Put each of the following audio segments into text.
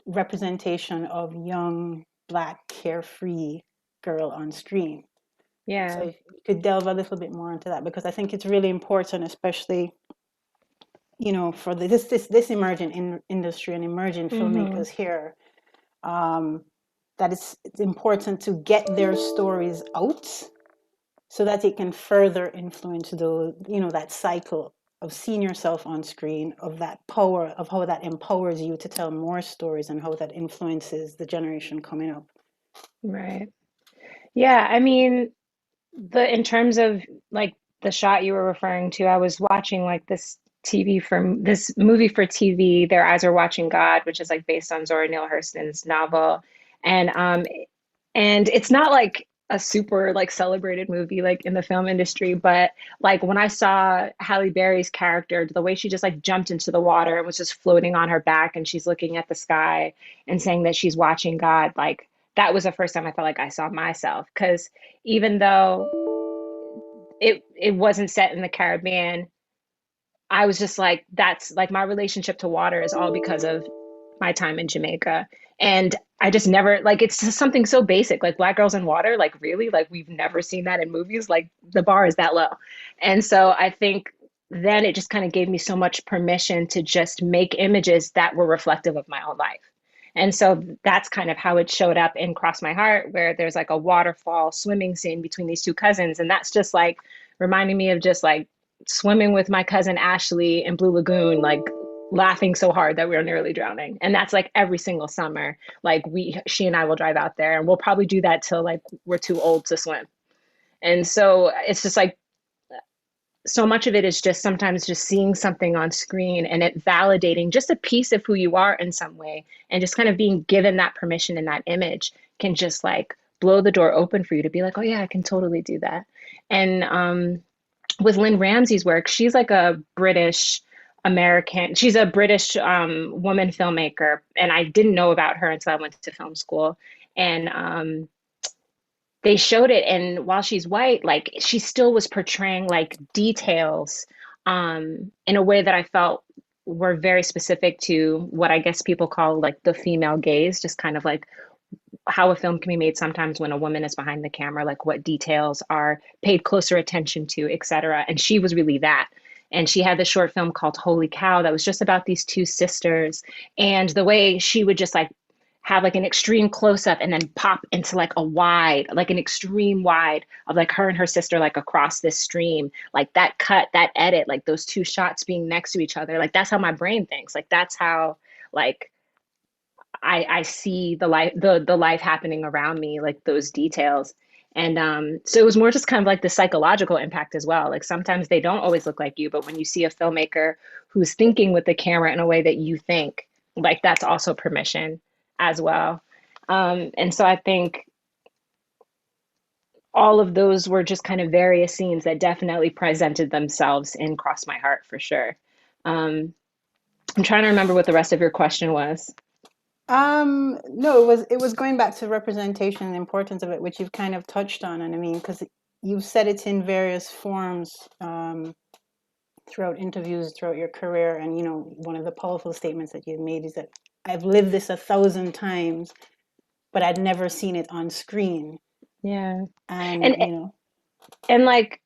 representation of young, black, carefree girl on screen. So Yeah. if you could delve a little bit more into that, because I think it's really important, especially, for this emerging industry and emerging Hmm. filmmakers here, um, that it's important to get their stories out so that it can further influence that cycle of seeing yourself on screen, of that power, of how that empowers you to tell more stories and how that influences the generation coming up. Right. Yeah, I mean, the in terms of like the shot you were referring to, I was watching like this movie for TV, Their Eyes Are Watching God, which is like based on Zora Neale Hurston's novel. And it's not like a super like celebrated movie like in the film industry, but like when I saw Halle Berry's character, the way she just like jumped into the water and was just floating on her back and she's looking at the sky and saying that she's watching God, like that was the first time I felt like I saw myself. Because even though it wasn't set in the Caribbean, I was just like, that's like my relationship to water is all because of my time in Jamaica. And I just never like it's just something so basic, like black girls in water, like really, like we've never seen that in movies. Like the bar is that low. And so I think then it just kind of gave me so much permission to just make images that were reflective of my own life. And so that's kind of how it showed up in Cross My Heart, where there's like a waterfall swimming scene between these two cousins. And that's just like reminding me of just like swimming with my cousin Ashley in Blue Lagoon, like laughing so hard that we were nearly drowning. And that's like every single summer. Like she and I will drive out there and we'll probably do that till like we're too old to swim. And so it's just like so much of it is just sometimes just seeing something on screen and it validating just a piece of who you are in some way and just kind of being given that permission in that image can just like blow the door open for you to be like, oh yeah, I can totally do that. And with Lynn Ramsey's work, she's like a British American, she's a British woman filmmaker, and I didn't know about her until I went to film school. And they showed it, and while she's white, like she still was portraying like details in a way that I felt were very specific to what I guess people call like the female gaze, just kind of like how a film can be made sometimes when a woman is behind the camera, like what details are paid closer attention to, etc. And she was really that. And she had this short film called Holy Cow that was just about these two sisters. And the way she would just like have like an extreme close up and then pop into like a wide, like an extreme wide of like her and her sister like across this stream, like that cut, that edit, like those two shots being next to each other. Like that's how my brain thinks. Like that's how like I see the life happening around me, like those details. And so it was more just kind of like the psychological impact as well. Like sometimes they don't always look like you, but when you see a filmmaker who's thinking with the camera in a way that you think, like that's also permission as well. And so I think all of those were just kind of various scenes that definitely presented themselves in Cross My Heart for sure. Um, I'm trying to remember what the rest of your question was. No, it was going back to representation and the importance of it, which you've kind of touched on, and I mean, because you've said it in various forms throughout interviews, throughout your career, and one of the powerful statements that you've made is that I've lived this 1,000 times, but I'd never seen it on screen, Yeah. and And and like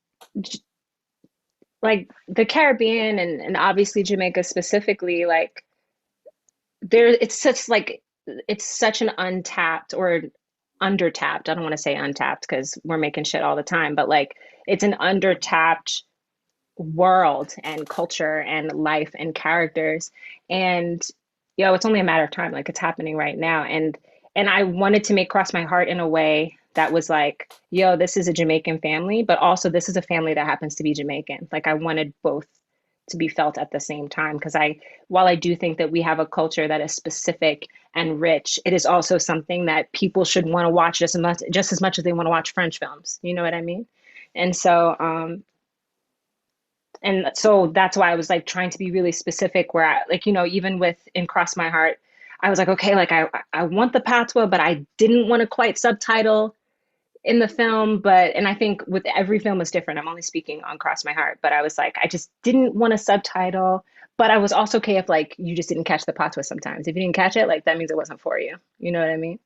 the Caribbean and obviously Jamaica specifically, like there it's such an untapped or undertapped. I don't want to say untapped because we're making shit all the time, but like it's an undertapped world and culture and life and characters. And it's only a matter of time. Like it's happening right now. And I wanted to make Cross My Heart in a way that was like, this is a Jamaican family, but also this is a family that happens to be Jamaican. Like I wanted both to be felt at the same time because while I do think that we have a culture that is specific and rich, it is also something that people should want to watch just as much as they want to watch French films. You know what I mean? And so that's why I was like trying to be really specific where like, even with in Cross My Heart, I was like, okay, like I want the patois, but I didn't want to quite subtitle in the film, but and I think with every film is different. I'm only speaking on Cross My Heart, but I was like, I just didn't want a subtitle. But I was also okay if like you just didn't catch the plot twist sometimes. If you didn't catch it, like that means it wasn't for you. You know what I mean?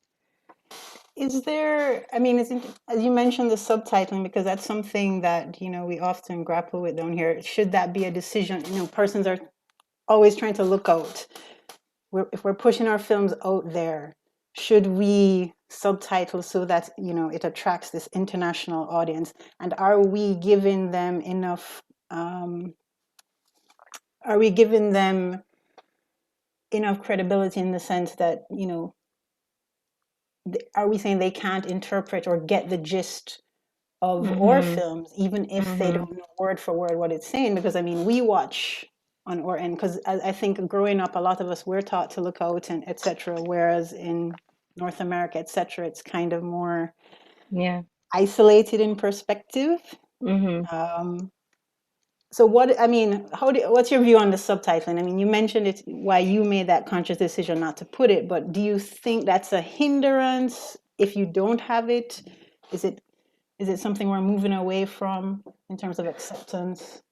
Is there, I mean, isn't, as you mentioned, the subtitling, because that's something that, we often grapple with down here. Should that be a decision? Persons are always trying to look out. If we're pushing our films out there, should we subtitle so that, it attracts this international audience? And um, are we giving them enough credibility in the sense that, are we saying they can't interpret or get the gist of our Mm-hmm. films, even if they Mm-hmm. don't know word for word what it's saying? Because I mean, we watch on our end, because I think growing up, a lot of us were taught to look out and etc. Whereas in North America, etc., it's kind of more Yeah. isolated in perspective. Mm-hmm. Um, so what I mean, what's your view on the subtitling? I mean, you mentioned it why you made that conscious decision not to put it, but do you think that's a hindrance if you don't have it? Is it is it something we're moving away from in terms of acceptance?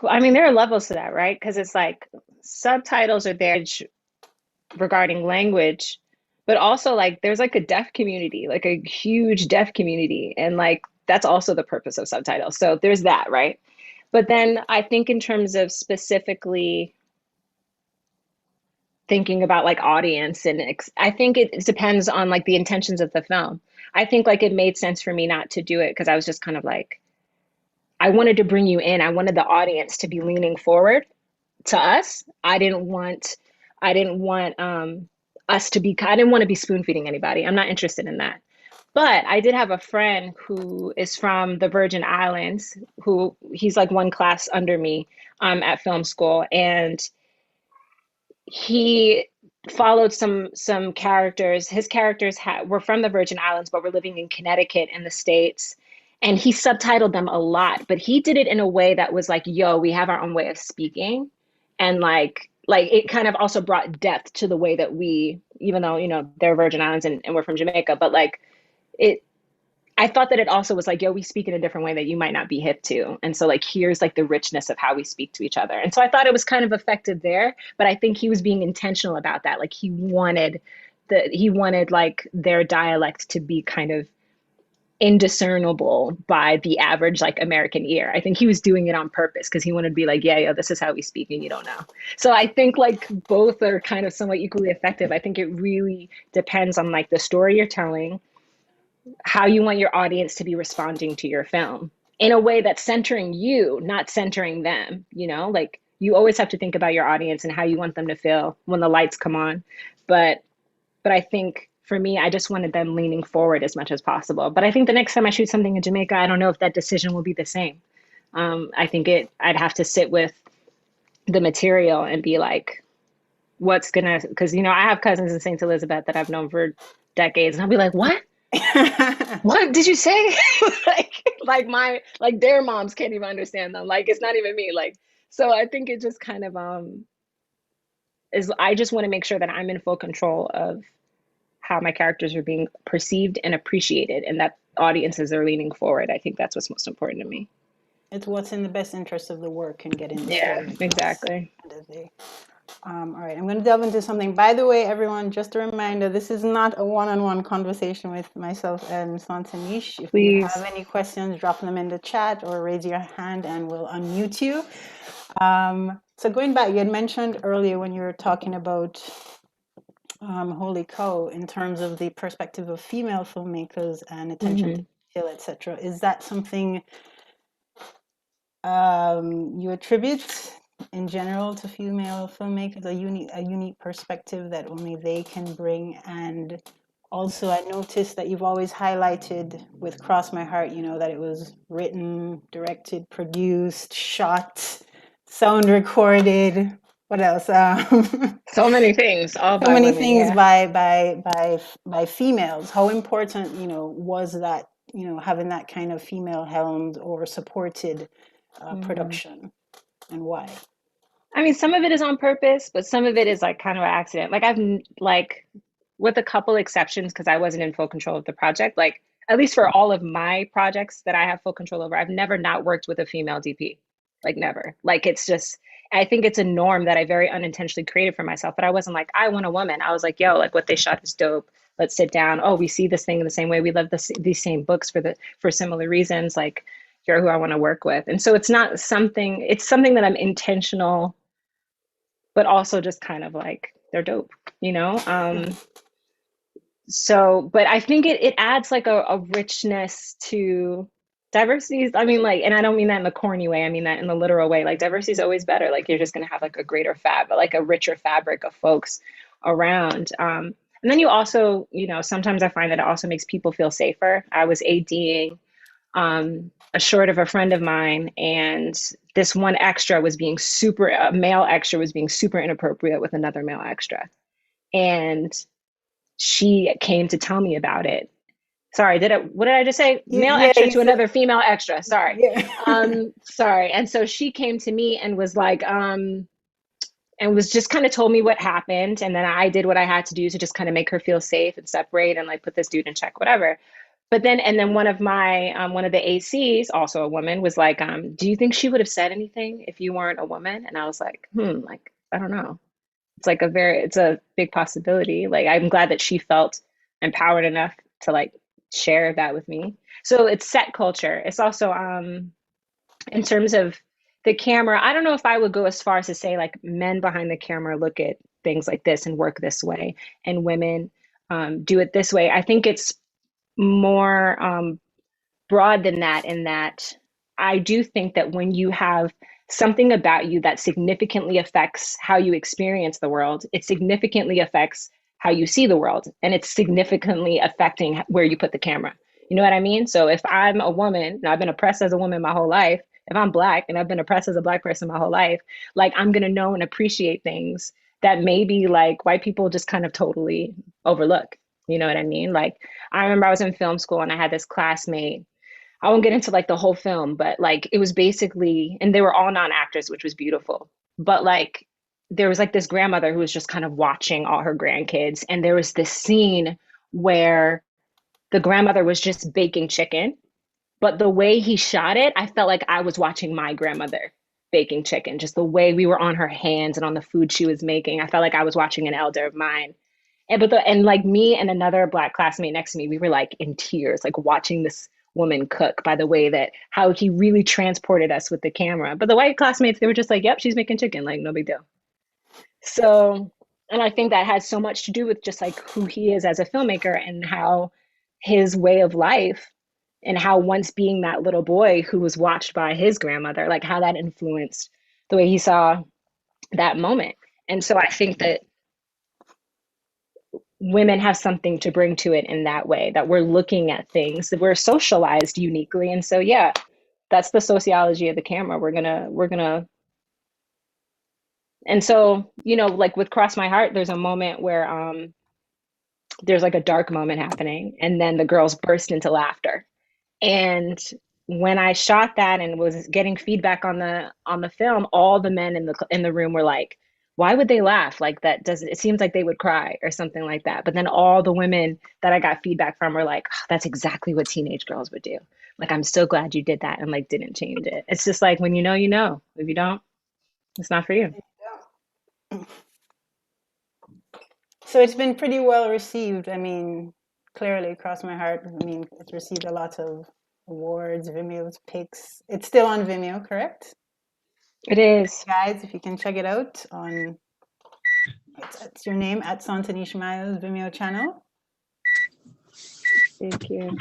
Well, I mean, there are levels to that, right? Because it's like subtitles are there regarding language, but also like there's like a deaf community, like a huge deaf community, and like that's also the purpose of subtitles. So there's that, right? But then I think in terms of specifically thinking about like audience and I think it depends on like the intentions of the film. I think like it made sense for me not to do it because I was just kind of like I wanted to bring you in. I wanted the audience to be leaning forward to us. I didn't want us to be I didn't want to be spoon feeding anybody. I'm not interested in that. But I did have a friend who is from the Virgin Islands, who he's like one class under me at film school, and he followed some characters. His characters were from the Virgin Islands, but were living in Connecticut in the States. And he subtitled them a lot, but he did it in a way that was like, yo, we have our own way of speaking. And like it kind of also brought depth to the way that we, even though, they're Virgin Islands and we're from Jamaica, but like it I thought that it also was like, yo, we speak in a different way that you might not be hip to. And so like here's like the richness of how we speak to each other. And so I thought it was kind of effective there, but I think he was being intentional about that. Like he wanted like their dialect to be kind of indiscernible by the average like American ear. I think he was doing it on purpose because he wanted to be like, yeah, this is how we speak and you don't know. So I think like both are kind of somewhat equally effective. I think it really depends on like the story you're telling, how you want your audience to be responding to your film in a way that's centering you, not centering them. Like you always have to think about your audience and how you want them to feel when the lights come on. But but I think for me, I just wanted them leaning forward as much as possible. But I think the next time I shoot something in Jamaica, I don't know if that decision will be the same. I think I'd have to sit with the material and be like, what's gonna, because I have cousins in St. Elizabeth that I've known for decades, and I'll be like, what did you say? like their moms can't even understand them. Like it's not even me. Like so I think it just kind of is I just want to make sure that I'm in full control of how my characters are being perceived and appreciated and that audiences are leaning forward. I think that's what's most important to me. It's what's in the best interest of the work and getting the Yeah, story across. exactly. End of the day. All right, I'm going to delve into something. By the way, everyone, just a reminder, this is not a one-on-one conversation with myself and Santanish. If you have Please. any questions, drop them in the chat or raise your hand and we'll unmute you. So going back, you had mentioned earlier when you were talking about Holy Cow in terms of the perspective of female filmmakers and attention to Hmm. detail, etc. Is that something you attribute in general to female filmmakers, a unique perspective that only they can bring? And also I noticed that you've always highlighted with Cross My Heart, that it was written, directed, produced, shot, sound recorded. What else? So many things, all So by many women. things Yeah. by females. How important, was that, having that kind of female helmed or supported Hmm. production, and why? I mean, some of it is on purpose, but some of it is like kind of an accident. Like with a couple exceptions, because I wasn't in full control of the project. Like at least for all of my projects that I have full control over, I've never not worked with a female DP. Like never. Like it's just I think it's a norm that I very unintentionally created for myself. But I wasn't like, I want a woman. I was like, yo, like what they shot is dope. Let's sit down. Oh, we see this thing in the same way. We love these same books for similar reasons. Like you're who I want to work with. And so it's not something, it's something that I'm intentional, but also just kind of like they're dope, you know? So, but I think it adds like a richness to diversity. I mean, like, and I don't mean that in the corny way. I mean that in the literal way. Like, diversity is always better. Like, you're just gonna have like a greater but like a richer fabric of folks around. And then you also, you know, sometimes I find that it also makes people feel safer. I was ADing a short of a friend of mine, and this one extra was being super, a male extra was being super inappropriate with another male extra. And she came to tell me about it. Sorry, what did I just say? Male Yeah, extra you to said, another female extra. Sorry. yeah. Sorry. And so she came to me and was like, and was just kind of told me what happened. And then I did what I had to do to just kind of make her feel safe and separate and like put this dude in check, whatever. But then, and then one of the ACs, also a woman, was like, do you think she would have said anything if you weren't a woman? And I was like, like, I don't know. It's a big possibility. Like I'm glad that she felt empowered enough to like share that with me. So it's set culture. It's also in terms of the camera, I don't know if I would go as far as to say like men behind the camera look at things like this and work this way, and women do it this way. I think it's more broad than that, in that I do think that when you have something about you that significantly affects how you experience the world, it significantly affects how you see the world, and it's significantly affecting where you put the camera. You know what I mean? So if I'm a woman and I've been oppressed as a woman my whole life, if I'm black and I've been oppressed as a black person my whole life, like I'm going to know and appreciate things that maybe like white people just kind of totally overlook. You know what I mean? Like I remember I was in film school and I had this classmate. I won't get into like the whole film, but like it was basically, and they were all non-actors, which was beautiful. But like there was like this grandmother who was just kind of watching all her grandkids. And there was this scene where the grandmother was just baking chicken. But the way he shot it, I felt like I was watching my grandmother baking chicken, just the way we were on her hands and on the food she was making. I felt like I was watching an elder of mine. And like me and another black classmate next to me, we were like in tears, like watching this woman cook, by the way that how he really transported us with the camera. But the white classmates, they were just like, yep, she's making chicken, like no big deal. So, and I think that has so much to do with just like who he is as a filmmaker and how his way of life, and how once being that little boy who was watched by his grandmother, like how that influenced the way he saw that moment. And so I think that women have something to bring to it in that way, that we're looking at things, that we're socialized uniquely. And so yeah, that's the sociology of the camera. We're gonna and so, you know, like with Cross My Heart, there's a moment where there's like a dark moment happening and then the girls burst into laughter. And when I shot that and was getting feedback on the film, all the men in the room were like, "Why would they laugh? Like that doesn't. It seems like they would cry or something like that." But then all the women that I got feedback from were like, "Oh, that's exactly what teenage girls would do. Like, I'm so glad you did that and like didn't change it." It's just like when you know, you know. If you don't, it's not for you. So it's been pretty well received. I mean, clearly, Cross My Heart. I mean, it's received a lot of awards, Vimeo's picks. It's still on Vimeo, correct? It is. Guys, if you can check it out on, it's your name at Santanish Miles Vimeo channel. Thank you.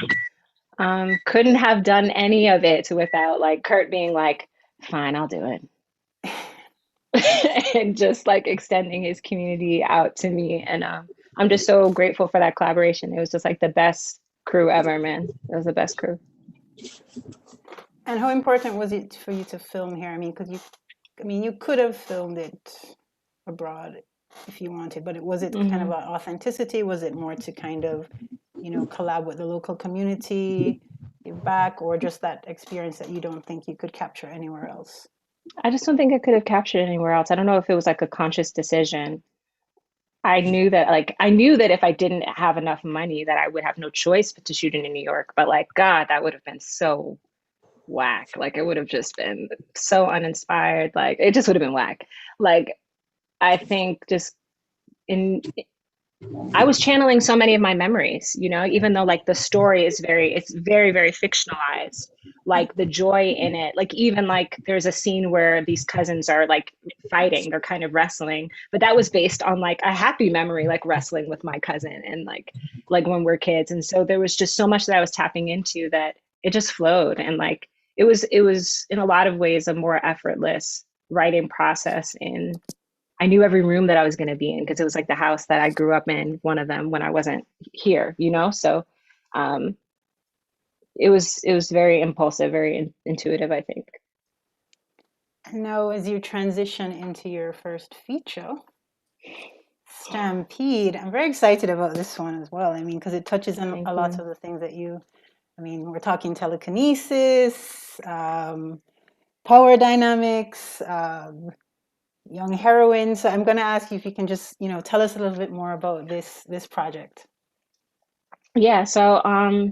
Couldn't have done any of it without like Kurt being like, "Fine, I'll do it." And just like extending his community out to me. And I'm just so grateful for that collaboration. It was just like the best crew ever, man. It was the best crew. And how important was it for you to film here? I mean, because I mean, you could have filmed it abroad if you wanted, but was it kind of Hmm. authenticity? Was it more to kind of, collab with the local community, give back, or just that experience that you don't think you could capture anywhere else? I just don't think I could have captured it anywhere else. I don't know if it was like a conscious decision. I knew that if I didn't have enough money that I would have no choice but to shoot it in New York. But like, God, that would have been so whack. Like it would have just been so uninspired. Like it just would have been whack. Like I think just in I was channeling so many of my memories, you know, even though like the story is it's very, very fictionalized. Like the joy in it, like even like there's a scene where these cousins are like fighting, they're kind of wrestling, but that was based on like a happy memory, like wrestling with my cousin and like when we're kids. And so there was just so much that I was tapping into that it just flowed. And like it was in a lot of ways a more effortless writing process in I knew every room that I was going to be in because it was like the house that I grew up in, one of them when I wasn't here, you know? So um, it was very impulsive, very intuitive, I think. And now, as you transition into your first feature, Stampede, I'm very excited about this one as well. I mean, because it touches on Thank a lot you. of the things that I mean, we're talking telekinesis, power dynamics, young heroine. So I'm going to ask you if you can just, tell us a little bit more about this project. Yeah, so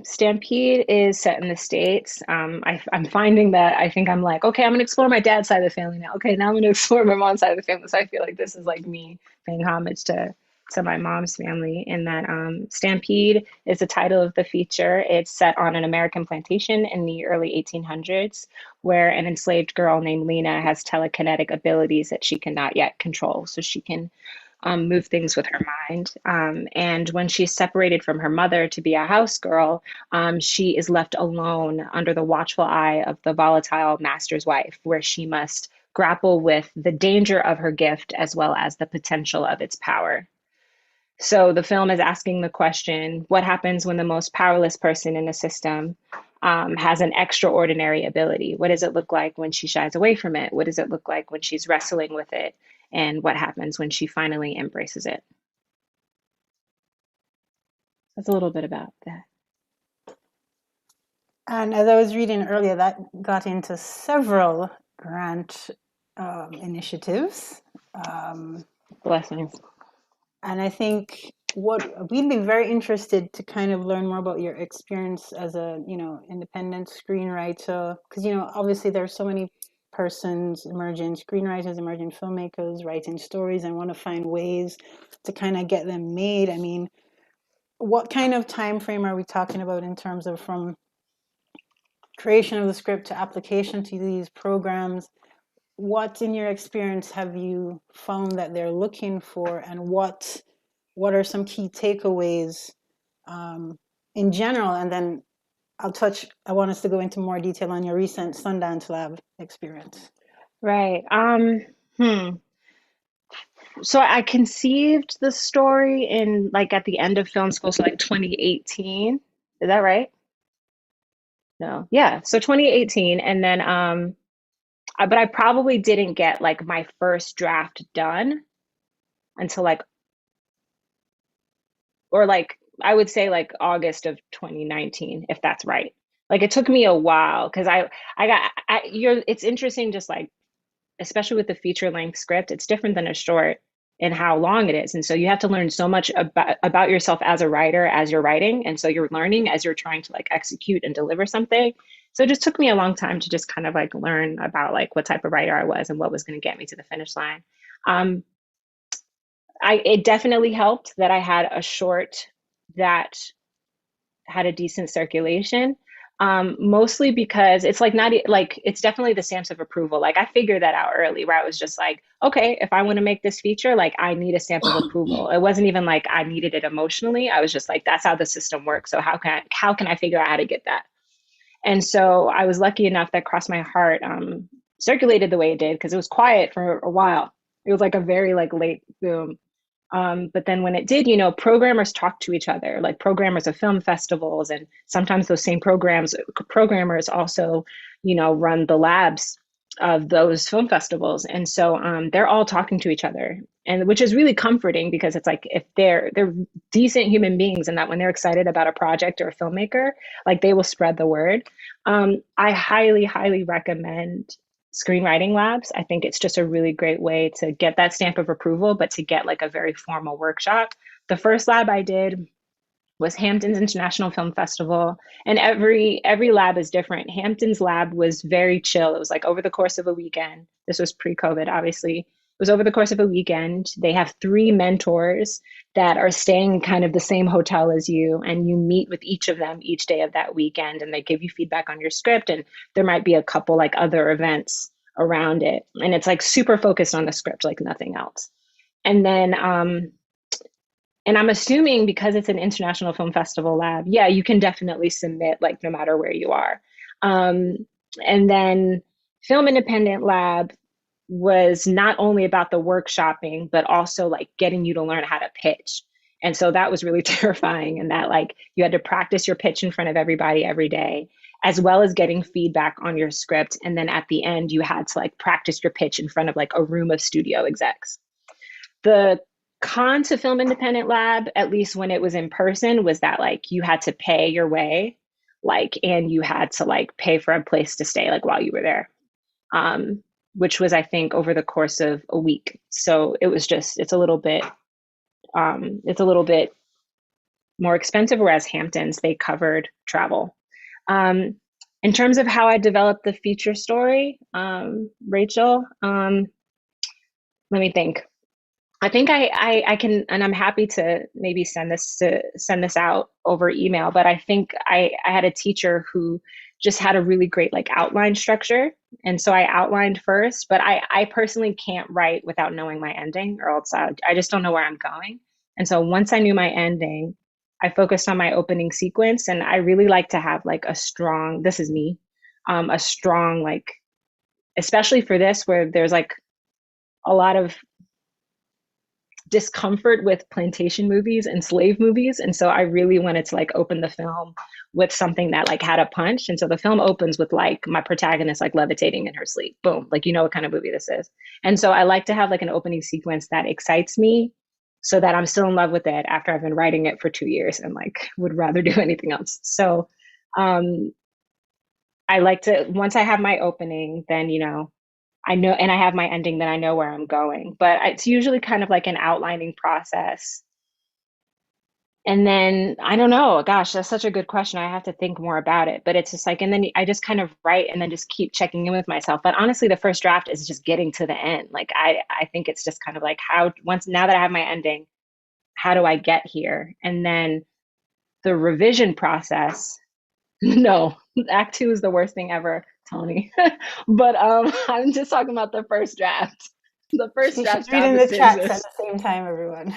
Stampede is set in the States. I'm finding that I think I'm like, okay, I'm gonna explore my dad's side of the family now. Okay, now I'm gonna explore my mom's side of the family. So I feel like this is like me paying homage to my mom's family. And that Stampede is the title of the feature. It's set on an American plantation in the early 1800s, where an enslaved girl named Lena has telekinetic abilities that she cannot yet control. So she can move things with her mind. And when she's separated from her mother to be a house girl, she is left alone under the watchful eye of the volatile master's wife, where she must grapple with the danger of her gift as well as the potential of its power. So the film is asking the question, what happens when the most powerless person in the system has an extraordinary ability? What does it look like when she shies away from it? What does it look like when she's wrestling with it? And what happens when she finally embraces it? That's a little bit about that. And as I was reading earlier, that got into several grant initiatives. Um, Blessings. and I think what we'd be very interested to kind of learn more about your experience as a, independent screenwriter, because, obviously there's so many persons, emerging screenwriters, emerging filmmakers writing stories and want to find ways to kind of get them made. I mean, what kind of time frame are we talking about in terms of from creation of the script to application to these programs? What in your experience have you found that they're looking for, and what are some key takeaways um, in general? And then I want us to go into more detail on your recent Sundance Lab experience. Right. Hmm. So I conceived the story in like at the end of film school, so like 2018. Is that right? No. Yeah. So 2018. And then but I probably didn't get like my first draft done until like or like I would say like August of 2019, if that's right. Like it took me a while because you're it's interesting just like especially with the feature length script, it's different than a short in how long it is. And so you have to learn so much about yourself as a writer as you're writing. And so you're learning as you're trying to like execute and deliver something. So it just took me a long time to just kind of like learn about like what type of writer I was and what was going to get me to the finish line. Um, it definitely helped that I had a short that had a decent circulation. Mostly because it's like not like it's definitely the stamps of approval. Like I figured that out early, where I was just like, okay, if I want to make this feature, like I need a stamp of approval. It wasn't even like I needed it emotionally. I was just like, that's how the system works. So how can I figure out how to get that? And so I was lucky enough that Cross My Heart circulated the way it did because it was quiet for a while. It was like a very like late boom. But then when it did, programmers talk to each other, like programmers of film festivals, and sometimes those same programmers also, run the labs of those film festivals, and so they're all talking to each other, and which is really comforting because it's like if they're decent human beings, and that when they're excited about a project or a filmmaker, like they will spread the word. I highly, highly recommend screenwriting labs. I think it's just a really great way to get that stamp of approval, but to get like a very formal workshop. The first lab I did was Hampton's International Film Festival, and every lab is different. Hampton's lab was very chill. It was like over the course of a weekend. This was pre-COVID, obviously. It was over the course of a weekend. They have three mentors that are staying kind of the same hotel as you, and you meet with each of them each day of that weekend, and they give you feedback on your script, and there might be a couple like other events around it, and it's like super focused on the script, like nothing else. And then and I'm assuming because it's an international film festival lab, yeah, you can definitely submit like no matter where you are. Um, and then Film Independent Lab was not only about the workshopping, but also like getting you to learn how to pitch. And so that was really terrifying. And that like you had to practice your pitch in front of everybody every day, as well as getting feedback on your script. And then at the end, you had to like practice your pitch in front of like a room of studio execs. The con to Film Independent Lab, at least when it was in person, was that like you had to pay your way, like, and you had to like pay for a place to stay like while you were there, which was I think over the course of a week. So it was just it's a little bit more expensive. Whereas Hamptons they covered travel. Um, in terms of how I developed the feature story, Rachel, let me think. I think I can, and I'm happy to maybe send this out over email. But I think I had a teacher who just had a really great like outline structure, and so I outlined first. But I personally can't write without knowing my ending, or else I just don't know where I'm going. And so once I knew my ending, I focused on my opening sequence, and I really like to have like a strong. This is me, a strong like, especially for this where there's like a lot of discomfort with plantation movies and slave movies, and so I really wanted to like open the film with something that like had a punch. And so the film opens with like my protagonist like levitating in her sleep, boom, like you know what kind of movie this is. And so I like to have like an opening sequence that excites me, so that I'm still in love with it after I've been writing it for 2 years and like would rather do anything else. So um I like to, once I have my opening, then you know I know, and I have my ending, then I know where I'm going. But it's usually kind of like an outlining process. And then I don't know, gosh, that's such a good question. I have to think more about it. But it's just like, and then I just kind of write and then just keep checking in with myself. But honestly, the first draft is just getting to the end. Like I think it's just kind of like how once now that I have my ending, how do I get here? And then the revision process. No, Act Two is the worst thing ever, Tony. But I'm just talking about the first draft. The first She's draft's job reading is the to chats at exist. the same time, everyone.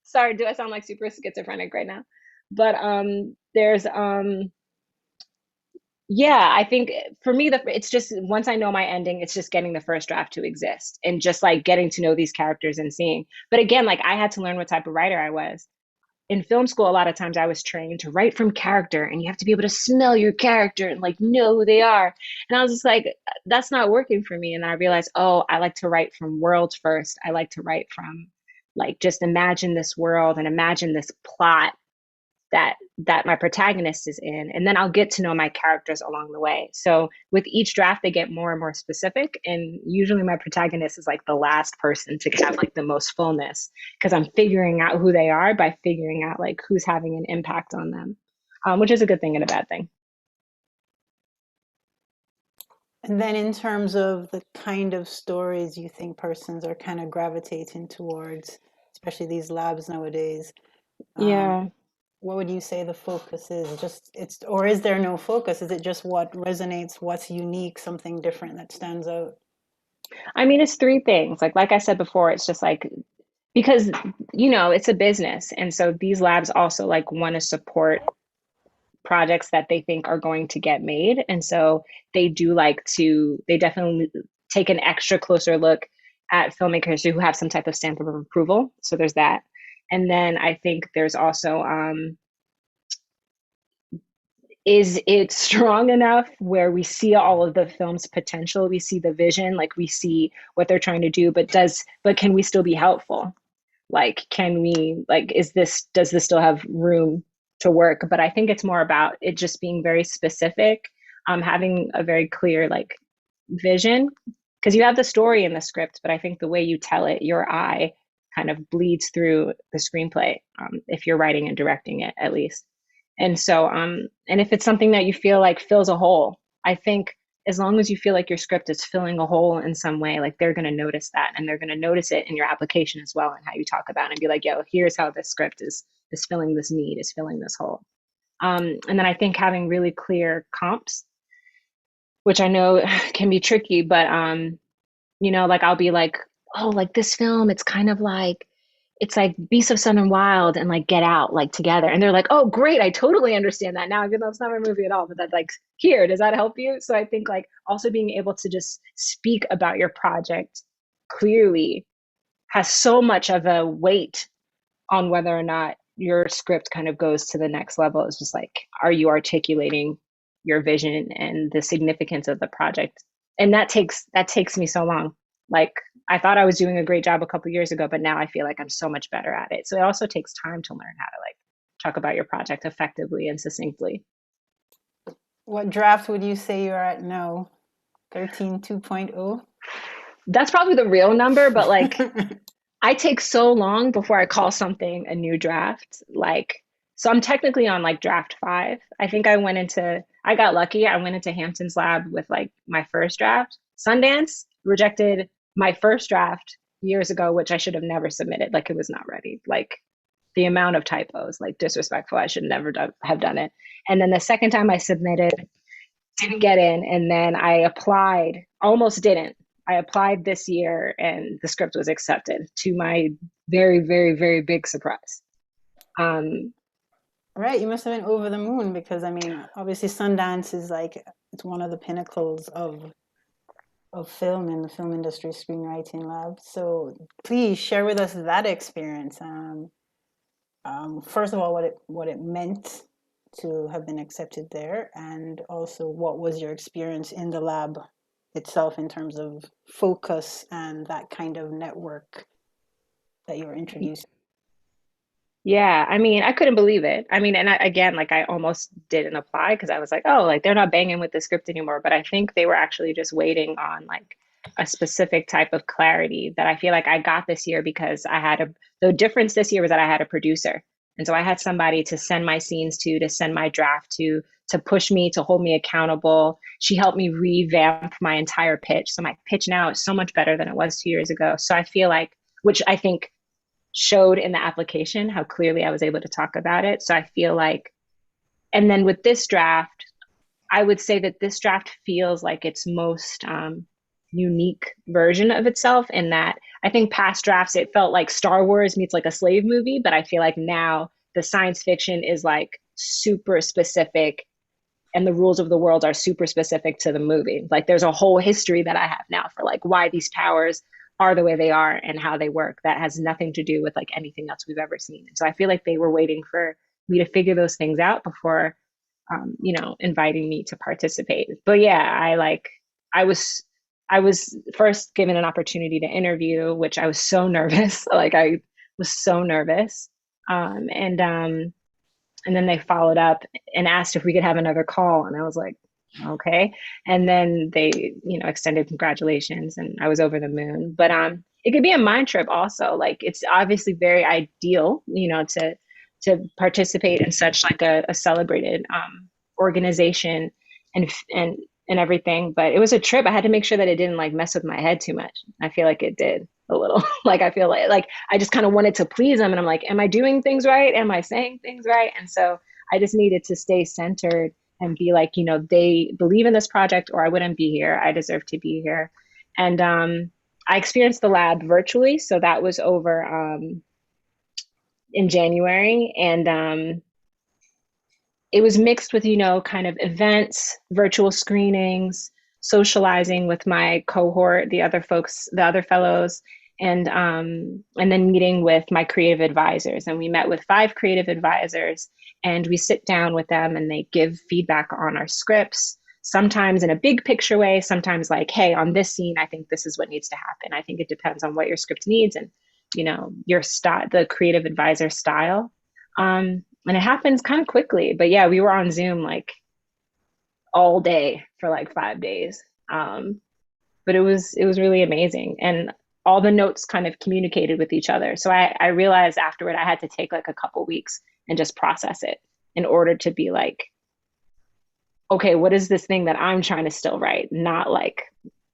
Sorry, do I sound like super schizophrenic right now? But there's yeah, I think for me the it's just once I know my ending, it's just getting the first draft to exist and just like getting to know these characters and seeing. But again, like I had to learn what type of writer I was. In film school, a lot of times I was trained to write from character, and you have to be able to smell your character and like know who they are. And I was just like, that's not working for me. And I realized, oh, I like to write from world first. I like to write from like just imagine this world and imagine this plot that my protagonist is in, and then I'll get to know my characters along the way. So with each draft they get more and more specific, and usually my protagonist is like the last person to have like the most fullness, because I'm figuring out who they are by figuring out like who's having an impact on them, which is a good thing and a bad thing. And then in terms of the kind of stories you think persons are kind of gravitating towards, especially these labs nowadays, um, Yeah, what would you say the focus is? Just it's, or is there no focus? Is it just what resonates, what's unique, something different that stands out? I mean it's three things, like I said before, it's just like because you know it's a business, and so these labs also like want to support projects that they think are going to get made. And so they definitely take an extra closer look at filmmakers who have some type of stamp of approval. So there's that. And then I think there's also, is it strong enough where we see all of the film's potential? We see the vision, like we see what they're trying to do, but can we still be helpful? Like can we like is this does this still have room to work? But I think it's more about it just being very specific, having a very clear like vision, because you have the story in the script, but I think the way you tell it, your eye kind of bleeds through the screenplay, if you're writing and directing it at least. And so, and if it's something that you feel like fills a hole, I think as long as you feel like your script is filling a hole in some way, like they're going to notice that, and they're going to notice it in your application as well, and how you talk about it, and be like, yo, here's how this script is filling this need, is filling this hole. And then I think having really clear comps, which I know can be tricky, but like I'll be like, oh, like this film, it's like Beasts of Southern Wild and like Get Out like together. And they're like, oh, great, I totally understand that now, even though it's not my movie at all. But that like, here, does that help you? So I think like also being able to just speak about your project clearly has so much of a weight on whether or not your script kind of goes to the next level. It's just like, are you articulating your vision and the significance of the project? And that takes me so long. Like I thought I was doing a great job a couple years ago, but now I feel like I'm so much better at it. So it also takes time to learn how to like talk about your project effectively and succinctly. What draft would you say you're at now? 13 2.0? That's probably the real number, but like I take so long before I call something a new draft. Like, so I'm technically on like draft five. I think I got lucky. I went into Hampton's lab with like my first draft. Sundance rejected my first draft years ago, which I should have never submitted. Like, it was not ready. Like, the amount of typos, like disrespectful. I should never have done it. And then the second time I submitted, didn't get in, and then I applied, almost didn't. I applied this year and the script was accepted, to my very, very, very big surprise. Um, Right, you must have been over the moon because I mean, obviously Sundance is like it's one of the pinnacles of film in the film industry screenwriting lab. So please share with us that experience. First of all, what it meant to have been accepted there, and also what was your experience in the lab itself in terms of focus and that kind of network that you were introduced. yeah, I mean, I couldn't believe it. I mean, and again, like I almost didn't apply because I was like, oh, like they're not banging with the script anymore. But I think they were actually just waiting on like a specific type of clarity that I feel like I got this year, because the difference this year was that I had a producer. And so I had somebody to send my scenes to send my draft to push me, to hold me accountable. She helped me revamp my entire pitch. So my pitch now is so much better than it was 2 years ago. So I feel like, which I think showed in the application how clearly I was able to talk about it. So I feel like, and then with this draft, I would say that this draft feels like its most unique version of itself, in that I think past drafts, it felt like Star Wars meets like a slave movie, but I feel like now the science fiction is like super specific, and the rules of the world are super specific to the movie. Like there's a whole history that I have now for like why these powers are the way they are and how they work, that has nothing to do with like anything else we've ever seen. And so I feel like they were waiting for me to figure those things out before inviting me to participate. But yeah, I was I was first given an opportunity to interview, which I was so nervous. Like I was so nervous. And then they followed up and asked if we could have another call. And I was like, okay. And then they, extended congratulations, and I was over the moon. But it could be a mind trip also. Like it's obviously very ideal, to participate in such like a celebrated organization and everything. But it was a trip. I had to make sure that it didn't like mess with my head too much. I feel like it did a little. Like I feel like I just kind of wanted to please them, and I'm like, am I doing things right? Am I saying things right? And so I just needed to stay centered and be like, they believe in this project, or I wouldn't be here. I deserve to be here. And I experienced the lab virtually, so that was over in January, and it was mixed with, kind of events, virtual screenings, socializing with my cohort, the other folks, the other fellows, and then meeting with my creative advisors. And we met with 5 creative advisors, and we sit down with them and they give feedback on our scripts, sometimes in a big picture way, sometimes like, hey, on this scene, I think this is what needs to happen. I think it depends on what your script needs and, your style, the creative advisor style. And it happens kind of quickly, but yeah, we were on Zoom like all day for like 5 days. but it was really amazing. And all the notes kind of communicated with each other. So I realized afterward I had to take like a couple weeks and just process it in order to be like, okay, what is this thing that I'm trying to still write? Not like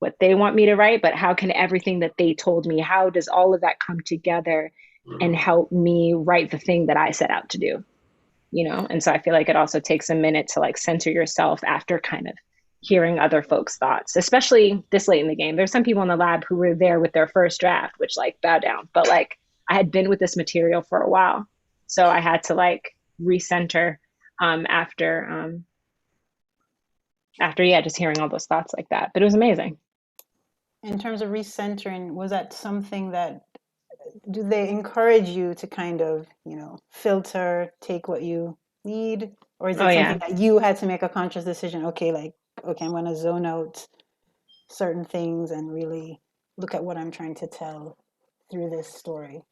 what they want me to write, but how can everything that they told me, how does all of that come together and help me write the thing that I set out to do? And so I feel like it also takes a minute to like center yourself after kind of hearing other folks' thoughts, especially this late in the game. There's some people in the lab who were there with their first draft, which like bow down, but like I had been with this material for a while. So I had to like recenter after yeah, just hearing all those thoughts like that. But it was amazing. In terms of recentering, was that something that do they encourage you to kind of, filter, take what you need, or is Oh it something yeah. that you had to make a conscious decision? Okay, like, okay, I'm going to zone out certain things and really look at what I'm trying to tell through this story.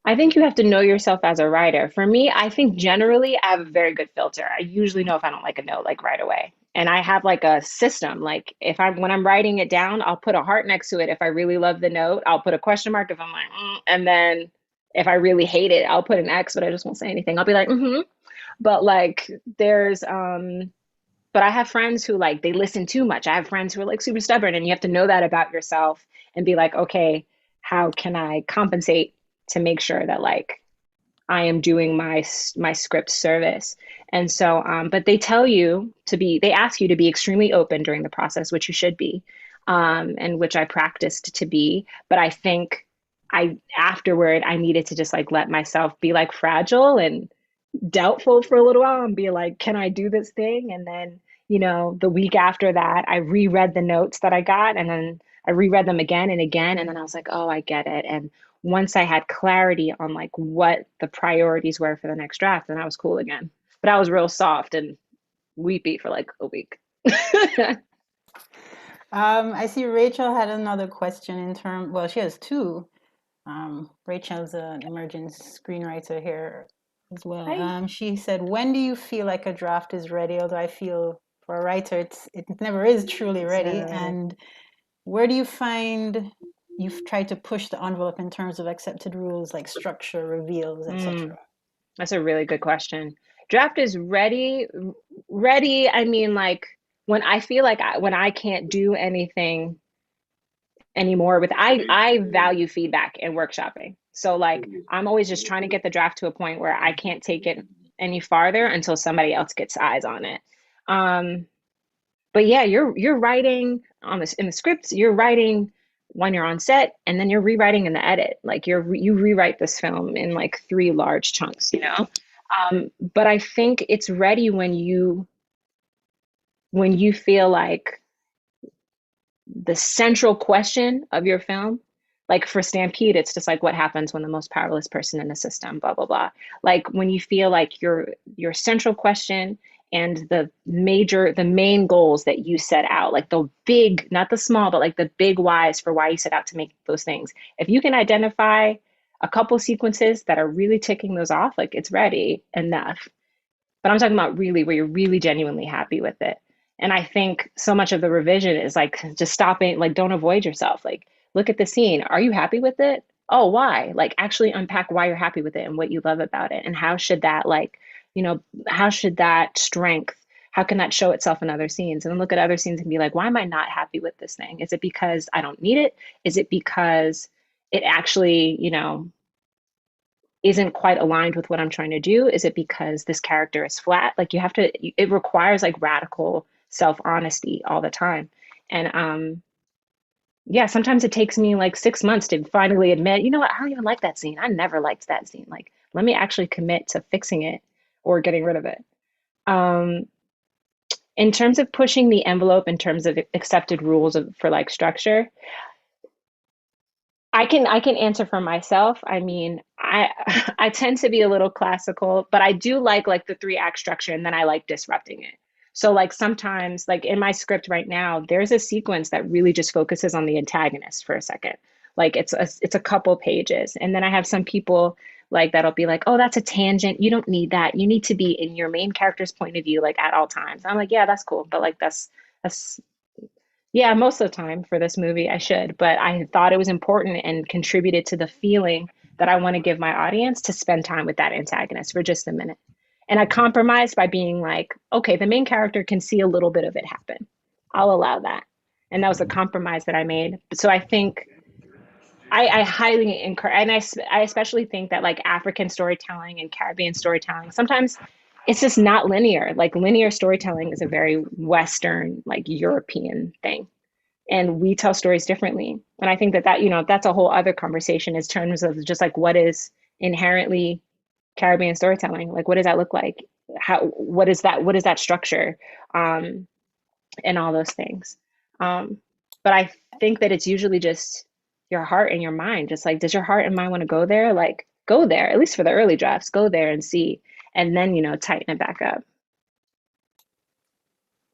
I think you have to know yourself as a writer. For me, I think generally I have a very good filter. I usually know if I don't like a note like right away. And I have like a system. Like if I'm when I'm writing it down, I'll put a heart next to it. If I really love the note, I'll put a question mark if I'm like, and then if I really hate it, I'll put an X, but I just won't say anything. I'll be like, mm-hmm. But like there's but I have friends who like they listen too much. I have friends who are like super stubborn, and you have to know that about yourself and be like, okay, how can I compensate to make sure that like I am doing my script service? And so, but they tell you to be, they ask you to be extremely open during the process, which you should be, and which I practiced to be. But I think I afterward I needed to just like let myself be like fragile and doubtful for a little while and be like, can I do this thing? And then, the week after that, I reread the notes that I got and then I reread them again and again. And then I was like, oh, I get it. And once I had clarity on like what the priorities were for the next draft, then I was cool again. But I was real soft and weepy for like a week. I see Rachel had another question well, she has two. Rachel's an emerging screenwriter here as well. Hi. She said, "When do you feel like a draft is ready?" Although I feel for a writer, it never is truly It's ready. never ready. And where do you find you've tried to push the envelope in terms of accepted rules like structure, reveals, Mm, etc.? that's a really good question. Draft is ready. Ready, I mean, like when I feel like when I can't do anything anymore with I value feedback and workshopping. So like I'm always just trying to get the draft to a point where I can't take it any farther until somebody else gets eyes on it. Um, but yeah, you're writing on this in the scripts, you're writing when you're on set and then you're rewriting in the edit. Like you rewrite this film in like three large chunks. But I think it's ready when you feel like the central question of your film. Like for Stampede, it's just like what happens when the most powerless person in the system, blah, blah, blah. Like when you feel like your central question and the main goals that you set out, like the big, not the small, but like the big whys for why you set out to make those things. If you can identify a couple sequences that are really ticking those off, like it's ready enough. But I'm talking about really where you're really genuinely happy with it. And I think so much of the revision is like just stopping, like don't avoid yourself. Like look at the scene. Are you happy with it? Oh, why? Like actually unpack why you're happy with it and what you love about it. And how should that how should that strength, how can that show itself in other scenes? And then look at other scenes and be like, why am I not happy with this thing? Is it because I don't need it? Is it because it actually, isn't quite aligned with what I'm trying to do? Is it because this character is flat? Like you have to, it requires like radical self honesty all the time. And yeah, sometimes it takes me like 6 months to finally admit, you know what, I don't even like that scene. I never liked that scene. Like, let me actually commit to fixing it or getting rid of it. Um, in terms of pushing the envelope, in terms of accepted rules for like structure, I can answer for myself. I mean, I I tend to be a little classical, but I do like the three act structure and then I like disrupting it. So like sometimes like in my script right now, there's a sequence that really just focuses on the antagonist for a second. Like it's a couple pages. And then I have some people like that'll be like, "Oh, that's a tangent. You don't need that. You need to be in your main character's point of view like at all times." I'm like, "Yeah, that's cool, but like that's Yeah, most of the time for this movie, I should, but I thought it was important and contributed to the feeling that I want to give my audience to spend time with that antagonist for just a minute. And I compromised by being like, okay, the main character can see a little bit of it happen. I'll allow that. And that was a compromise that I made. So I think I highly encourage, and I especially think that like African storytelling and Caribbean storytelling, sometimes it's just not linear. Like linear storytelling is a very Western, like European thing, and we tell stories differently. And I think that that's a whole other conversation in terms of just like what is inherently Caribbean storytelling. Like, what does that look like? What is that structure? Um, and all those things. Um, but I think that it's usually just your heart and your mind. Just like, does your heart and mind want to go there? Like, go there, at least for the early drafts, go there and see, and then, tighten it back up.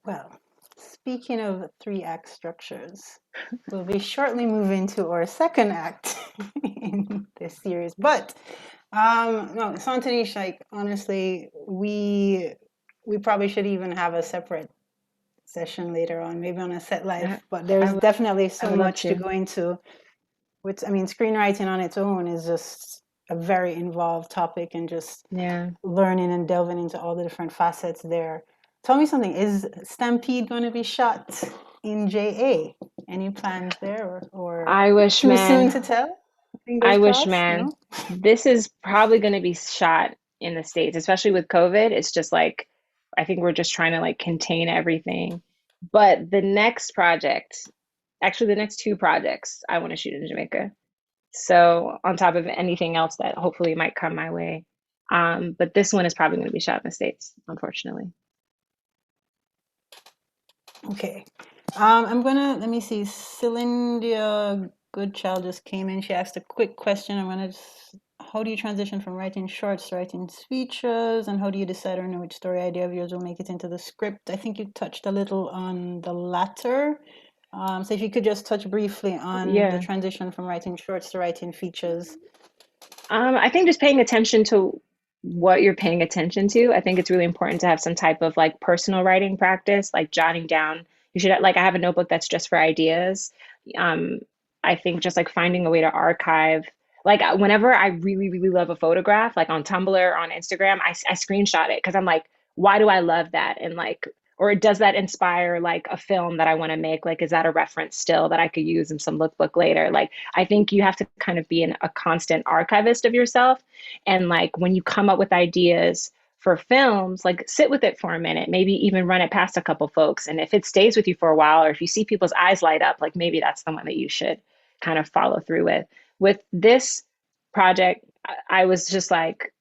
Well, speaking of three act structures, we'll be shortly moving to our second act in this series. But no, Santanish, like honestly, we probably should even have a separate session later on, maybe on a set I, life. But I there's would, definitely I so would love much to to. go into. Which I mean, screenwriting on its own is just a very involved topic, and just Yeah. learning and delving into all the different facets there. Tell me something. Is Stampede going to be shot in JA? Any plans there, or I wish, too soon to man. tell? I Fingers wish, crossed. man. No. This is probably going to be shot in the States, especially with COVID. It's just like, I think we're just trying to like contain everything. But the next project, actually, the next two projects, I want to shoot in Jamaica. So, on top of anything else that hopefully might come my way. But this one is probably going to be shot in the States, unfortunately. Okay. I'm gonna let me see. Cylindia Goodchild just came in. She asked a quick question. I'm gonna just, how do you transition from writing shorts to writing speeches, and how do you decide or know which story idea of yours will make it into the script? I think you touched a little on the latter. So if you could just touch briefly on the Yeah. transition from writing shorts to writing features. I think just paying attention to what you're paying attention to. I think it's really important to have some type of like personal writing practice, like jotting down. You should like I have a notebook that's just for ideas. Um, I think just like finding a way to archive. Like whenever I really, really love a photograph, like on Tumblr or on Instagram, I screenshot it because I'm like, why do I love that? And like, or does that inspire like a film that I want to make? Like, is that a reference still that I could use in some lookbook later? Like, I think you have to kind of be a constant archivist of yourself. And like when you come up with ideas for films, like sit with it for a minute, maybe even run it past a couple folks. And if it stays with you for a while, or if you see people's eyes light up, like maybe that's the one that you should kind of follow through with. With this project, I was just like,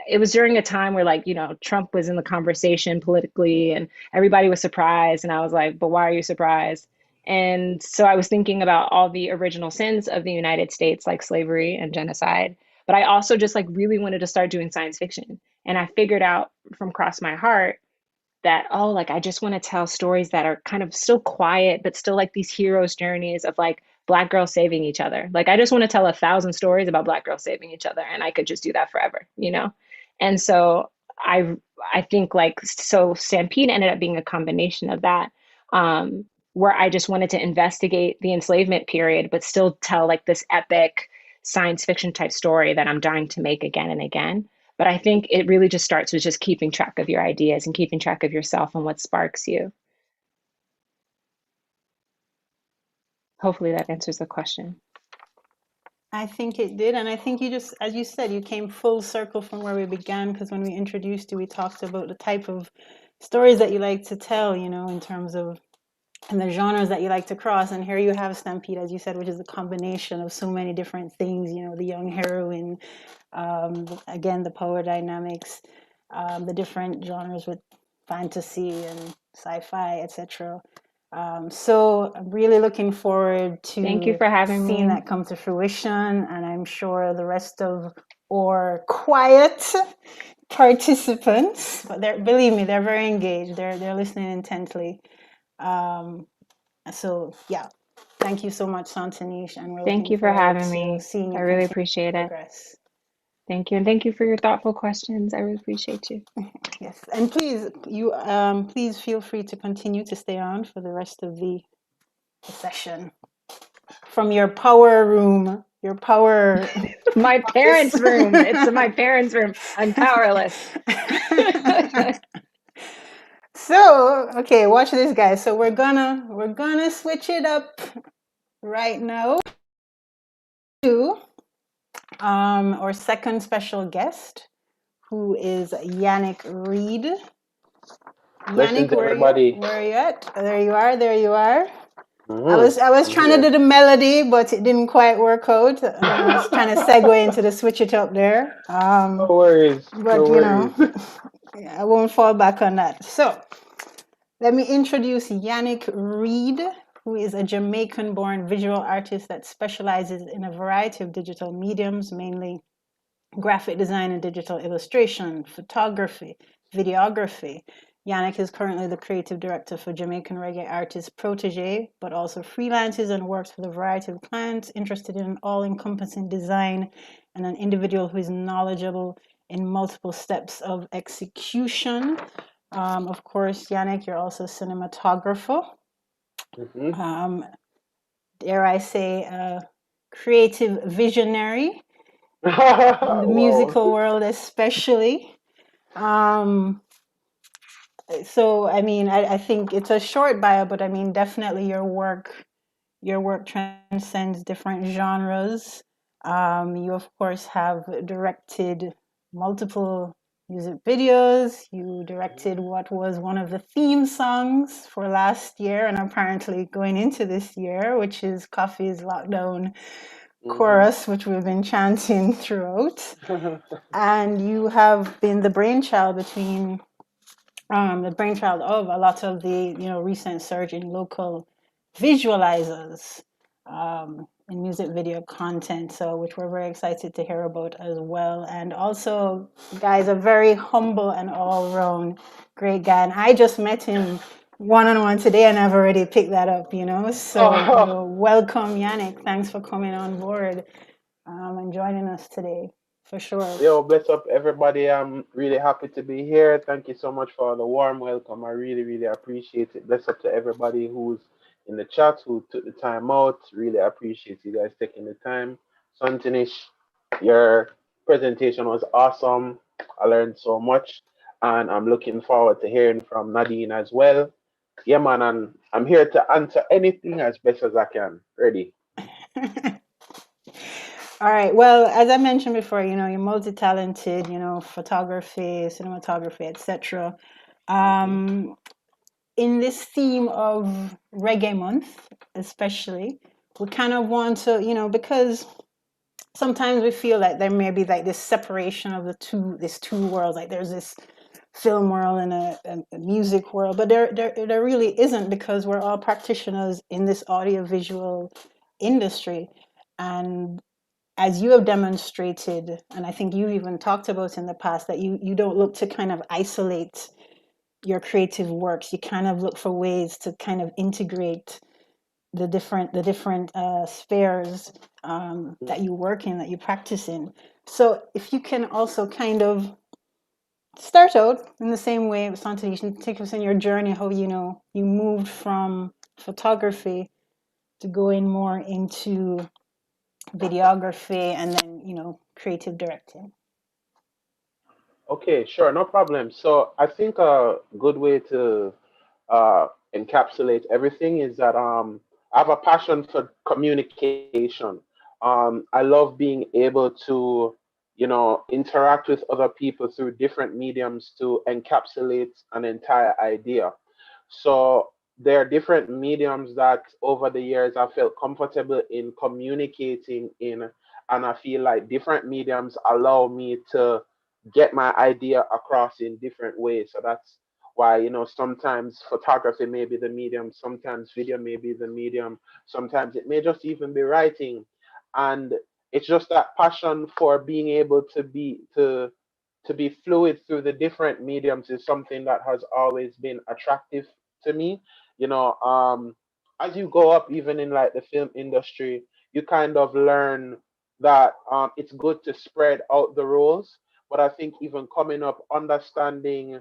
it was during a time where like Trump was in the conversation politically and everybody was surprised and I was like, but why are you surprised? And so I was thinking about all the original sins of the United States, like slavery and genocide. But I also just like really wanted to start doing science fiction. And I figured out from Cross My Heart that, oh, like I just want to tell stories that are kind of still quiet, but still like these heroes' journeys of like Black girls saving each other. Like I just want to tell 1,000 stories about Black girls saving each other. And I could just do that forever. And so I I think like so Stampede ended up being a combination of that. Where I just wanted to investigate the enslavement period, but still tell like this epic science fiction type story that I'm dying to make again and again. But I think it really just starts with just keeping track of your ideas and keeping track of yourself and what sparks you. Hopefully that answers the question. I think it did, and I think you just, as you said, you came full circle from where we began. Because when we introduced you, we talked about the type of stories that you like to tell, in terms of and the genres that you like to cross. And here you have Stampede, as you said, which is a combination of so many different things. The young heroine, again, the power dynamics, the different genres with fantasy and sci-fi, etc. So I'm really looking forward Thank you to for having seeing me. that come to fruition, and I'm sure the rest of our quiet participants, but believe me, they're very engaged. They're listening intently. Um, so yeah, thank you so much, Santanish, and we're Thank looking you for forward having to me. seeing I you really continue appreciate to it. progress. Thank you. And thank you for your thoughtful questions. I really appreciate you. Yes, and please, please feel free to continue to stay on for the rest of the session from your power room, your power My office. parents' room. It's my parents' room. I'm powerless. So, okay, watch this, guys. So we're gonna switch it up right now to our second special guest, who is Yannick Reed. Yannick, Blessings, everybody. where are you at? There you are. There you are. I was I'm trying to do here. the melody, but it didn't quite work out. I was trying to segue into the switch it up there. No worries. But No worries. I won't fall back on that. So let me introduce Yannick Reed, who is a Jamaican-born visual artist that specializes in a variety of digital mediums, mainly graphic design and digital illustration, photography, videography. Yannick is currently the creative director for Jamaican reggae artist Protege, but also freelances and works with a variety of clients interested in all encompassing design and an individual who is knowledgeable in multiple steps of execution. Of course, Yannick, you're also a cinematographer. hmm Um, dare I say, a creative visionary in the Wow. musical world, especially. Um, so, I mean, I think it's a short bio, but I mean, definitely your work transcends different genres. You, of course, have directed multiple music videos. You directed what was one of the theme songs for last year and apparently going into this year, which is Coffee's Lockdown hmm Chorus, which we've been chanting throughout. And you have been the brainchild of a lot of the recent surge in local visualizers in music video content, so which we're very excited to hear about as well. And also, guys, a very humble and all-round great guy. And I just met him one-on-one today, and I've already picked that up. So, Oh, welcome, Yannick. Thanks for coming on board and joining us today, for sure. yo, bless up, everybody. I'm really happy to be here. Thank you so much for the warm welcome. I really, really appreciate it. Bless up to everybody who's in the chat, who took the time out. Really appreciate you guys taking the time. Santinish, your presentation was awesome. I learned so much, and I'm looking forward to hearing from Nadine as well. Yeah, man, and I'm here to answer anything as best as I can. Ready? All right. Well, as I mentioned before, you're multi-talented, photography, cinematography, etc. hmm Um, in this theme of Reggae Month, especially, we kind of want to, because sometimes we feel like there may be like this separation of these two worlds. Like there's this film world and a music world, but there really isn't, because we're all practitioners in this audiovisual industry. And as you have demonstrated, and I think you've even talked about in the past, that you don't look to kind of isolate your creative works. You kind of look for ways to kind of integrate the different spheres that you work in, that you practice in. So if you can also kind of start out in the same way, Santa, you can take us in your journey, how you moved from photography to going more into videography and then creative directing. Okay, sure, no problem. So I think a good way to uh, encapsulate everything is that I have a passion for communication. I love being able to, interact with other people through different mediums to encapsulate an entire idea. So there are different mediums that over the years I felt comfortable in communicating in, and I feel like different mediums allow me to get my idea across in different ways. So that's why, sometimes photography may be the medium, sometimes video may be the medium, sometimes it may just even be writing. And it's just that passion for being able to be fluid through the different mediums is something that has always been attractive to me. You know, as you go up, even in like the film industry, you kind of learn that it's good to spread out the roles. But I think even coming up, understanding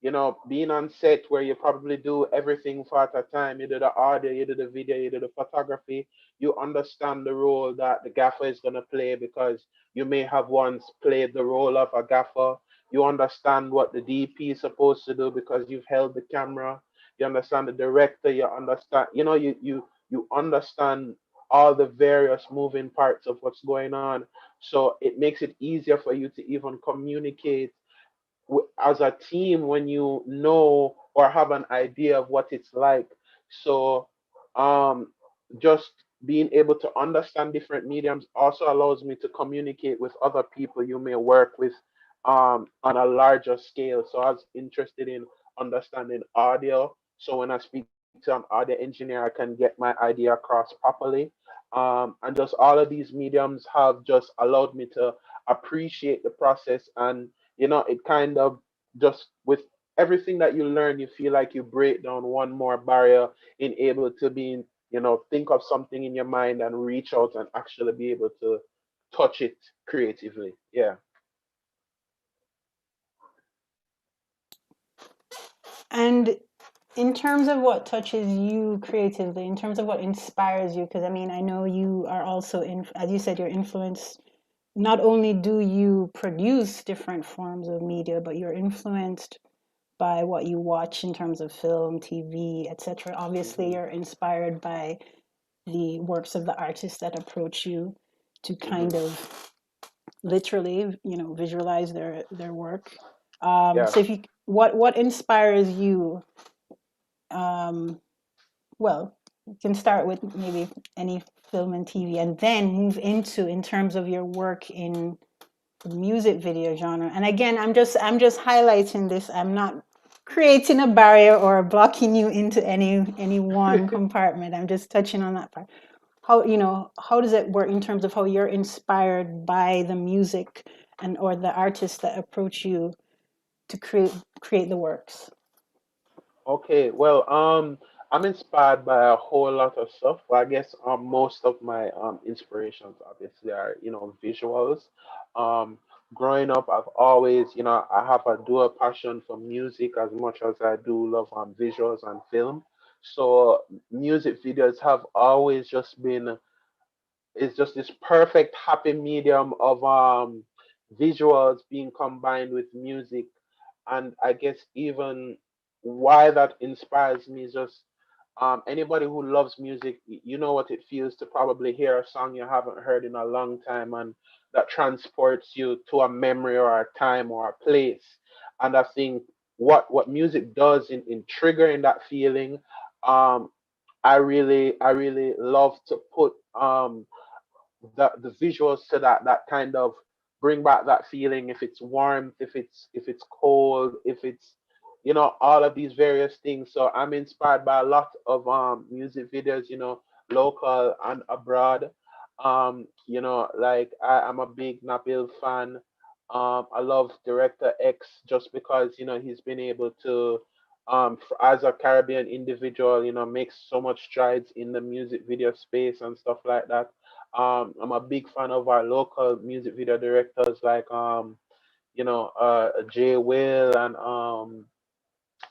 being on set where you probably do everything for at a time. You do the audio, you do the video, you do the photography. You understand the role that the gaffer is going to play because you may have once played the role of a gaffer. You understand what the DP is supposed to do because you've held the camera. You understand the director. You understand, you understand all the various moving parts of what's going on. So it makes it easier for you to even communicate as a team when you know or have an idea of what it's like. So, um, just being able to understand different mediums also allows me to communicate with other people you may work with on a larger scale. So I was interested in understanding audio. So when I speak to an audio engineer, I can get my idea across properly. And just all of these mediums have just allowed me to appreciate the process, and it kind of just with everything that you learn, you feel like you break down one more barrier in able to be, think of something in your mind and reach out and actually be able to touch it creatively. Yeah. And in terms of what touches you creatively, in terms of what inspires you, because I mean, I know you are also as you said, you're influenced. Not only do you produce different forms of media, but you're influenced by what you watch in terms of film, TV, etc. Obviously, Hmm. you're inspired by the works of the artists that approach you to kind Hmm. of literally, visualize their work. Yeah. So if you, what inspires you? Um, well, you can start with maybe any film and TV, and then move into in terms of your work in the music video genre. And again, I'm just highlighting this. I'm not creating a barrier or blocking you into any one compartment. I'm just touching on that part. How does it work in terms of how you're inspired by the music and or the artists that approach you to create the works? Okay, well, I'm inspired by a whole lot of stuff. Well, I guess most of my inspirations obviously are visuals. Um, Growing up, I've always I have a dual passion for music as much as I do love visuals and film. So music videos have always just been it's just this perfect happy medium of visuals being combined with music. And I guess even why that inspires me is just anybody who loves music, you know what it feels to probably hear a song you haven't heard in a long time, and that transports you to a memory or a time or a place. And I think what music does in triggering that feeling, um I really love to put the visuals to that kind of bring back that feeling. If it's warmth, if it's cold, if it's all of these various things. So I'm inspired by a lot of music videos, local and abroad. Like I'm a big Nabil fan. I love Director X just because he's been able to as a Caribbean individual, make so much strides in the music video space and stuff like that. I'm a big fan of our local music video directors like Jay Will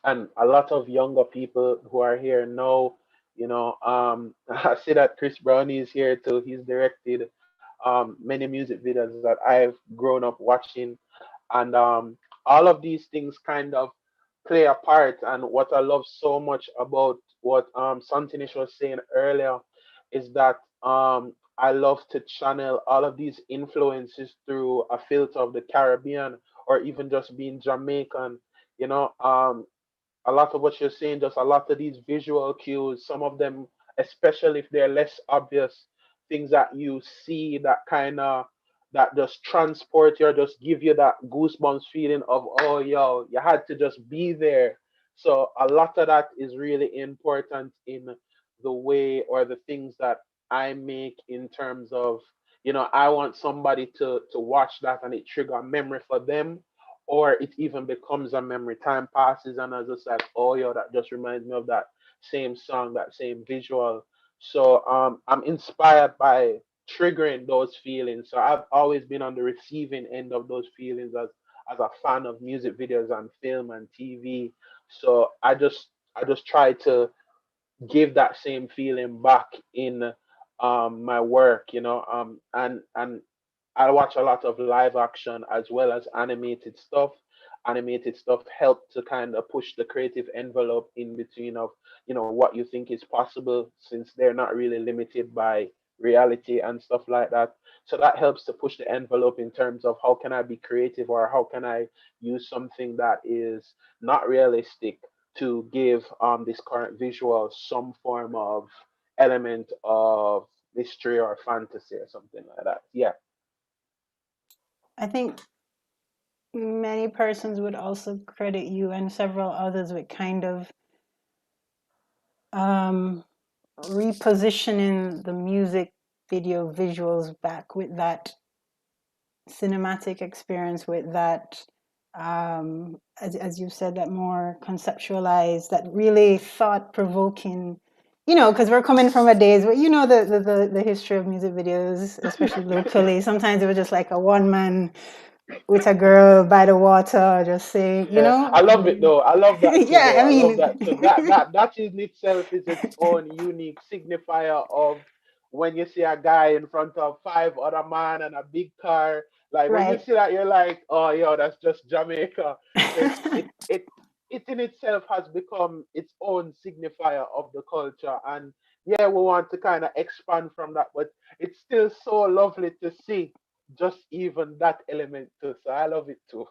and a lot of younger people who are here now. I see that Chris Brownie is here too. He's directed many music videos that I've grown up watching, and all of these things kind of play a part. And what I love so much about what Santinish was saying earlier is that I love to channel all of these influences through a filter of the Caribbean or even just being Jamaican. You know, um, a lot of what you're saying, just a lot of these visual cues, some of them, especially if they're less obvious, things that you see that just transport you or just give you that goosebumps feeling of, oh, yo, you had to just be there. So a lot of that is really important in the way or the things that I make in terms of, I want somebody to watch that and it trigger a memory for them, or it even becomes a memory. Time passes and I was just like, oh yo, that just reminds me of that same song, that same visual. So I'm inspired by triggering those feelings. So I've always been on the receiving end of those feelings as a fan of music videos and film and TV. So I just try to give that same feeling back in my work, and I watch a lot of live action as well as animated stuff. Animated stuff help to kind of push the creative envelope in between of what you think is possible, since they're not really limited by reality and stuff like that. So that helps to push the envelope in terms of how can I be creative, or how can I use something that is not realistic to give this current visual some form of element of mystery or fantasy or something like that. Yeah. I think many persons would also credit you and several others with kind of um, repositioning the music video visuals back with that cinematic experience, with that as you said, that more conceptualized, that really thought provoking, because we're coming from a days where the history of music videos, especially locally, sometimes it was just like a one man with a girl by the water just saying, Yeah, I love it and though. I love that too yeah, though. I I love mean, that too. That in itself is its own unique signifier of when you see a guy in front of five other man and a big car. Like when you right. see that, you're like, oh, yo, that's just Jamaica. So it in itself has become its own signifier of the culture. And yeah, we want to kind of expand from that, but it's still so lovely to see just even that element too. So I love it too.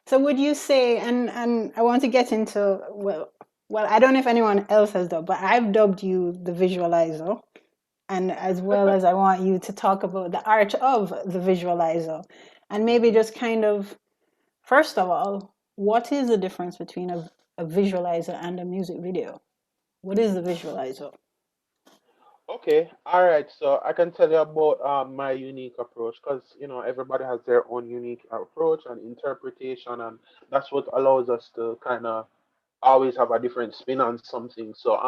So would you say, and I want to get into, well, I don't know if anyone else has dubbed, but I've dubbed you the visualizer, and as well as I want you to talk about the art of the visualizer, and maybe Mhm. just kind of, first of all, what is the difference between a visualizer and a music video? What is the visualizer? Okay, all right. So I can tell you about my unique approach, because everybody has their own unique approach and interpretation, and that's what allows us to kind of always have a different spin on something. So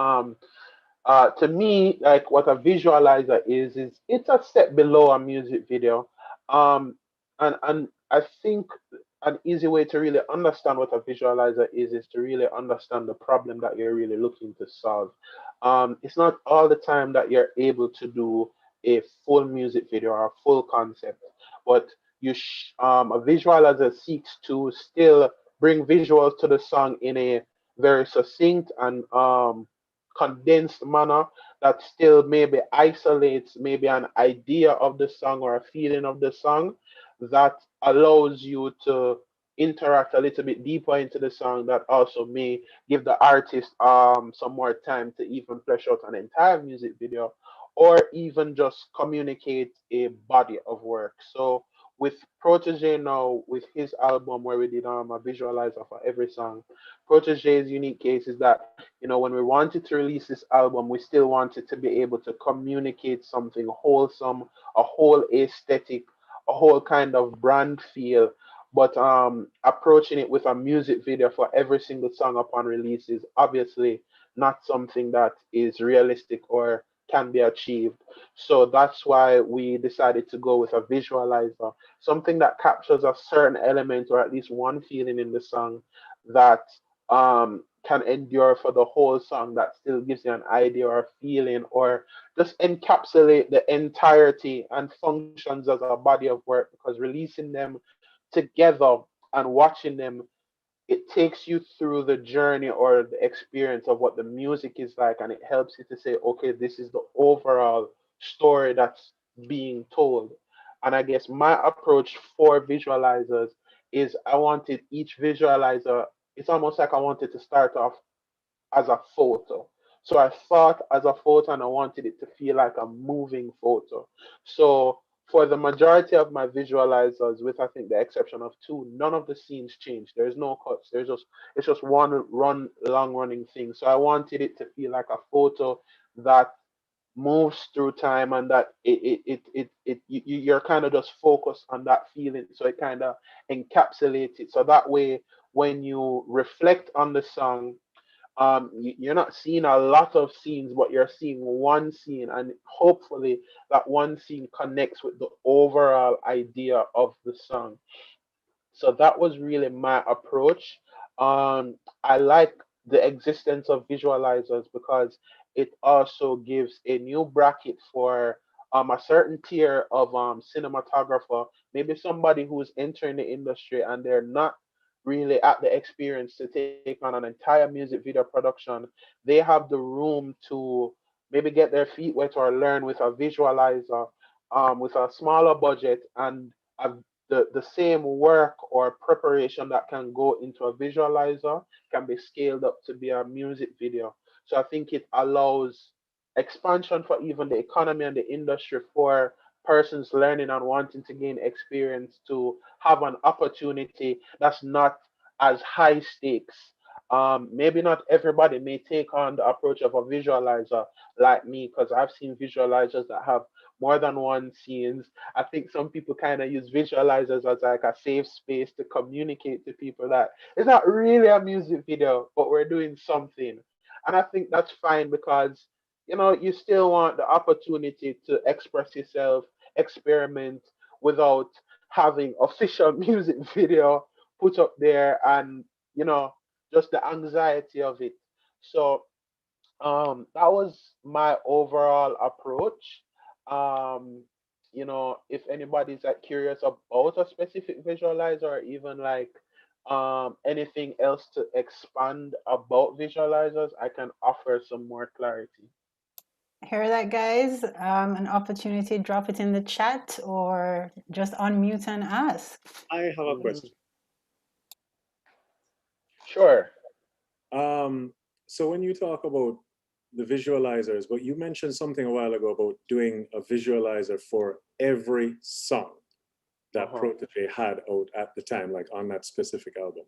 to me, like what a visualizer is it's a step below a music video. And I think an easy way to really understand what a visualizer is to really understand the problem that you're really looking to solve. It's not all the time that you're able to do a full music video or a full concept, but a visualizer seeks to still bring visuals to the song in a very succinct and condensed manner that still maybe isolates maybe an idea of the song or a feeling of the song, that allows you to interact a little bit deeper into the song, that also may give the artist some more time to even flesh out an entire music video, or even just communicate a body of work. So with Protege now, with his album where we did a visualizer for every song, Protege's unique case is that, when we wanted to release this album, we still wanted to be able to communicate something wholesome, a whole aesthetic, a whole kind of brand feel. But approaching it with a music video for every single song upon release is obviously not something that is realistic or can be achieved. So that's why we decided to go with a visualizer, something that captures a certain element or at least one feeling in the song that can endure for the whole song, that still gives you an idea or a feeling, or just encapsulate the entirety and functions as a body of work, because releasing them together and watching them, it takes you through the journey or the experience of what the music is like, and it helps you to say, okay, this is the overall story that's being told. And I guess my approach for visualizers is I wanted each visualizer, it's almost like I wanted to start off as a photo. So I thought as a photo and I wanted it to feel like a moving photo. So for the majority of my visualizers, with I think the exception of two, none of the scenes change. There's no cuts. It's just one long running thing. So I wanted it to feel like a photo that moves through time, and that you're kind of just focused on that feeling, so it kind of encapsulates it, so that way when you reflect on the song, You're not seeing a lot of scenes, but you're seeing one scene, and hopefully that one scene connects with the overall idea of the song. So that was really my approach. I like the existence of visualizers because it also gives a new bracket for a certain tier of cinematographer, maybe somebody who's entering the industry and they're not really at the experience to take on an entire music video production. They have the room to maybe get their feet wet or learn with a visualizer with a smaller budget, and a the same work or preparation that can go into a visualizer can be scaled up to be a music video. So I think it allows expansion for even the economy and the industry for persons learning and wanting to gain experience to have an opportunity that's not as high stakes. Maybe not everybody may take on the approach of a visualizer like me, because I've seen visualizers that have more than one scenes. I think some people kind of use visualizers as like a safe space to communicate to people that it's not really a music video, but we're doing something. And I think that's fine because, you still want the opportunity to express yourself, experiment without having official music video put up there, and, you know, just the anxiety of it. So that was my overall approach. Um, if anybody's like curious about a specific visualizer, or even like anything else to expand about visualizers, I can offer some more clarity. Hear that, guys? An opportunity, drop it in the chat or just unmute and ask. I have a Hmm. question. Sure. Um, so when you talk about the visualizers, but you mentioned something a while ago about doing a visualizer for every song that Uh-huh. Protege had out at the time, like on that specific album.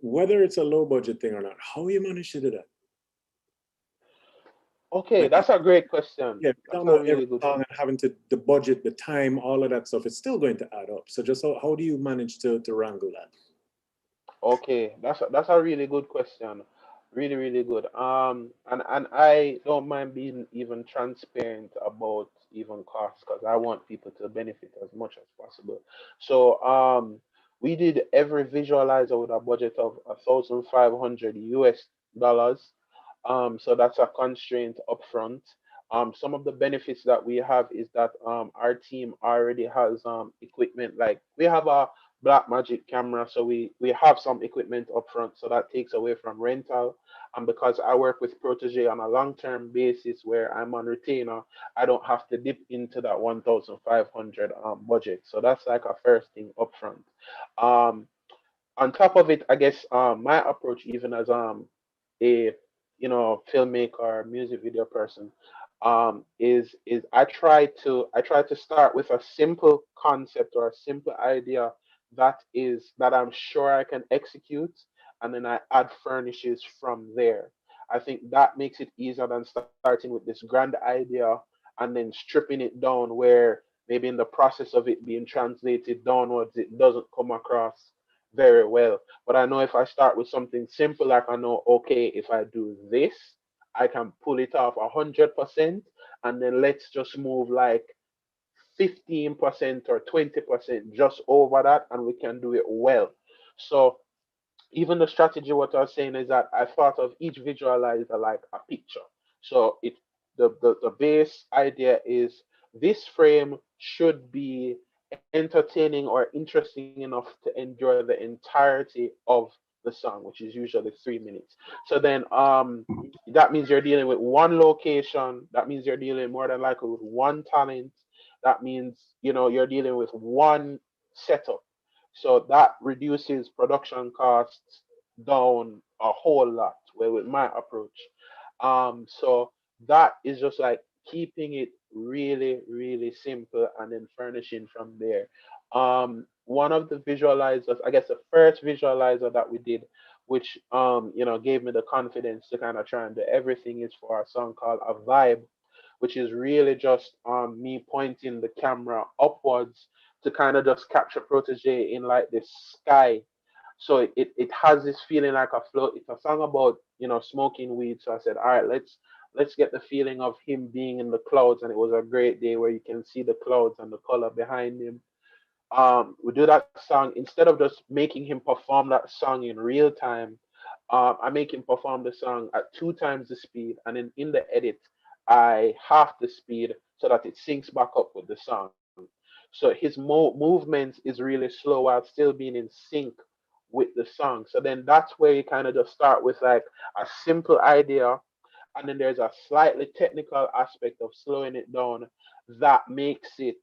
Whether it's a low budget thing or not, how you manage to do that? Okay, Like, that's a great question. yeah, That's talking a about every really good song one. and having to the budget, the time, all of that stuff, it's still going to add up. So just how do you manage to wrangle that? Okay, that's a really good question. Really, really good. And I don't mind being even transparent about even costs, because I want people to benefit as much as possible. So we did every visualizer with a budget of 1,500 US dollars. So that's a constraint upfront. Some of the benefits that we have is that our team already has equipment, like we have a black magic camera, so we have some equipment up front, so that takes away from rental. And because I work with Protege on a long-term basis where I'm on retainer, I don't have to dip into that 1,500 budget. So that's like a first thing up front. um on top of it, I guess my approach, even as a filmmaker, music video person, is I try to start with a simple concept or a simple idea that I'm sure I can execute, and then I add furnishes from there. I think that makes it easier than starting with this grand idea and then stripping it down, where maybe in the process of it being translated downwards, it doesn't come across very well. But I know if I start with something simple, like I know, okay, if I do this, I can pull it off 100%, and then let's just move like 15% or 20% just over that, and we can do it well. So even the strategy, what I was saying is that I thought of each visualizer like a picture. So the base idea is this frame should be entertaining or interesting enough to endure the entirety of the song, which is usually 3 minutes. So then that means you're dealing with one location. That means you're dealing more than likely with one talent. That means you're dealing with one setup. So that reduces production costs down a whole lot, where with my approach. So that is just like keeping it really, really simple and then furnishing from there. One of the visualizers, I guess the first visualizer that we did, which gave me the confidence to kind of try and do everything, is for a song called A Vibe, which is really just me pointing the camera upwards to kind of just capture Protege in like this sky. So it has this feeling like a flow. It's a song about, you know, smoking weed. So I said, all right, let's get the feeling of him being in the clouds, and it was a great day where you can see the clouds and the color behind him. We do that song instead of just making him perform that song in real time. I make him perform the song at 2 times the speed, and then in the edit, I half the speed so that it syncs back up with the song. So his movements is really slow while still being in sync with the song. So then that's where you kind of just start with like a simple idea, and then there's a slightly technical aspect of slowing it down that makes it,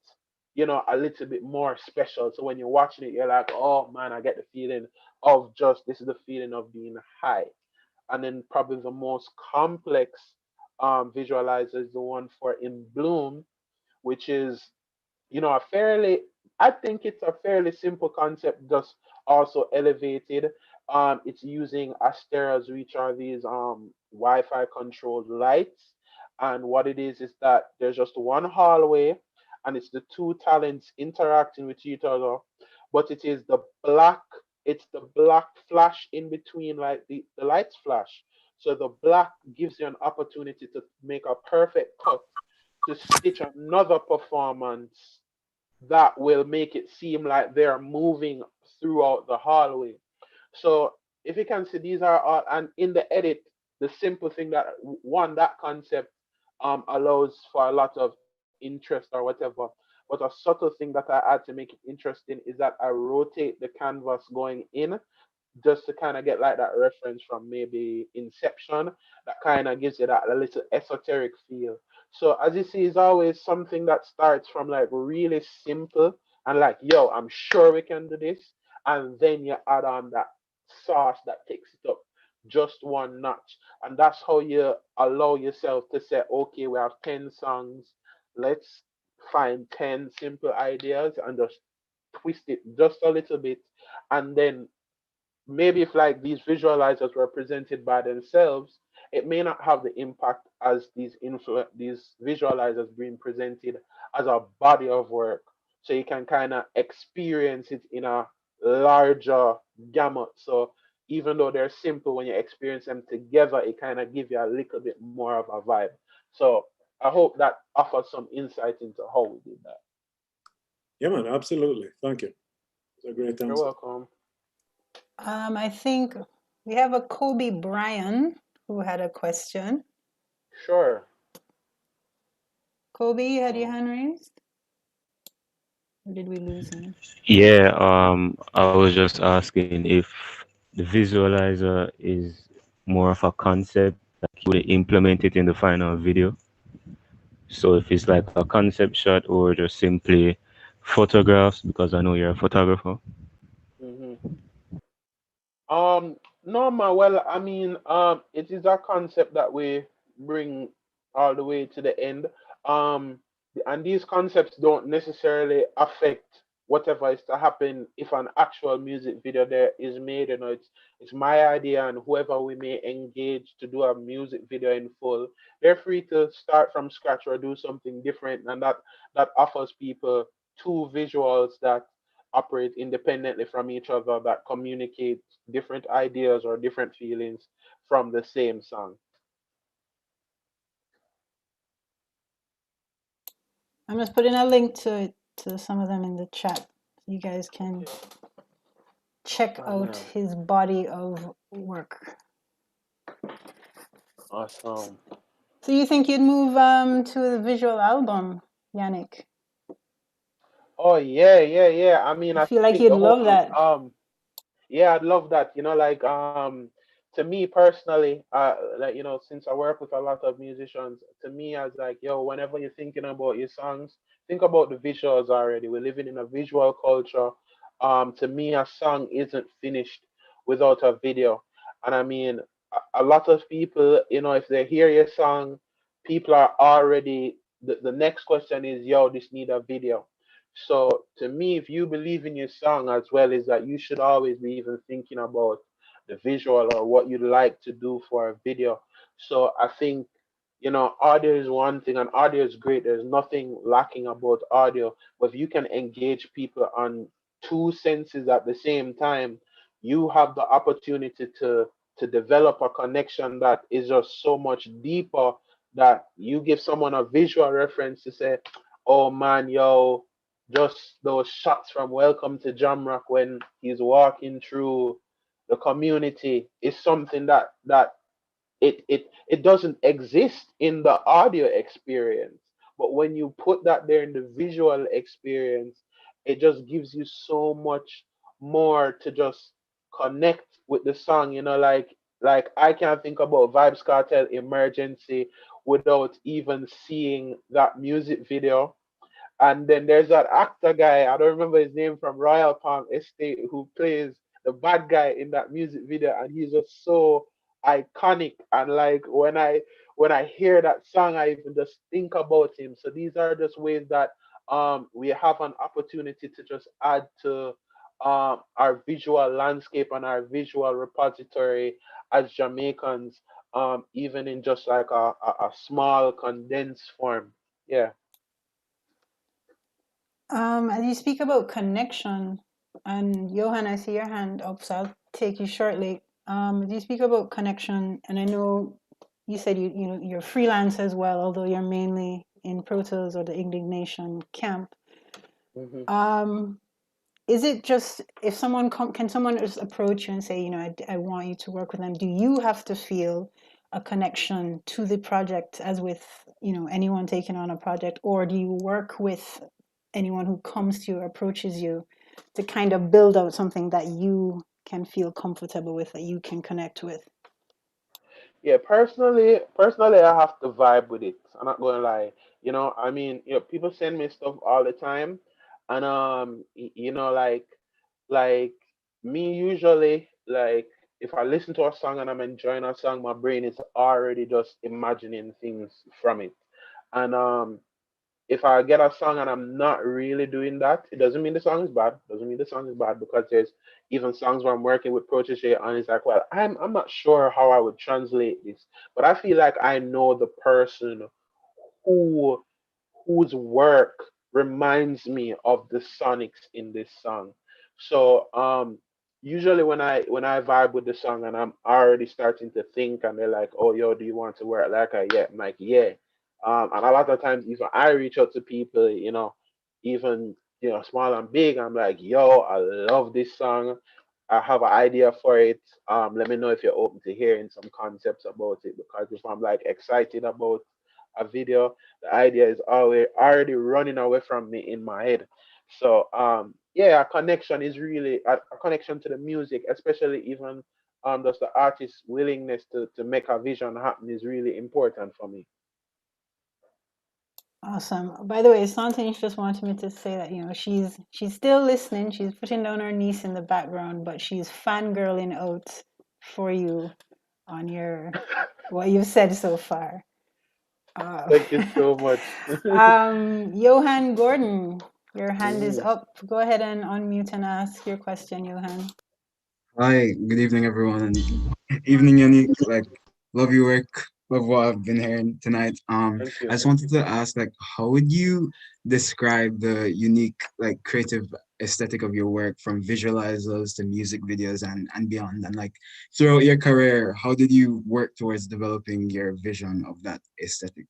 you know, a little bit more special. So when you're watching it, you're like, oh man, I get the feeling of just, this is the feeling of being high. And then probably the most complex visualizer is the one for In Bloom, which is, you know, a fairly, I think it's a fairly simple concept, just also elevated. It's using Asteras, which are these Wi-Fi controlled lights. And what it is that there's just one hallway, and it's the two talents interacting with each other. But it is the black, it's the black flash in between, like the lights flash. So the black gives you an opportunity to make a perfect cut to stitch another performance that will make it seem like they're moving throughout the hallway. So if you can see, these are all, and in the edit, the simple thing that one, that concept allows for a lot of interest or whatever. But a subtle thing that I add to make it interesting is that I rotate the canvas going in, just to kind of get like that reference from maybe Inception, that kind of gives you that a little esoteric feel. So as you see, it's always something that starts from like really simple and like, yo, I'm sure we can do this, and then you add on that sauce that takes it up just one notch, and that's how you allow yourself to say, okay, we have 10 songs, let's find 10 simple ideas and just twist it just a little bit, and then maybe if like these visualizers were presented by themselves, it may not have the impact as these visualizers being presented as a body of work. So you can kind of experience it in a larger gamut. So even though they're simple, when you experience them together, it kind of gives you a little bit more of a vibe. So I hope that offers some insight into how we did that. Yeah, man, absolutely. Thank you. It's a great You're answer. welcome. I think we have a Kobe Bryan who had a question. Sure. Kobe, you had your Um, hand raised? Or did we lose him? Yeah, I was just asking if the visualizer is more of a concept, like you would implement it in the final video. So if it's like a concept shot or just simply photographs, because I know you're a photographer. mhm. No, man. Well, I mean, it is a concept that we bring all the way to the end. Um, and these concepts don't necessarily affect whatever is to happen if an actual music video there is made. You know, it's my idea, and whoever we may engage to do a music video in full, they're free to start from scratch or do something different, and that offers people two visuals that operate independently from each other, that communicate different ideas or different feelings from the same song. I'm just putting a link to some of them in the chat. So you guys can Okay. check Oh out yeah. his body of work. Awesome. So you think you'd move to the visual album, Yannick? Oh yeah, yeah, yeah. I mean, I I feel think like the you'd whole love that. Yeah, I'd love that. You know, like to me personally, like you know, since I work with a lot of musicians, to me I was like, yo, whenever you're thinking about your songs, think about the visuals already. We're living in a visual culture. To me, a song isn't finished without a video. And I mean, a lot of people, you know, if they hear your song, people are already the next question is, yo, this need a video. So to me, if you believe in your song as well, is that you should always be even thinking about the visual or what you'd like to do for a video. So I think, you know, audio is one thing, and audio is great. There's nothing lacking about audio. But if you can engage people on two senses at the same time, you have the opportunity to develop a connection that is just so much deeper, that you give someone a visual reference to say, oh man, yo, just those shots from Welcome to Jamrock when he's walking through the community is something that it doesn't exist in the audio experience. But when you put that there in the visual experience, it just gives you so much more to just connect with the song. Like I can't think about Vibes Cartel Emergency without even seeing that music video. And then there's that actor guy, I don't remember his name, from Royal Palm Estate, who plays the bad guy in that music video, and he's just so iconic. And like when I hear that song, I even just think about him. So these are just ways that we have an opportunity to just add to our visual landscape and our visual repository as Jamaicans, even in just like a small condensed form. Yeah. As you speak about connection, and Johan, I see your hand up, so I'll take you shortly. As you speak about connection, and I know you said you're freelance as well, although you're mainly in Protos or the Indignation camp. Mm-hmm. Is it just if someone can someone just approach you and say, I want you to work with them? Do you have to feel a connection to the project as with anyone taking on a project, or do you work with anyone who comes to you or approaches you to kind of build out something that you can feel comfortable with, that you can connect with? Yeah, personally, I have to vibe with it. I'm not gonna lie. I mean, people send me stuff all the time, and like me usually, like if I listen to a song and I'm enjoying a song, my brain is already just imagining things from it, and if I get a song and I'm not really doing that, it doesn't mean the song is bad. Doesn't mean the song is bad, because there's even songs where I'm working with Protege and it's like, well, I'm not sure how I would translate this, but I feel like I know the person who whose work reminds me of the sonics in this song. So usually when I vibe with the song and I'm already starting to think, and they're like, oh yo, do you want to work like I yeah? I'm like, yeah. And a lot of times even I reach out to people, even small and big. I'm like, yo, I love this song. I have an idea for it. Let me know if you're open to hearing some concepts about it, because if I'm like excited about a video, the idea is already running away from me in my head. So yeah, a connection is really a connection to the music, especially even just the artist's willingness to make a vision happen is really important for me. Awesome. By the way, Santin just wanted me to say that she's still listening. She's putting down her niece in the background, but she's fangirling out for you on your what you've said so far. Uh, Thank you so much. Johan Gordon, your hand is Mhm. up. Go ahead and unmute and ask your question, Johan. Hi, good evening, everyone, and evening, Yannick. Like, love your work, love what I've been hearing tonight. Thank I you. just wanted to ask, like, how would you describe the unique, like, creative aesthetic of your work, from visualizers to music videos and beyond? And like, throughout your career, how did you work towards developing your vision of that aesthetic?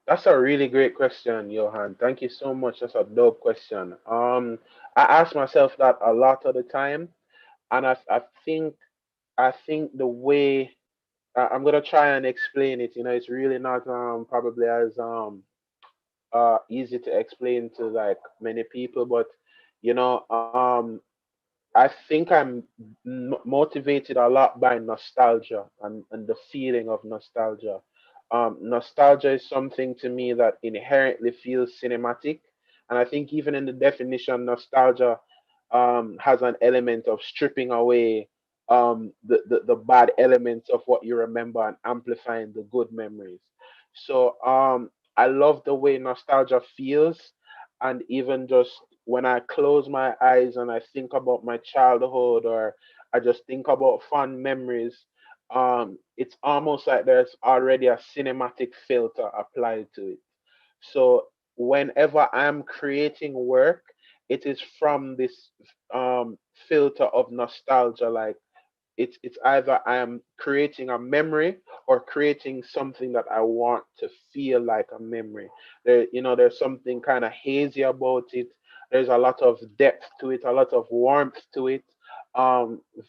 That's a really great question, Johan. Thank you so much. That's a dope question. I ask myself that a lot of the time, and I think the way I'm gonna try and explain it. It's really not probably as easy to explain to like many people, but you know um I think I'm motivated a lot by nostalgia and the feeling of nostalgia. Nostalgia is something to me that inherently feels cinematic. And I think even in the definition, nostalgia has an element of stripping away the bad elements of what you remember and amplifying the good memories. So I love the way nostalgia feels, and even just when I close my eyes and I think about my childhood, or I just think about fun memories, it's almost like there's already a cinematic filter applied to it. So whenever I'm creating work, it is from this filter of nostalgia. Like it's either I am creating a memory or creating something that I want to feel like a memory. There's something kind of hazy about it. There's a lot of depth to it, a lot of warmth to it.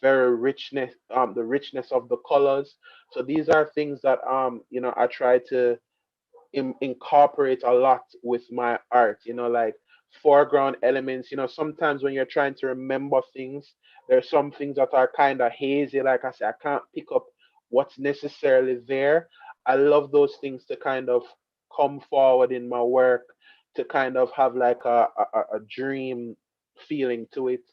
Very richness, the richness of the colors. So these are things that I try to incorporate a lot with my art, like foreground elements. Sometimes when you're trying to remember things, there's some things that are kind of hazy. Like I said, I can't pick up what's necessarily there. I love those things to kind of come forward in my work, to kind of have like a dream feeling to it.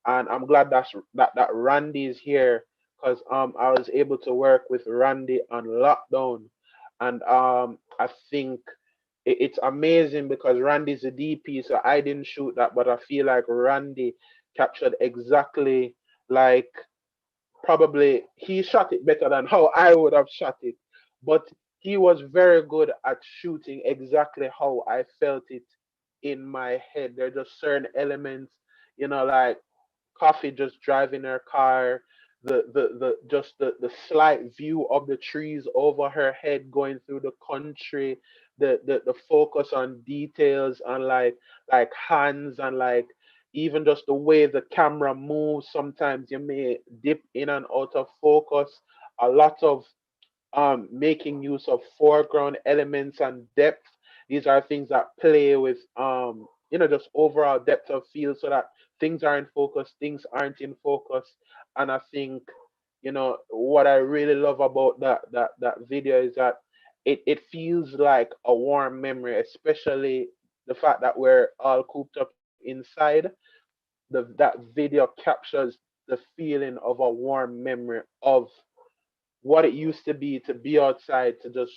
And I'm glad that Randy is here, because I was able to work with Randy on lockdown. And I think it's amazing because Randy's a DP, so I didn't shoot that, but I feel like Randy captured exactly, like, probably he shot it better than how I would have shot it, but he was very good at shooting exactly how I felt it in my head. There are just certain elements, like Coffee just driving her car, the slight view of the trees over her head going through the country, the focus on details, on like hands, and like even just the way the camera moves. Sometimes you may dip in and out of focus. A lot of making use of foreground elements and depth. These are things that play with just overall depth of field, so that things are in focus, things aren't in focus. And I think, what I really love about that video is that it feels like a warm memory, especially the fact that we're all cooped up inside. That video captures the feeling of a warm memory of what it used to be outside, to just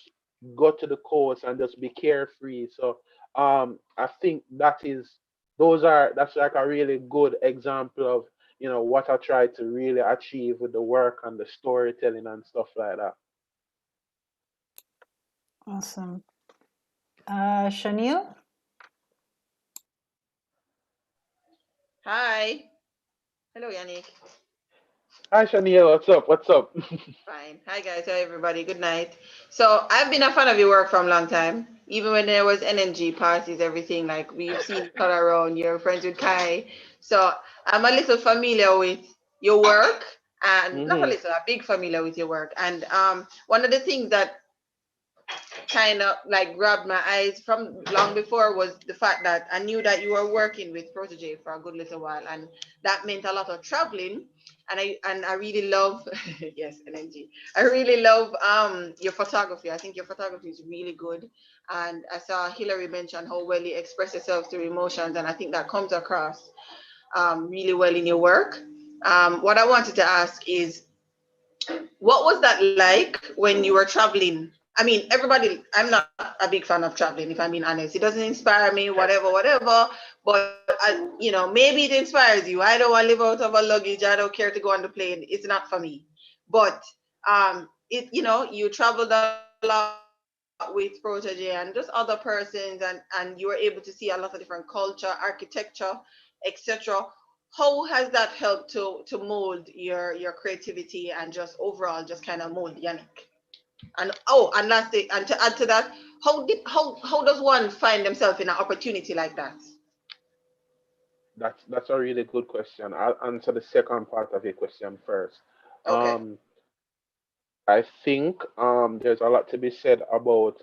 go to the coast and just be carefree. So I think that's like a really good example of what I try to really achieve with the work and the storytelling and stuff like that. Awesome. Chanel? Hi. Hello, Yannick. Hi Shania, what's up? What's up? Fine. Hi, guys. Hi, everybody. Good night. So, I've been a fan of your work from a long time. Even when there was NNG parties, everything, like we've seen each other around. You're friends with Kai. So, I'm a little familiar with your work, and not a Hmm. little, a big familiar with your work. And one of the things that kind of like grabbed my eyes from long before was the fact that I knew that you were working with Protege for a good little while, and that meant a lot of traveling. And I really love yes, LNG. I really love your photography. I think your photography is really good. And I saw Hillary mention how well you express yourself through emotions, and I think that comes across really well in your work. What I wanted to ask is, what was that like when you were traveling? I mean, everybody, I'm not a big fan of traveling, if I'm being honest. It doesn't inspire me, whatever. But, maybe it inspires you. I don't want to live out of a luggage. I don't care to go on the plane. It's not for me. But you traveled a lot with Protege and just other persons, and you were able to see a lot of different culture, architecture, etc. How has that helped to mold your creativity and just overall just kind of mold Yannick? And lastly, and to add to that, how does one find themselves in an opportunity like that? That's a really good question. I'll answer the second part of your question first. Okay. I think there's a lot to be said about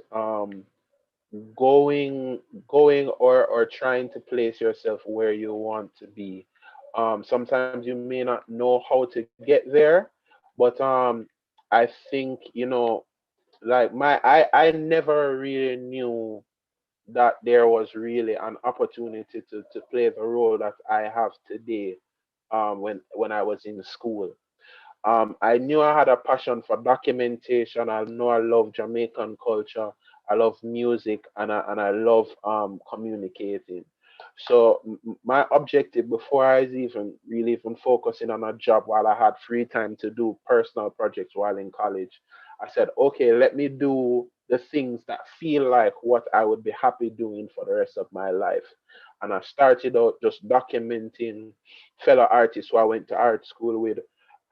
going or trying to place yourself where you want to be. Sometimes you may not know how to get there, but I think like I never really knew that there was really an opportunity to play the role that I have today, when I was in school. I knew I had a passion for documentation. I know I love Jamaican culture. I love music, and I love communicating. So my objective before I was even focusing on a job, while I had free time to do personal projects while in college, I said, okay, let me do the things that feel like what I would be happy doing for the rest of my life. and I started out just documenting fellow artists who I went to art school with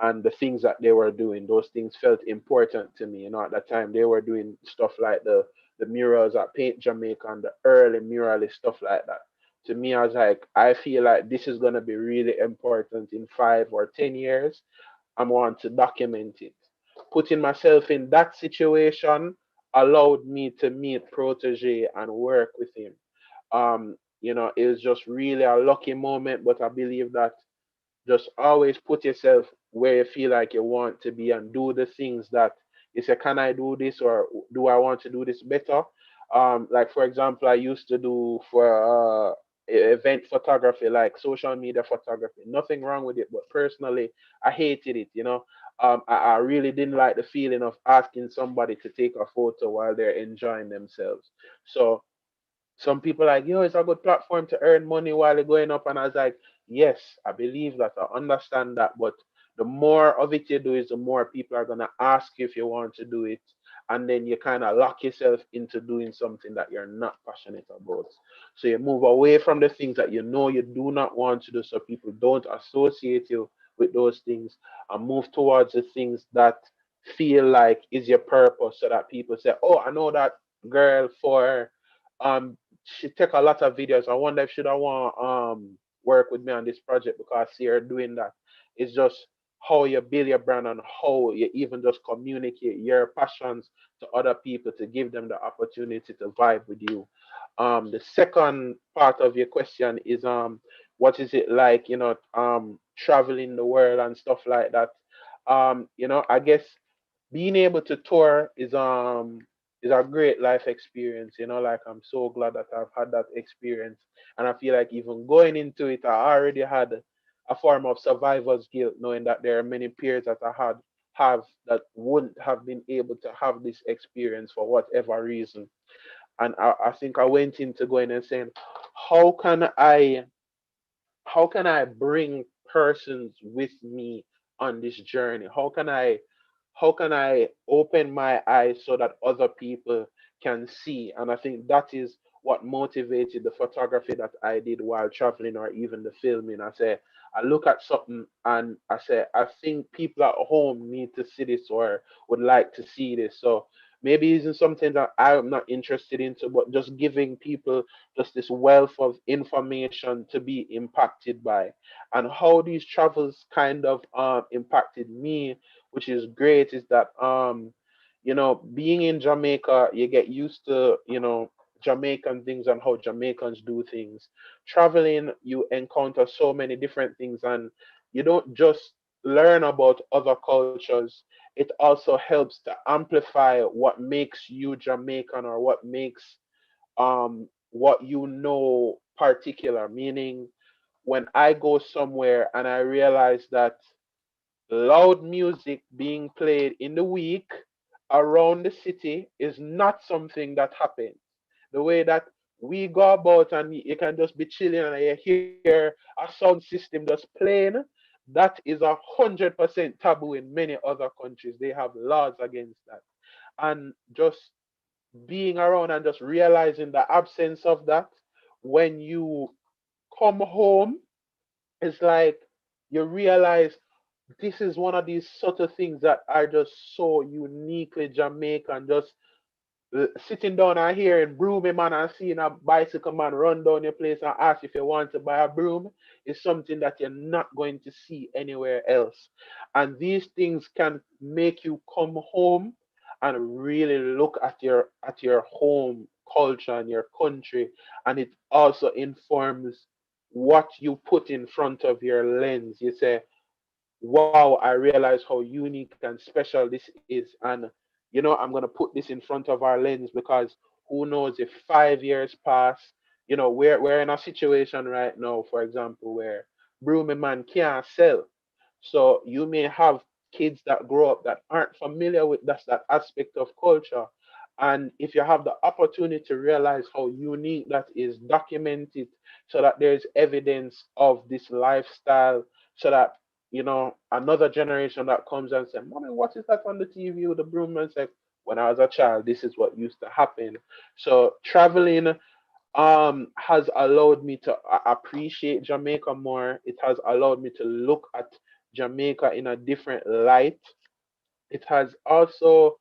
and the things that they were doing. Those things felt important to me. You know, at that time they were doing stuff like the murals at Paint Jamaica and the early muralist stuff like that. To me, I was like, I feel like this is gonna be really important in 5 or 10 years. I want to document it. Putting myself in that situation allowed me to meet Protege and work with him. It was just really a lucky moment, but I believe that just always put yourself where you feel like you want to be and do the things that you say, can I do this or do I want to do this better? Like for example, I used to do for event photography, like social media photography. Nothing wrong with it, but personally, I hated it. I really didn't like the feeling of asking somebody to take a photo while they're enjoying themselves. So some people like, yo, it's a good platform to earn money while you're going up. And I was like, yes, I believe that. I understand that. But the more of it you do is the more people are going to ask you if you want to do it. And then you kind of lock yourself into doing something that you're not passionate about. So you move away from the things that you know you do not want to do so people don't associate you with those things and move towards the things that feel like is your purpose so that people say, oh, I know that girl for um she take a lot of videos. I wonder if she'd want work with me on this project because I see her doing that. It's just how you build your brand and how you even just communicate your passions to other people to give them the opportunity to vibe with you. The second part of your question is what is it like, traveling the world and stuff like that. I guess being able to tour is a great life experience. Like I'm so glad that I've had that experience, and I feel like even going into it, I already had a form of survivor's guilt, knowing that there are many peers that I had have that wouldn't have been able to have this experience for whatever reason. And I think I went into going and saying, how can I how can I bring persons with me on this journey? How can I open my eyes so that other people can see? And I think that is what motivated the photography that I did while traveling or even the filming. I look at something and I say, I think people at home need to see this or would like to see this. So maybe it's something that I'm not interested into, but just giving people just this wealth of information to be impacted by. And how these travels kind of impacted me, which is great, is that being in Jamaica, you get used to, Jamaican things and how Jamaicans do things. Traveling, you encounter so many different things, and you don't just learn about other cultures. It also helps to amplify what makes you Jamaican or what makes what particular. Meaning, when I go somewhere and I realize that loud music being played in the week around the city is not something that happens. The way that we go about and you can just be chilling and you hear a sound system just playing, that is 100% taboo in many other countries. They have laws against that. And just being around and just realizing the absence of that when you come home, it's like you realize this is one of these sort of things that are just so uniquely Jamaican. Just sitting down and hearing broomy man and seeing a bicycle man run down your place and ask if you want to buy a broom is something that you're not going to see anywhere else. And these things can make you come home and really look at your home culture and your country, and it also informs what you put in front of your lens. You say, wow, I realize how unique and special this is. And, I'm going to put this in front of our lens because who knows if 5 years pass, we're in a situation right now, for example, where Broomy Man can't sell. So you may have kids that grow up that aren't familiar with that aspect of culture. And if you have the opportunity to realize how unique that is, document it so that there's evidence of this lifestyle, so that another generation that comes and say, "Mommy, what is that on the TV with the broom?" And say, "When I was a child, this is what used to happen." So traveling has allowed me to appreciate Jamaica more. It has allowed me to look at Jamaica in a different light. It has also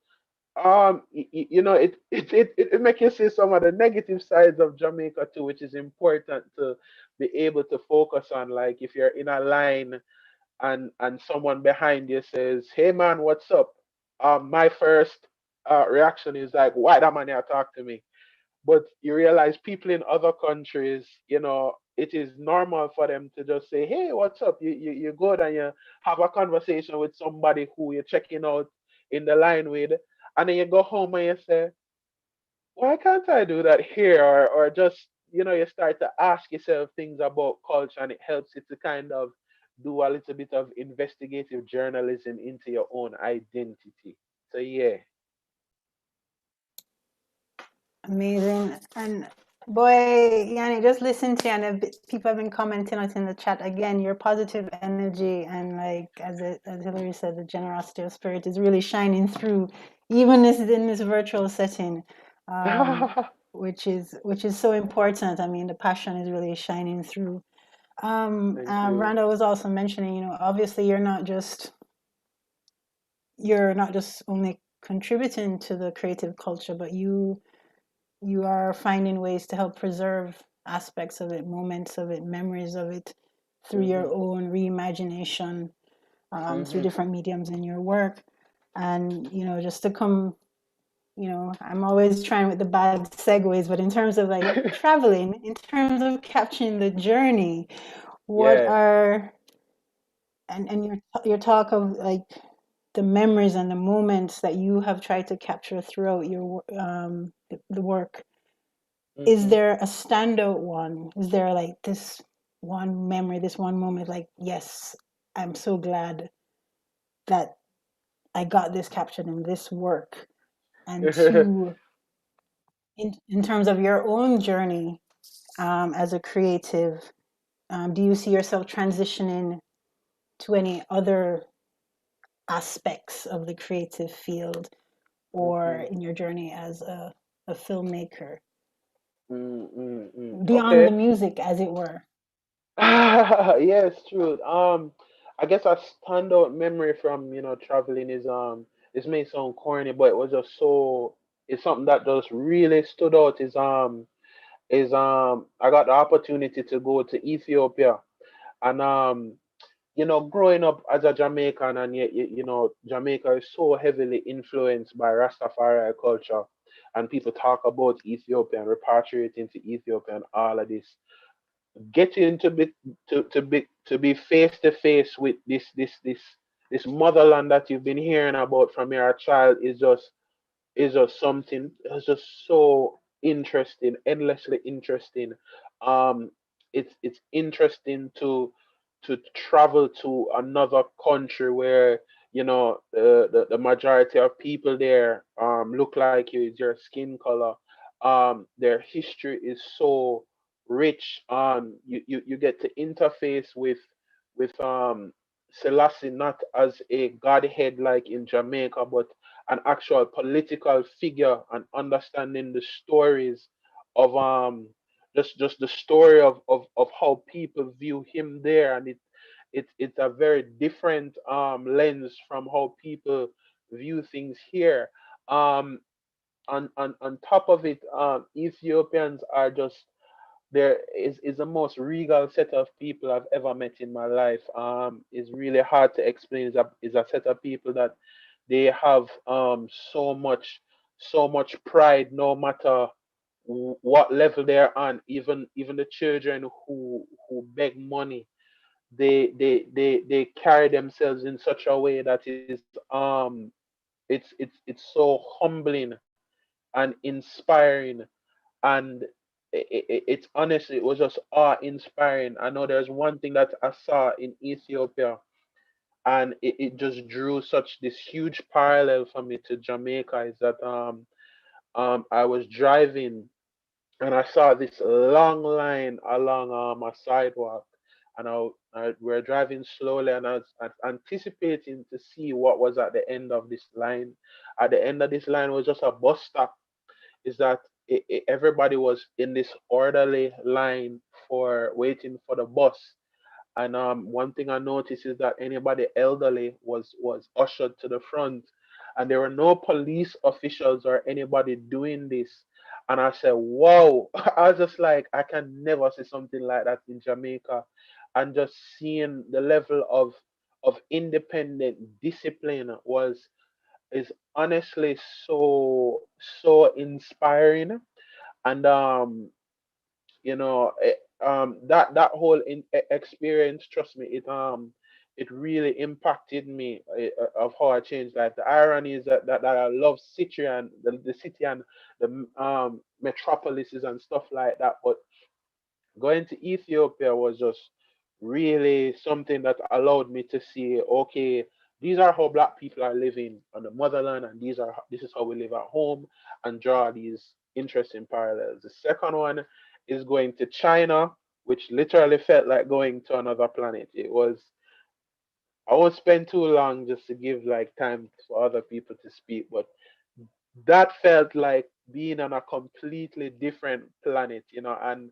it make you see some of the negative sides of Jamaica too, which is important to be able to focus on. Like if you're in a line and someone behind you says, "Hey man, what's up?" My first reaction is like, "Why that man here talk to me?" But you realize people in other countries, it is normal for them to just say, "Hey, what's up?" You go and you have a conversation with somebody who you're checking out in the line with, and then you go home and you say, "Why can't I do that here?" Or just, you start to ask yourself things about culture, and it helps you to kind of do a little bit of investigative journalism into your own identity. So yeah. Amazing. And boy, Yanni, just listen to you, and people have been commenting out in the chat again. Your positive energy and, like, as Hillary said, the generosity of spirit is really shining through, even in this virtual setting, which is so important. I mean, the passion is really shining through. Thank you. Randa was also mentioning, obviously you're not just only contributing to the creative culture, but you are finding ways to help preserve aspects of it, moments of it, memories of it through your Mhm. own reimagination, through Mhm. different mediums in your work. And, just to come, I'm always trying with the bad segues, but in terms of like traveling, in terms of capturing the journey, what Yeah. are, and your talk of like the memories and the moments that you have tried to capture throughout the work. Is Mhm. there a standout one? Is there like this one memory, this one moment, like, yes, I'm so glad that I got this captured in this work? And two, in terms of your own journey as a creative, do you see yourself transitioning to any other aspects of the creative field or Mhm. in your journey as a filmmaker Mm, mm, mm. beyond the Okay. music, as it were? Yes, true. I guess a standout memory from traveling is this may sound corny, but it was just so it's something that just really stood out is I got the opportunity to go to Ethiopia. And growing up as a Jamaican, and yet Jamaica is so heavily influenced by Rastafari culture, and people talk about Ethiopia and repatriating to Ethiopia and all of this. Getting to be face to face with this motherland that you've been hearing about from your child is just something. It's just so interesting, endlessly interesting. Um, it's interesting to travel to another country where the majority of people there look like you. It's your skin color. Their history is so rich. You get to interface with Selassie not as a godhead like in Jamaica, but an actual political figure, and understanding the stories of just the story of how people view him there. And it's a very different lens from how people view things here. um on top of it, Ethiopians are just there is the most regal set of people I've ever met in my life. It's really hard to explain. Is a set of people that they have so much pride, no matter what level they're on. Even the children who beg money, they carry themselves in such a way that is it's so humbling and inspiring. And it's honestly, it was just awe-inspiring. I know there's one thing that I saw in Ethiopia, and it just drew such this huge parallel for me to Jamaica. Is that I was driving, and I saw this long line along a sidewalk, and we're driving slowly, and I was anticipating to see what was at the end of this line. At the end of this line was just a bus stop. Is that everybody was in this orderly line for waiting for the bus. And one thing I noticed is that anybody elderly was ushered to the front, and there were no police officials or anybody doing this. And I said, "Wow!" I was just like, I can never see something like that in Jamaica, and just seeing the level of independent discipline was is honestly so inspiring. And that whole experience, trust me, it really impacted me, of how I changed life. The irony is that I love city and the city and the metropolises and stuff like that, but going to Ethiopia was just really something that allowed me to see, okay, these are how black people are living on the motherland, and this is how we live at home, and draw these interesting parallels. The second one is going to China, which literally felt like going to another planet. I won't spend too long just to give like time for other people to speak, but that felt like being on a completely different planet, and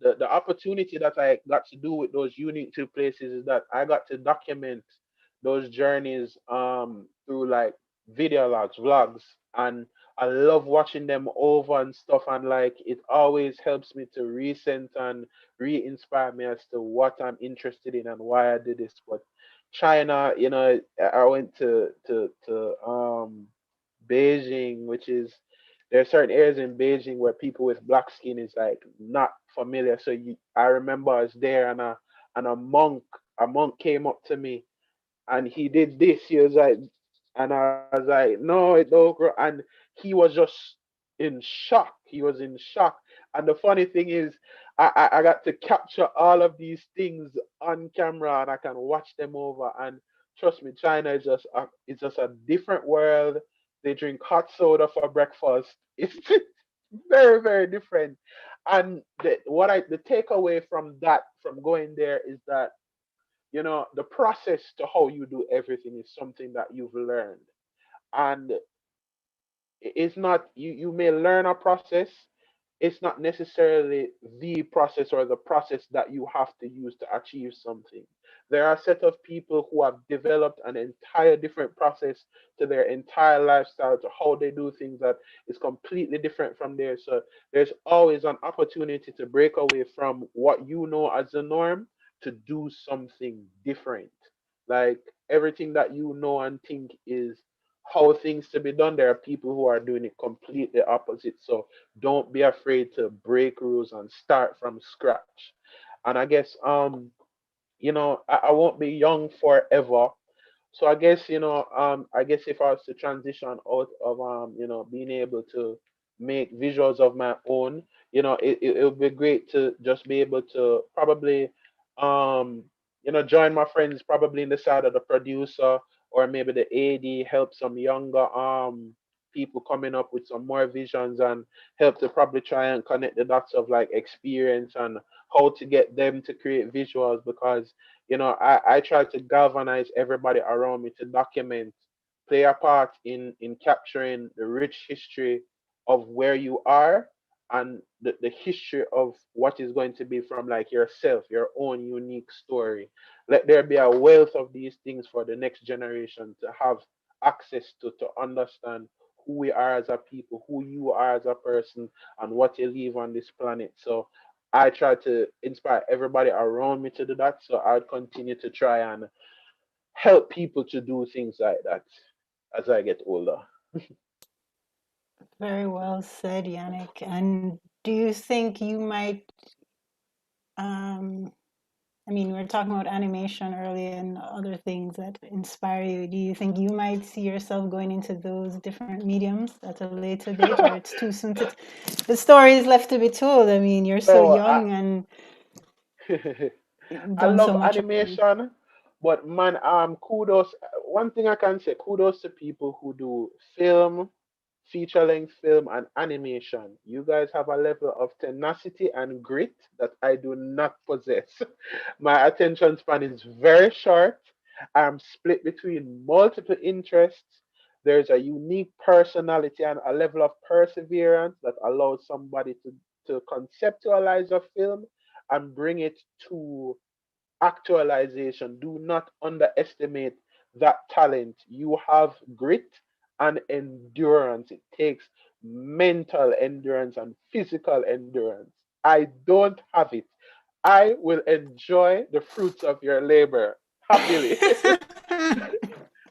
the opportunity that I got to do with those unique two places is that I got to document those journeys through like video logs, vlogs, and I love watching them over and stuff, and like it always helps me to recent and re-inspire me as to what I'm interested in and why I did this. But China, I went to Beijing, which is there are certain areas in Beijing where people with black skin is like not familiar. So I remember I was there, and a monk came up to me, and he did this. He was like, and I was like, no, it don't grow. And he was just in shock. He was in shock. And the funny thing is, I got to capture all of these things on camera, and I can watch them over. And trust me, China is just a different world. They drink hot soda for breakfast. It's very, very different. And the takeaway from going there is that the process to how you do everything is something that you've learned. And it's not, you may learn a process. It's not necessarily the process or the process that you have to use to achieve something. There are a set of people who have developed an entire different process to their entire lifestyle, to how they do things, that is completely different from theirs. So there's always an opportunity to break away from what you know as the norm to do something different. Like everything that you know and think is how things to be done, there are people who are doing it completely opposite. So don't be afraid to break rules and start from scratch. And I guess I won't be young forever. So I guess if I was to transition out of being able to make visuals of my own, it would be great to just be able to probably um join my friends probably in the side of the producer, or maybe the AD, help some younger people coming up with some more visions, and help to probably try and connect the dots of like experience and how to get them to create visuals. Because I try to galvanize everybody around me to document, play a part in capturing the rich history of where you are, and the history of what is going to be from like yourself, your own unique story. Let there be a wealth of these things for the next generation to have access to understand who we are as a people, who you are as a person, and what you leave on this planet. So I try to inspire everybody around me to do that. So I'll continue to try and help people to do things like that as I get older. Very well said, Yannick. And do you think you might, I mean, we were talking about animation earlier and other things that inspire you. Do you think you might see yourself going into those different mediums at a later date, or it's too soon to? The story is left to be told. I mean, you're so No, young and I done so love much already. animation, but man, kudos. One thing I can say, kudos to people who do film, feature length film, and animation. You guys have a level of tenacity and grit that I do not possess. My attention span is very short. I'm split between multiple interests. there's a unique personality and a level of perseverance that allows somebody to conceptualize a film and bring it to actualization. Do not underestimate that talent. You have grit and endurance. It takes mental endurance and physical endurance. I don't have it. I will enjoy the fruits of your labor happily.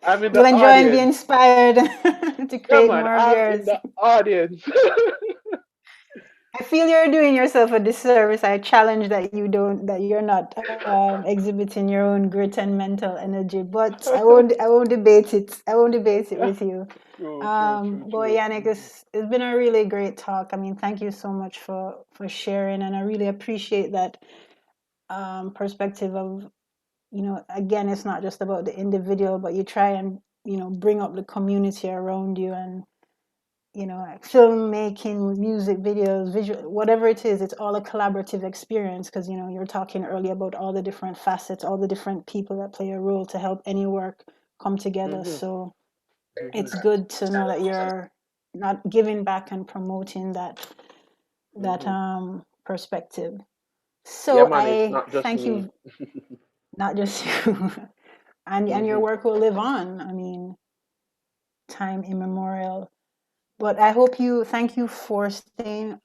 I'm in We'll the enjoy and be audience. inspired to Yeah, create man, more of I'm in yours. the audience. I feel you're doing yourself a disservice. I challenge that you're not exhibiting your own grit and mental energy. But I won't debate it. I won't debate it with you. True, true, true, Boy, true. Yannick, it's been a really great talk. I mean, thank you so much for sharing, and I really appreciate that perspective of, again, it's not just about the individual, but you try and, bring up the community around you, and like filmmaking, music videos, visual, whatever it is, it's all a collaborative experience, because you're talking earlier about all the different facets, all the different people that play a role to help any work come together. Hmm. So Hmm. it's good to know that you're not giving back and promoting that Hmm. perspective. Yeah, So man, it's I not just thank me. you, not just you, and your Hmm. work will live on. I mean, time immemorial. But I hope thank you for staying,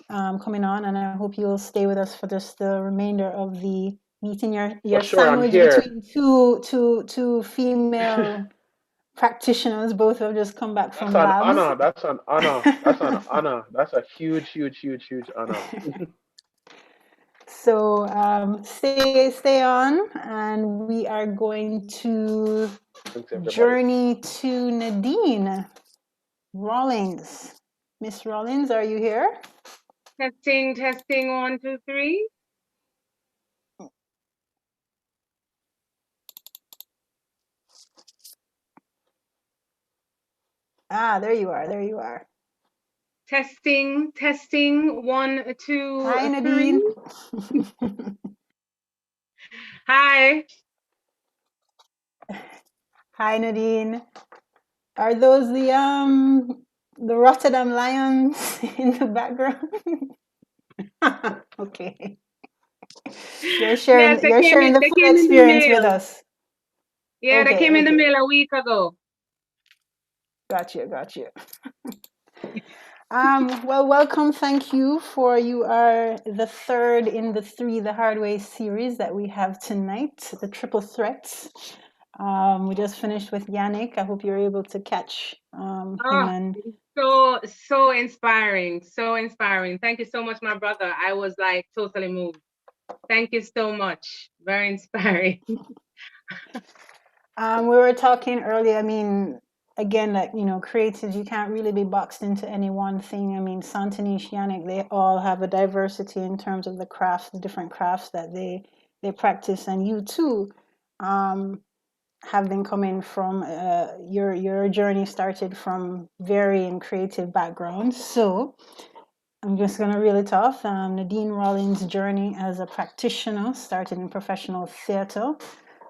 coming on, and I hope you'll stay with us for just the remainder of the meeting. For Your sure, I'm sandwich here. between two female practitioners, both have just come back That's from an labs. honor. That's an honor. That's an honor. That's a huge, huge, huge, huge honor. So stay on, and we are going to Thanks, everybody. journey to Nadine Rollins. Miss Rollins, are you here? Testing, testing, 1, 2, 3. There you are. There you are. Testing, testing, 1, 2, Hi, 3. Nadine. Hi. Hi, Nadine. Are those the Rotterdam Lions in the background? Okay. You're Yes, sharing the they full came in the experience with mail. us. Yeah, they Okay, came in the okay. mail a week ago. Got you, got you. Well, welcome. Thank you you are the third in the Three the Hard Way series that we have tonight, the triple threats. We just finished with Yannick. I hope you're able to catch him Oh, and so inspiring. So inspiring. Thank you so much, my brother. I was like totally moved. Thank you so much. Very inspiring. we were talking earlier. I mean, again, like, creatives, you can't really be boxed into any one thing. I mean, Santanish, Yannick, they all have a diversity in terms of the crafts, the different crafts that they practice, and you too. Have been coming from your journey started from varying creative backgrounds. So I'm just going to reel it off. Nadine Rollins' journey as a practitioner started in professional theatre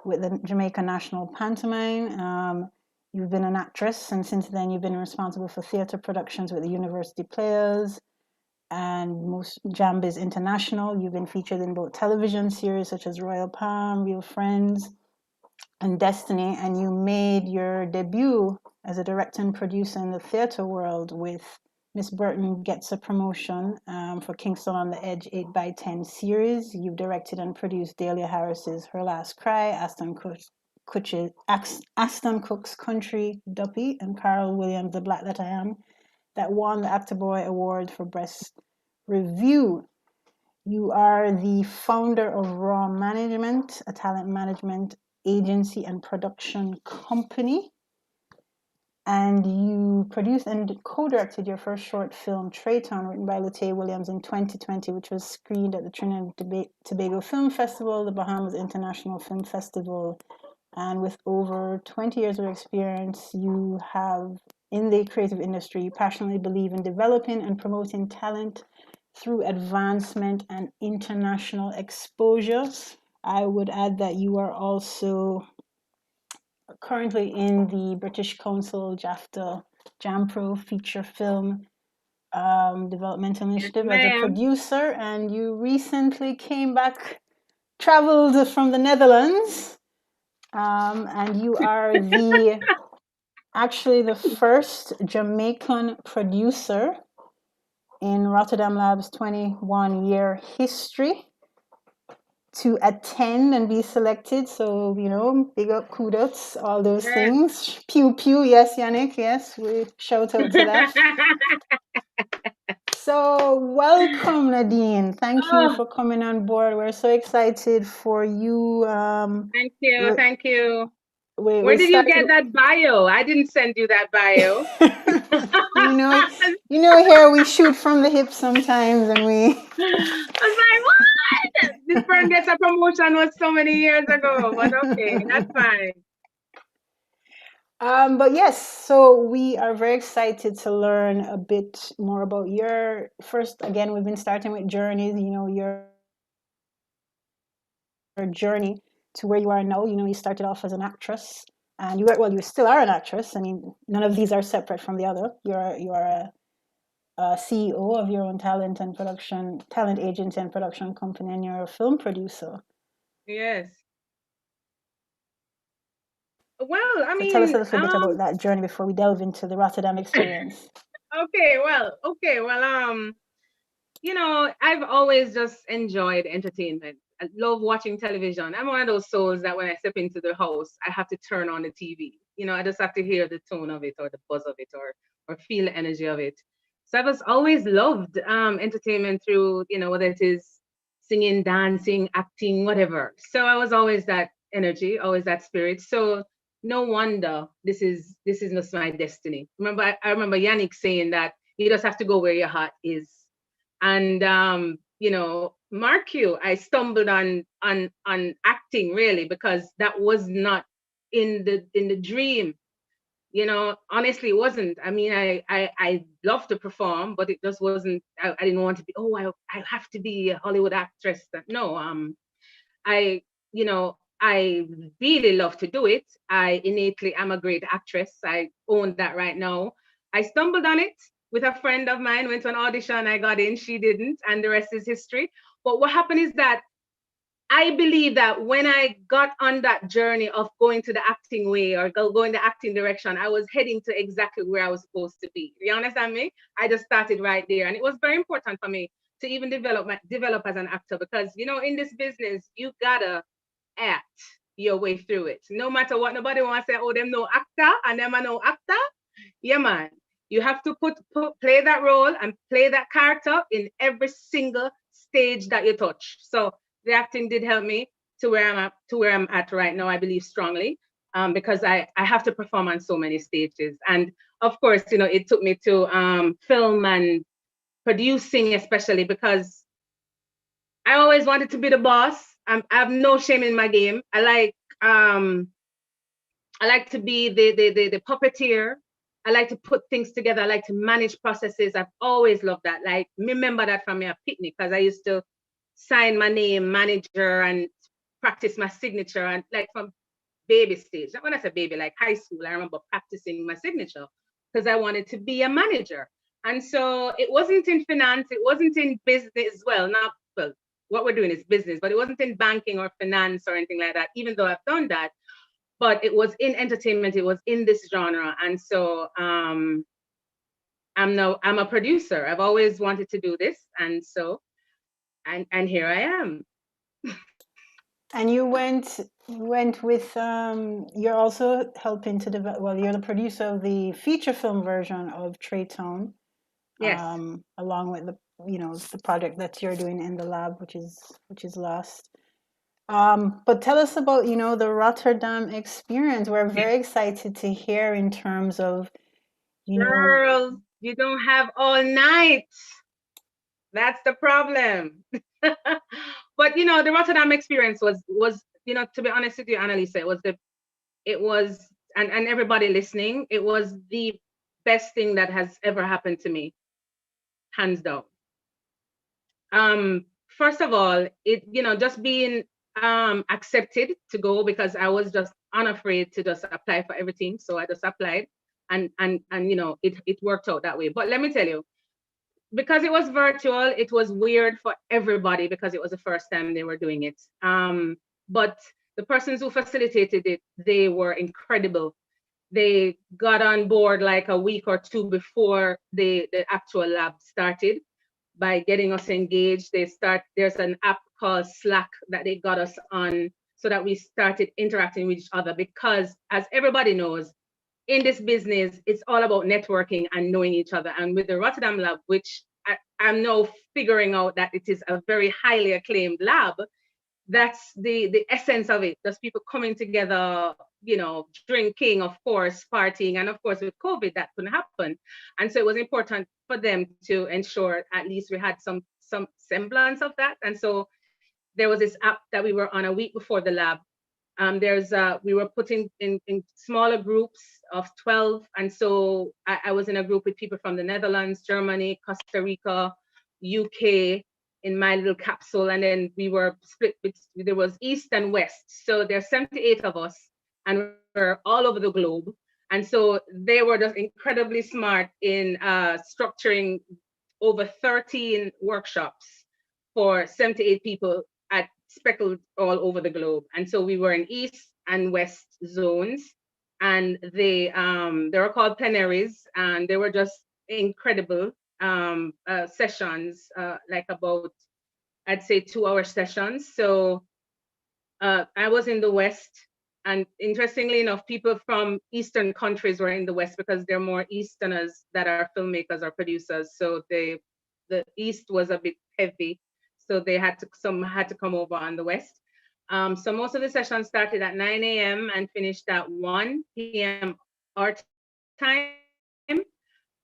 with the Jamaica National Pantomime. You've been an actress, and since then you've been responsible for theatre productions with the University Players and most Jambiz International. You've been featured in both television series such as Royal Palm, Real Friends, and Destiny, and you made your debut as a director and producer in the theatre world with Miss Burton Gets a Promotion for Kingston on the Edge 8x10 series. You've directed and produced Dahlia Harris's Her Last Cry, Aston Cook's Country Duppy, and Carl Williams' The Black That I Am, that won the Actor Boy Award for Best Review. You are the founder of Raw Management, a talent management agency and production company. And you produced and co-directed your first short film, Trayton, written by Latae Williams in 2020, which was screened at the Trinidad and Tobago Film Festival, the Bahamas International Film Festival. And with over 20 years of experience, you have in the creative industry, you passionately believe in developing and promoting talent through advancement and international exposure. I would add that you are also currently in the British Council JAFTA JAMPRO feature film developmental Yes, initiative as a ma'am. producer, and you recently came back, traveled from the Netherlands, and you are actually the first Jamaican producer in Rotterdam Lab's 21-year history to attend and be selected. So, big up, kudos, all those Yes. things. Pew, pew. Yes, Yannick. Yes, we shout out to that. So, welcome, Nadine. Thank you Oh, for coming on board. We're so excited for you. thank you. We, Thank you. we, Where we did you started. get that bio? I didn't send you that bio. you know, here we shoot from the hip sometimes, and we. I was like, what? This firm gets a promotion was so many years ago, but okay, that's fine. But yes, so we are very excited to learn a bit more about your first. Again, we've been starting with journeys. Your journey to where you are now. You started off as an actress, and you still are an actress. I mean, none of these are separate from the other. You're a CEO of your own talent agent and production company, and you're a film producer. Yes. Well, I So tell us mean, a little bit about that journey before we delve into the Rotterdam experience. okay, well, I've always just enjoyed entertainment. I love watching television. I'm one of those souls that when I step into the house, I have to turn on the TV. I just have to hear the tone of it or the buzz of it or feel the energy of it. So I've just always loved entertainment through, whether it is singing, dancing, acting, whatever. So I was always that energy, always that spirit. So no wonder this is just my destiny. I remember Yannick saying that you just have to go where your heart is. And mark you, I stumbled on acting really because that was not in the dream. Honestly, it wasn't. I mean, I love to perform, but it just wasn't. I didn't want to be. Oh, I have to be a Hollywood actress. No, I, I really love to do it. I innately am a great actress. I own that right now. I stumbled on it with a friend of mine, went to an audition, I got in, she didn't, and the rest is history. But what happened is that I believe that when I got on that journey of going to the acting way or going the acting direction, I was heading to exactly where I was supposed to be. You understand me? I just started right there. And it was very important for me to even develop as an actor because, in this business, you gotta act your way through it. No matter what, nobody wants to say, oh, them no actor and them are no actor. Yeah, man. You have to play that role and play that character in every single stage that you touch. So the acting did help me to where I'm at right now, I believe strongly. Because I have to perform on so many stages. And of course, it took me to film and producing, especially because I always wanted to be the boss. I have no shame in my game. I like to be the puppeteer. I like to put things together. I like to manage processes. I've always loved that. Like, remember that from a picnic because I used to sign my name, manager, and practice my signature. And like from baby stage, not when I say baby, like high school, I remember practicing my signature because I wanted to be a manager. And so it wasn't in finance, it wasn't in business. Well, what we're doing is business, but it wasn't in banking or finance or anything like that, even though I've done that, but it was in entertainment, it was in this genre. And so I'm a producer. I've always wanted to do this. And so and here I am. And you went with you're also helping to develop. Well, you're the producer of the feature film version of Trey Tone, Yes. along with the project that you're doing in the lab, which is Lost. But tell us about the Rotterdam experience. We're very excited to hear in terms of you know Girls, you don't have all night. That's the problem. But the Rotterdam experience was to be honest with you, Annalisa, it was and everybody listening, it was the best thing that has ever happened to me, hands down. First of all, it just being accepted to go because I was just unafraid to just apply for everything. So I just applied, and it worked out that way. But let me tell you, because it was virtual, it was weird for everybody because it was the first time they were doing it. But the persons who facilitated it, they were incredible. They got on board like a week or two before the actual lab started by getting us engaged. There's an app called Slack that they got us on so that we started interacting with each other, because as everybody knows, in this business, it's all about networking and knowing each other. And with the Rotterdam lab, which I'm now figuring out that it is a very highly acclaimed lab, that's the essence of it. Just people coming together, drinking, of course, partying, and of course with COVID that couldn't happen. And so it was important for them to ensure at least we had some semblance of that. And so there was this app that we were on a week before the lab. We were put in smaller groups of 12. And so I was in a group with people from the Netherlands, Germany, Costa Rica, UK, in my little capsule. And then we were split, there was East and West. So there's 78 of us, and we're all over the globe. And so they were just incredibly smart in structuring over 13 workshops for 78 people speckled all over the globe. And so we were in East and West zones, and they were called plenaries, and they were just incredible sessions, like about, I'd say 2-hour sessions. So I was in the West, and interestingly enough, people from Eastern countries were in the West because they're more Easterners that are filmmakers or producers. So the East was a bit heavy. So some had to come over on the West. So most of the sessions started at 9 a.m. and finished at 1 p.m. our time.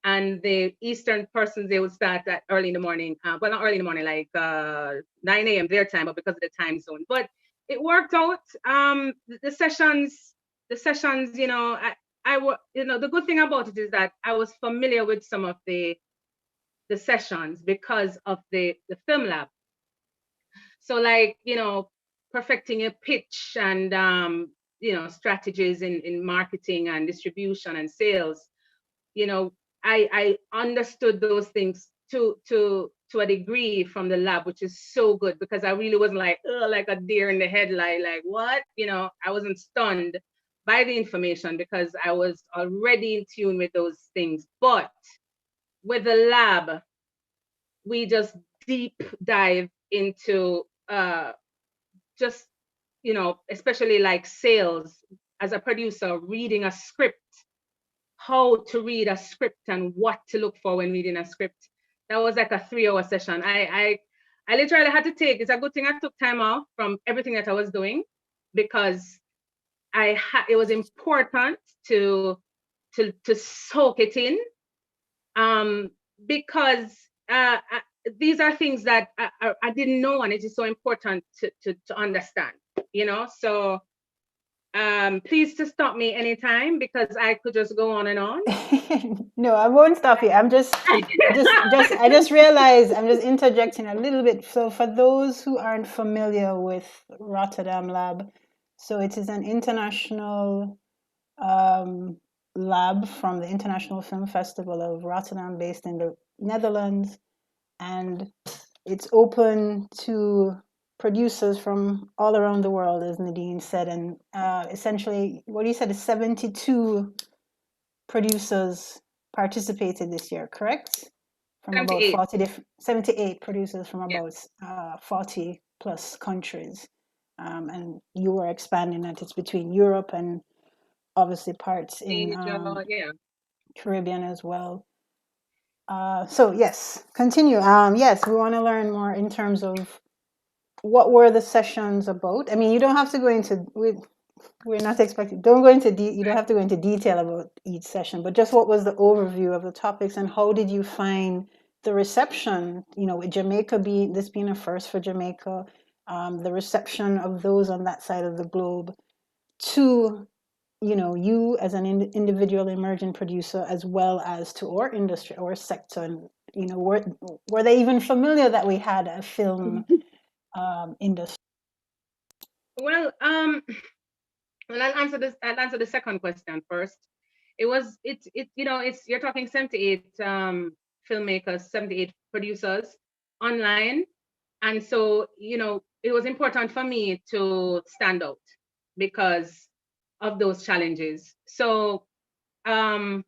And the Eastern persons, they would start at early in the morning. Well, not early in the morning, like 9 a.m. their time, but because of the time zone. But it worked out. The sessions, the good thing about it is that I was familiar with some of the sessions because of the film lab. So like, perfecting a pitch and, strategies in marketing and distribution and sales, I understood those things to a degree from the lab, which is so good, because I really wasn't like a deer in the headlight, like what, I wasn't stunned by the information because I was already in tune with those things. But with the lab, we just deep dive into just, especially like sales, as a producer, reading a script, how to read a script and what to look for when reading a script. That was like a 3-hour session. I literally had to take, it's a good thing I took time off from everything that I was doing, because it was important to soak it in, because these are things that I didn't know, and it is so important to understand, so please to stop me anytime, because I could just go on and on. No, I won't stop you. I just realized I'm just interjecting a little bit. So for those who aren't familiar with Rotterdam Lab, so it is an international lab from the International Film Festival of Rotterdam, based in the Netherlands, and it's open to producers from all around the world, as Nadine said, and essentially, what you said is 72 producers participated this year, correct? From 78. about 78 producers from Yeah. about 40 plus countries, and you were expanding that it's between Europe and obviously parts in Caribbean as well. So yes, continue. Yes, we want to learn more in terms of what were the sessions about. I mean, you don't have to go into, we're not expecting, don't go into, you don't have to go into detail about each session, but just what was the overview of the topics, and how did you find the reception, with Jamaica being a first for Jamaica, the reception of those on that side of the globe to, you as an individual emerging producer, as well as to our industry, our sector, and, were they even familiar that we had a film industry? Well, well, I'll answer this. I'll answer the second question first. It's it's you're talking 78 filmmakers, 78 producers online, and so it was important for me to stand out because of those challenges. So um,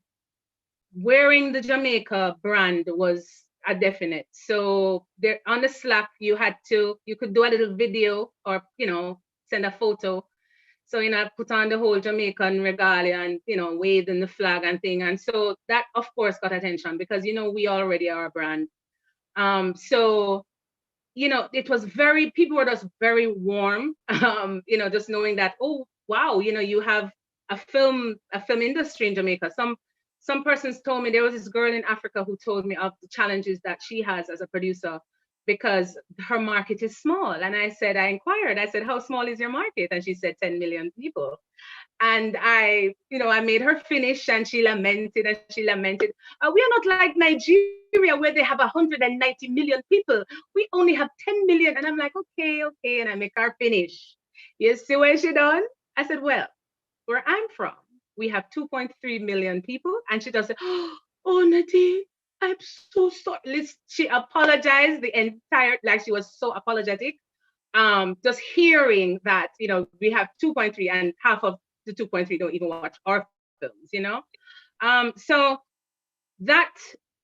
wearing the Jamaica brand was a definite. So there on the Slack, you could do a little video or send a photo. So I put on the whole Jamaican regalia and waving the flag and thing. And so that of course got attention because we already are a brand. So it was people were just very warm, just knowing that, oh, wow, you have a film industry in Jamaica. Some persons told me there was this girl in Africa who told me of the challenges that she has as a producer because her market is small. And I inquired, I said, how small is your market? And she said 10 million people. And I made her finish and she lamented and she lamented. We are not like Nigeria where they have 190 million people. We only have 10 million. And I'm like, okay, okay. And I make her finish. You see what she done? I said, well, where I'm from, we have 2.3 million people. And she just said, oh, Nadine, I'm so sorry. She apologized the entire, like she was so apologetic. Just hearing that, we have 2.3 and half of the 2.3 don't even watch our films. So that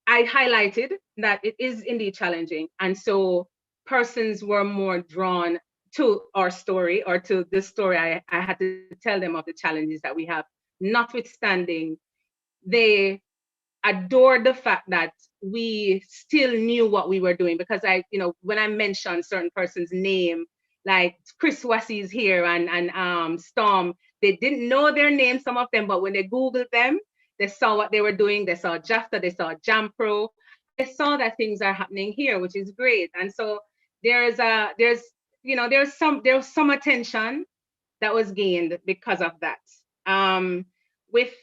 I highlighted that it is indeed challenging. And so persons were more drawn to our story or to this story. I had to tell them of the challenges that we have, notwithstanding they adored the fact that we still knew what we were doing because when I mentioned certain person's name, like Chris Wassey is here and Storm, they didn't know their name, some of them, but when they Googled them, they saw what they were doing. They saw JAFTA, they saw Jam Pro, they saw that things are happening here, which is great. And so there's some attention that was gained because of that. With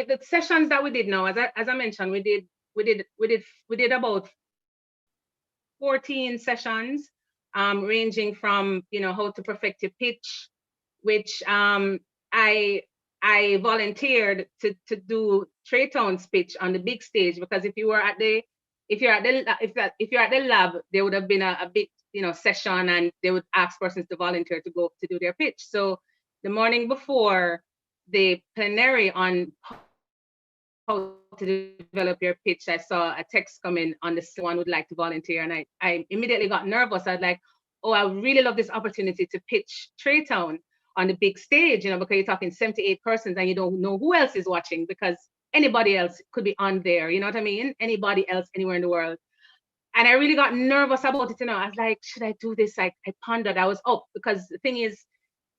the sessions that we did now, as I mentioned, we did about 14 sessions, ranging from how to perfect your pitch, which I volunteered to do Trey Town's pitch on the big stage because if you're at the lab, there would have been a big session and they would ask persons to volunteer to go to do their pitch. So the morning before the plenary on how to develop your pitch, I saw a text coming on the one would like to volunteer, and I immediately got nervous. I was like, oh, I really love this opportunity to pitch Trey Town on the big stage, because you're talking 78 persons and you don't know who else is watching because anybody else could be on there, you know what I mean? Anybody else anywhere in the world. And I really got nervous about it, I was like, should I do this? I pondered, I was up because the thing is,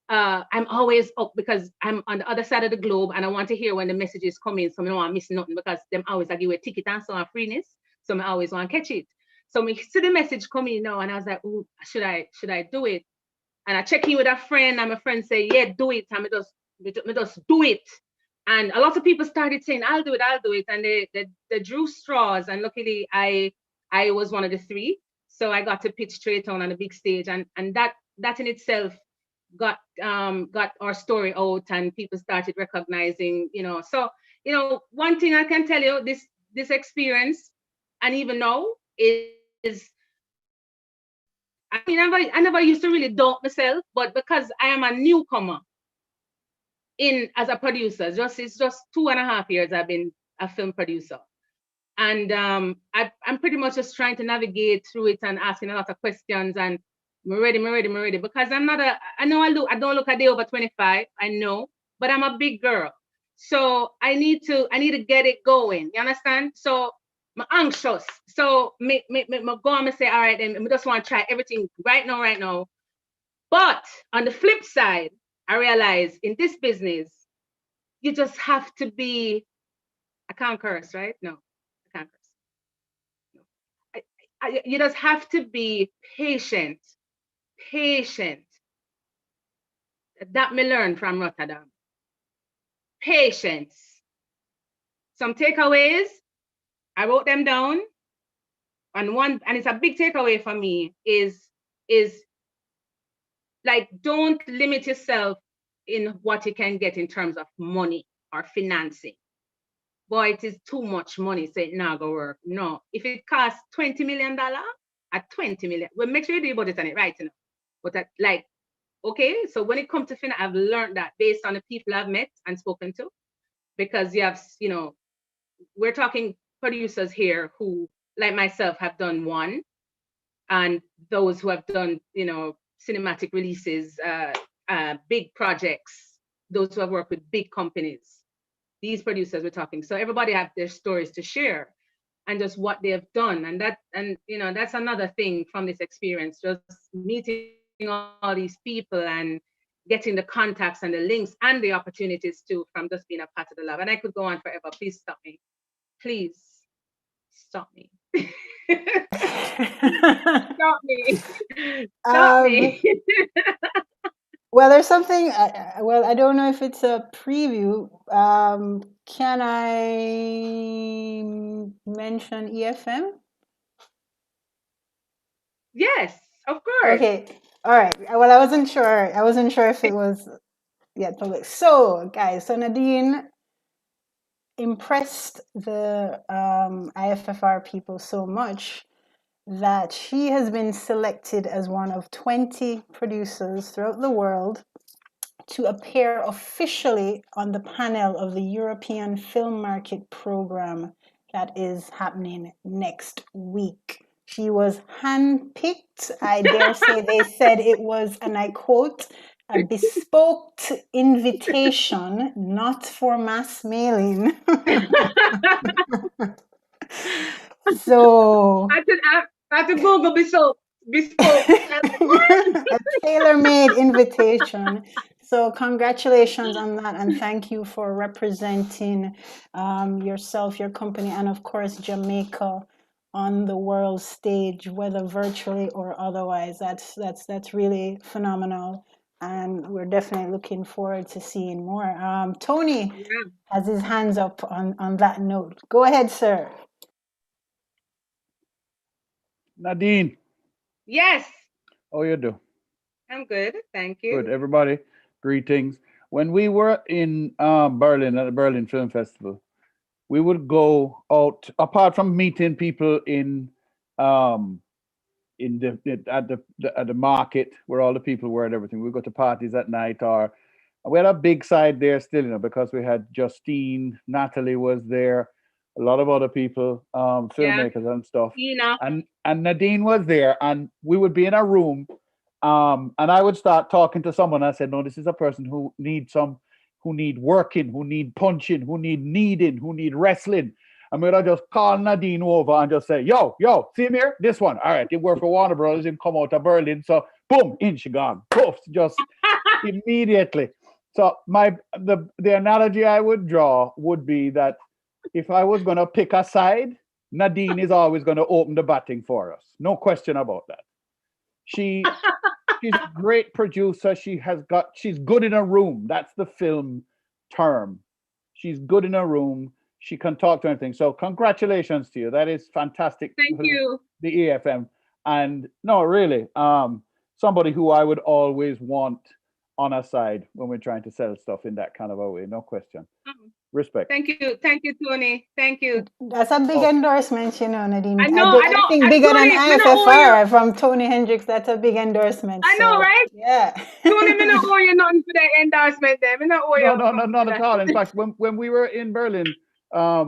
I'm always up because I'm on the other side of the globe and I want to hear when the messages come in, so I don't want to miss nothing because them always I give a ticket and so on freeness, so I always want to catch it. So me see the message coming now and I was like, oh, should I do it? And I check in with a friend and my friend say, yeah, do it. And me just do it. And a lot of people started saying, I'll do it. And they drew straws. And luckily I was one of the three. So I got to pitch Trey Town on a big stage. And that in itself got our story out and people started recognizing, So, one thing I can tell you, this experience, and even now, is I never used to really doubt myself, but because I am a newcomer as a producer, it's just 2.5 years I've been a film producer. And I'm pretty much just trying to navigate through it and asking a lot of questions and I'm ready. Because I don't look a day over 25, I know, but I'm a big girl. So I need to get it going. You understand? So I'm anxious. So me go and say, all right, then I just want to try everything right now. But on the flip side, I realize in this business, you just have to be, I can't curse, right? No, I can't curse. No. You just have to be patient. That me learned from Rotterdam. Patience. Some takeaways, I wrote them down. And it's a big takeaway for me is like, don't limit yourself in what you can get in terms of money or financing. Boy, it is too much money, so it not go work. No, if it costs $20 million, at 20 million, well, make sure you do your budget on it, right? You know? But that, like, okay, so when it comes to finance, I've learned that based on the people I've met and spoken to, because you have, you know, we're talking producers here who, like myself, have done one, and those who have done, you know, cinematic releases, big projects, those who have worked with big companies. These producers we're talking. So everybody have their stories to share and just what they have done. And that, and you know, that's another thing from this experience, just meeting all these people and getting the contacts and the links and the opportunities too from just being a part of the lab. And I could go on forever. Please stop me. Please stop me. Stop me. Stop me. Well, there's something. Well, I don't know if it's a preview. Can I mention EFM? Yes, of course. Okay. All right. Well, I wasn't sure. I wasn't sure if it was yet public. So, guys, so Nadine impressed the IFFR people so much that she has been selected as one of 20 producers throughout the world to appear officially on the panel of the European Film Market Program that is happening next week. She was handpicked. I dare say they said it was, and I quote, a bespoke invitation, not for mass mailing. So I had to Google bespoke. A tailor-made invitation. So congratulations on that, and thank you for representing yourself, your company, and of course Jamaica on the world stage, whether virtually or otherwise. That's really phenomenal, and we're definitely looking forward to seeing more. Tony has his hands up on that note. Go ahead, sir. Nadine, Yes, how you do? I'm good. Thank Good, you. everybody. Greetings. When we were in Berlin at the Berlin Film Festival, we would go out. Apart from meeting people um, in at the market where all the people were and everything, we would go to parties at night. Or we had a big side there still, because we had Justine, Natalie was there, a lot of other people, Yeah, filmmakers and stuff, you know. and Nadine was there, and we would be in a room. And I would start talking to someone. I said, no, this is a person who need working, who need punching, who need kneading, who need wrestling. And we'd just call Nadine over and just say, yo, see him here? This one. All right, he worked for Warner Brothers and come out of Berlin. So boom, in she gone. Poof, just immediately. So the analogy I would draw would be that if I was going to pick a side, Nadine is always going to open the batting for us. No question about that. She's a great producer. She's good in a room. That's the film term. She's good in a room. She can talk to anything. So congratulations to you. That is fantastic. Thank you. The EFM. And no, really, somebody who I would always want on our side when we're trying to sell stuff in that kind of a way. No question. Respect. Thank you, Tony. Thank you. That's a big endorsement, Nadine. I know. I think bigger than IFFR from Tony Hendricks. That's a big endorsement. I know, right? Yeah. Tony, me not owe you nothing for that endorsement there. Me not owe you. No, not at all. In fact, when we were in Berlin, I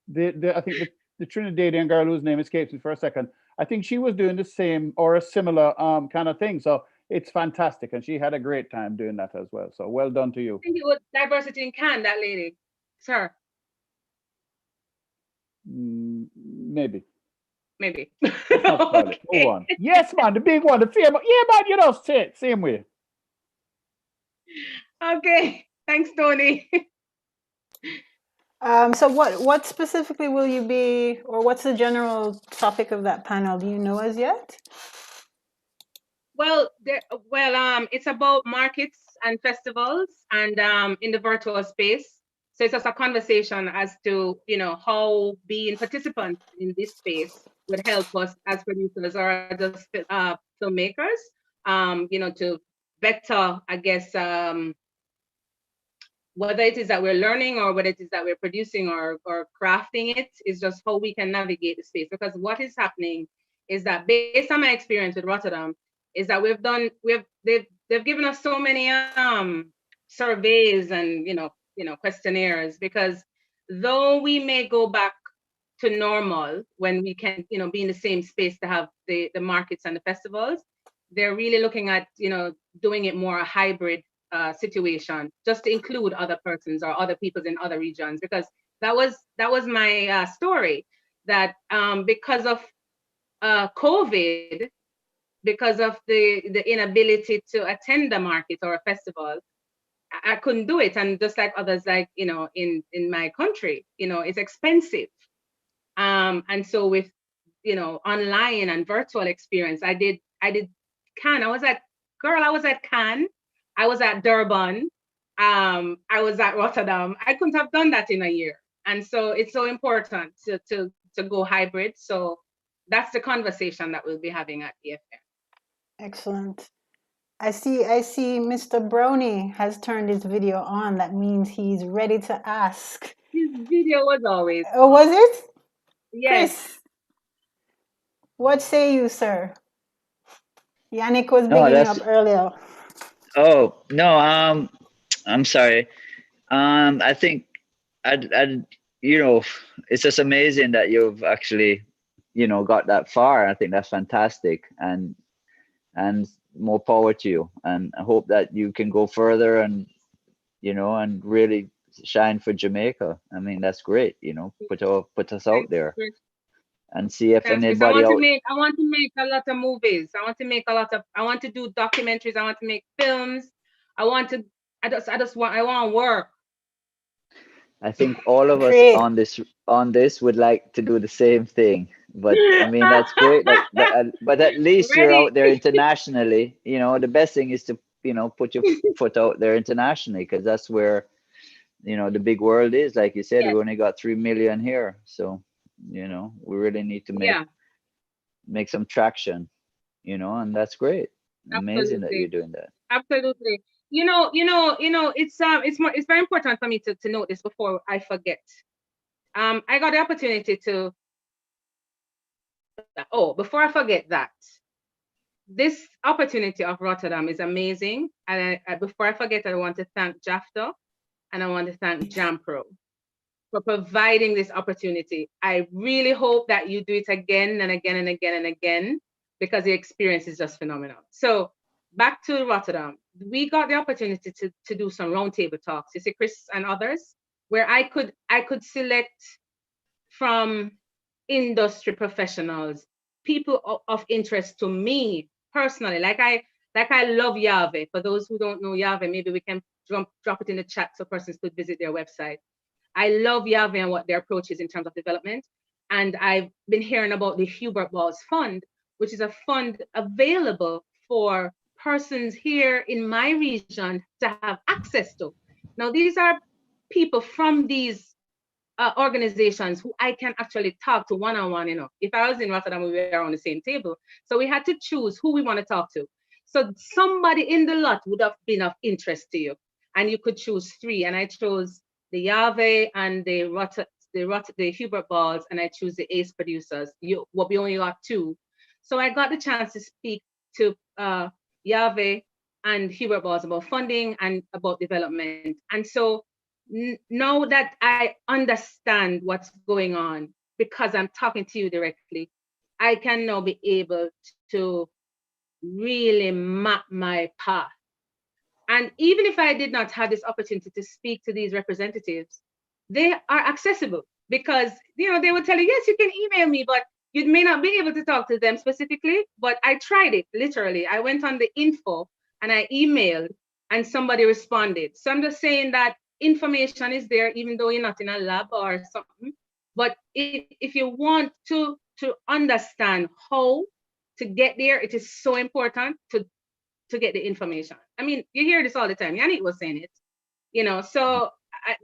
think the Trinidadian girl whose name escapes me for a second, I think she was doing the same or a similar kind of thing. So it's fantastic, and she had a great time doing that as well. So well done to you. I think it was Diversity in Cannes, that lady. Sir. Maybe. Okay. Move on. Yes, man, the big one, the famous. Yeah, man, same way. Okay. Thanks, Tony. So what specifically will you be, or what's the general topic of that panel? Do you know as yet? Well, it's about markets and festivals and in the virtual space. So it's just a conversation as to, how being participants in this space would help us as producers or just filmmakers, to better, I guess, whether it is that we're learning or whether it is that we're producing or crafting it, is just how we can navigate the space. Because what is happening is that, based on my experience with Rotterdam, is that they've given us so many surveys and questionnaires, because though we may go back to normal when we can be in the same space to have the markets and the festivals, they're really looking at doing it more a hybrid situation, just to include other persons or other peoples in other regions, because that was my story, that because of COVID, because of the inability to attend a market or a festival, I couldn't do it. And just like others, like in my country, it's expensive. And so with online and virtual experience, I did Cannes. I was at Cannes, I was at Durban, I was at Rotterdam. I couldn't have done that in a year. And so it's so important to go hybrid. So that's the conversation that we'll be having at EFM. Excellent. I see Mr. Brownie has turned his video on. That means he's ready to ask. His video was always Oh, was it? Yes. Chris, what say you, sir? Yannick was No, bigging you that's up earlier. oh no, I'm sorry. I think I'd it's just amazing that you've actually, got that far. I think that's fantastic, and more power to you. And I hope that you can go further and and really shine for Jamaica. I mean, that's great. Put us out Thanks, there Chris. and see if Thanks, Chris. I anybody want to out. make a lot of movies. I want to do documentaries. I want to make films. I want to work. I think all of us Great. on this would like to do the same thing. But I mean, that's great. But at least you're Ready? out there internationally. The best thing is to put your foot out there internationally, because that's where the big world is. Like you said, we Yes. only got 3 million here, so we really need to Yeah, make some traction. And that's great. Amazing that you're absolutely. doing that. Absolutely. It's very important for me to note this before I forget. I got the opportunity to before I forget that, this opportunity of Rotterdam is amazing. And before I forget, I want to thank JAFTA and I want to thank JAMPRO for providing this opportunity. I really hope that you do it again and again and again and again, because the experience is just phenomenal. So back to Rotterdam, we got the opportunity to do some roundtable talks. You see, Chris and others, where I could select from industry professionals, people of interest to me personally. Like I love Yave. For those who don't know Yave, maybe we can drop it in the chat so persons could visit their website. I love Yave and what their approach is in terms of development. And I've been hearing about the Hubert Balls Fund, which is a fund available for persons here in my region to have access to. Now, these are people from these organizations who I can actually talk to one-on-one. If I was in Rotterdam, we were on the same table. So we had to choose who we want to talk to. So somebody in the lot would have been of interest to you, and you could choose three. And I chose the Yave and the Hubert Balls, and I choose the Ace producers. We only got two. So I got the chance to speak to Yave and Hubert Balls about funding and about development. And so now that I understand what's going on, because I'm talking to you directly, I can now be able to really map my path. And even if I did not have this opportunity to speak to these representatives, they are accessible, because they would tell you, yes, you can email me, but you may not be able to talk to them specifically. But I tried it, literally. I went on the info and I emailed and somebody responded. So I'm just saying that information is there, even though you're not in a lab or something. But if you want to understand how to get there, it is so important to get the information. I mean, you hear this all the time. Yannick was saying it, so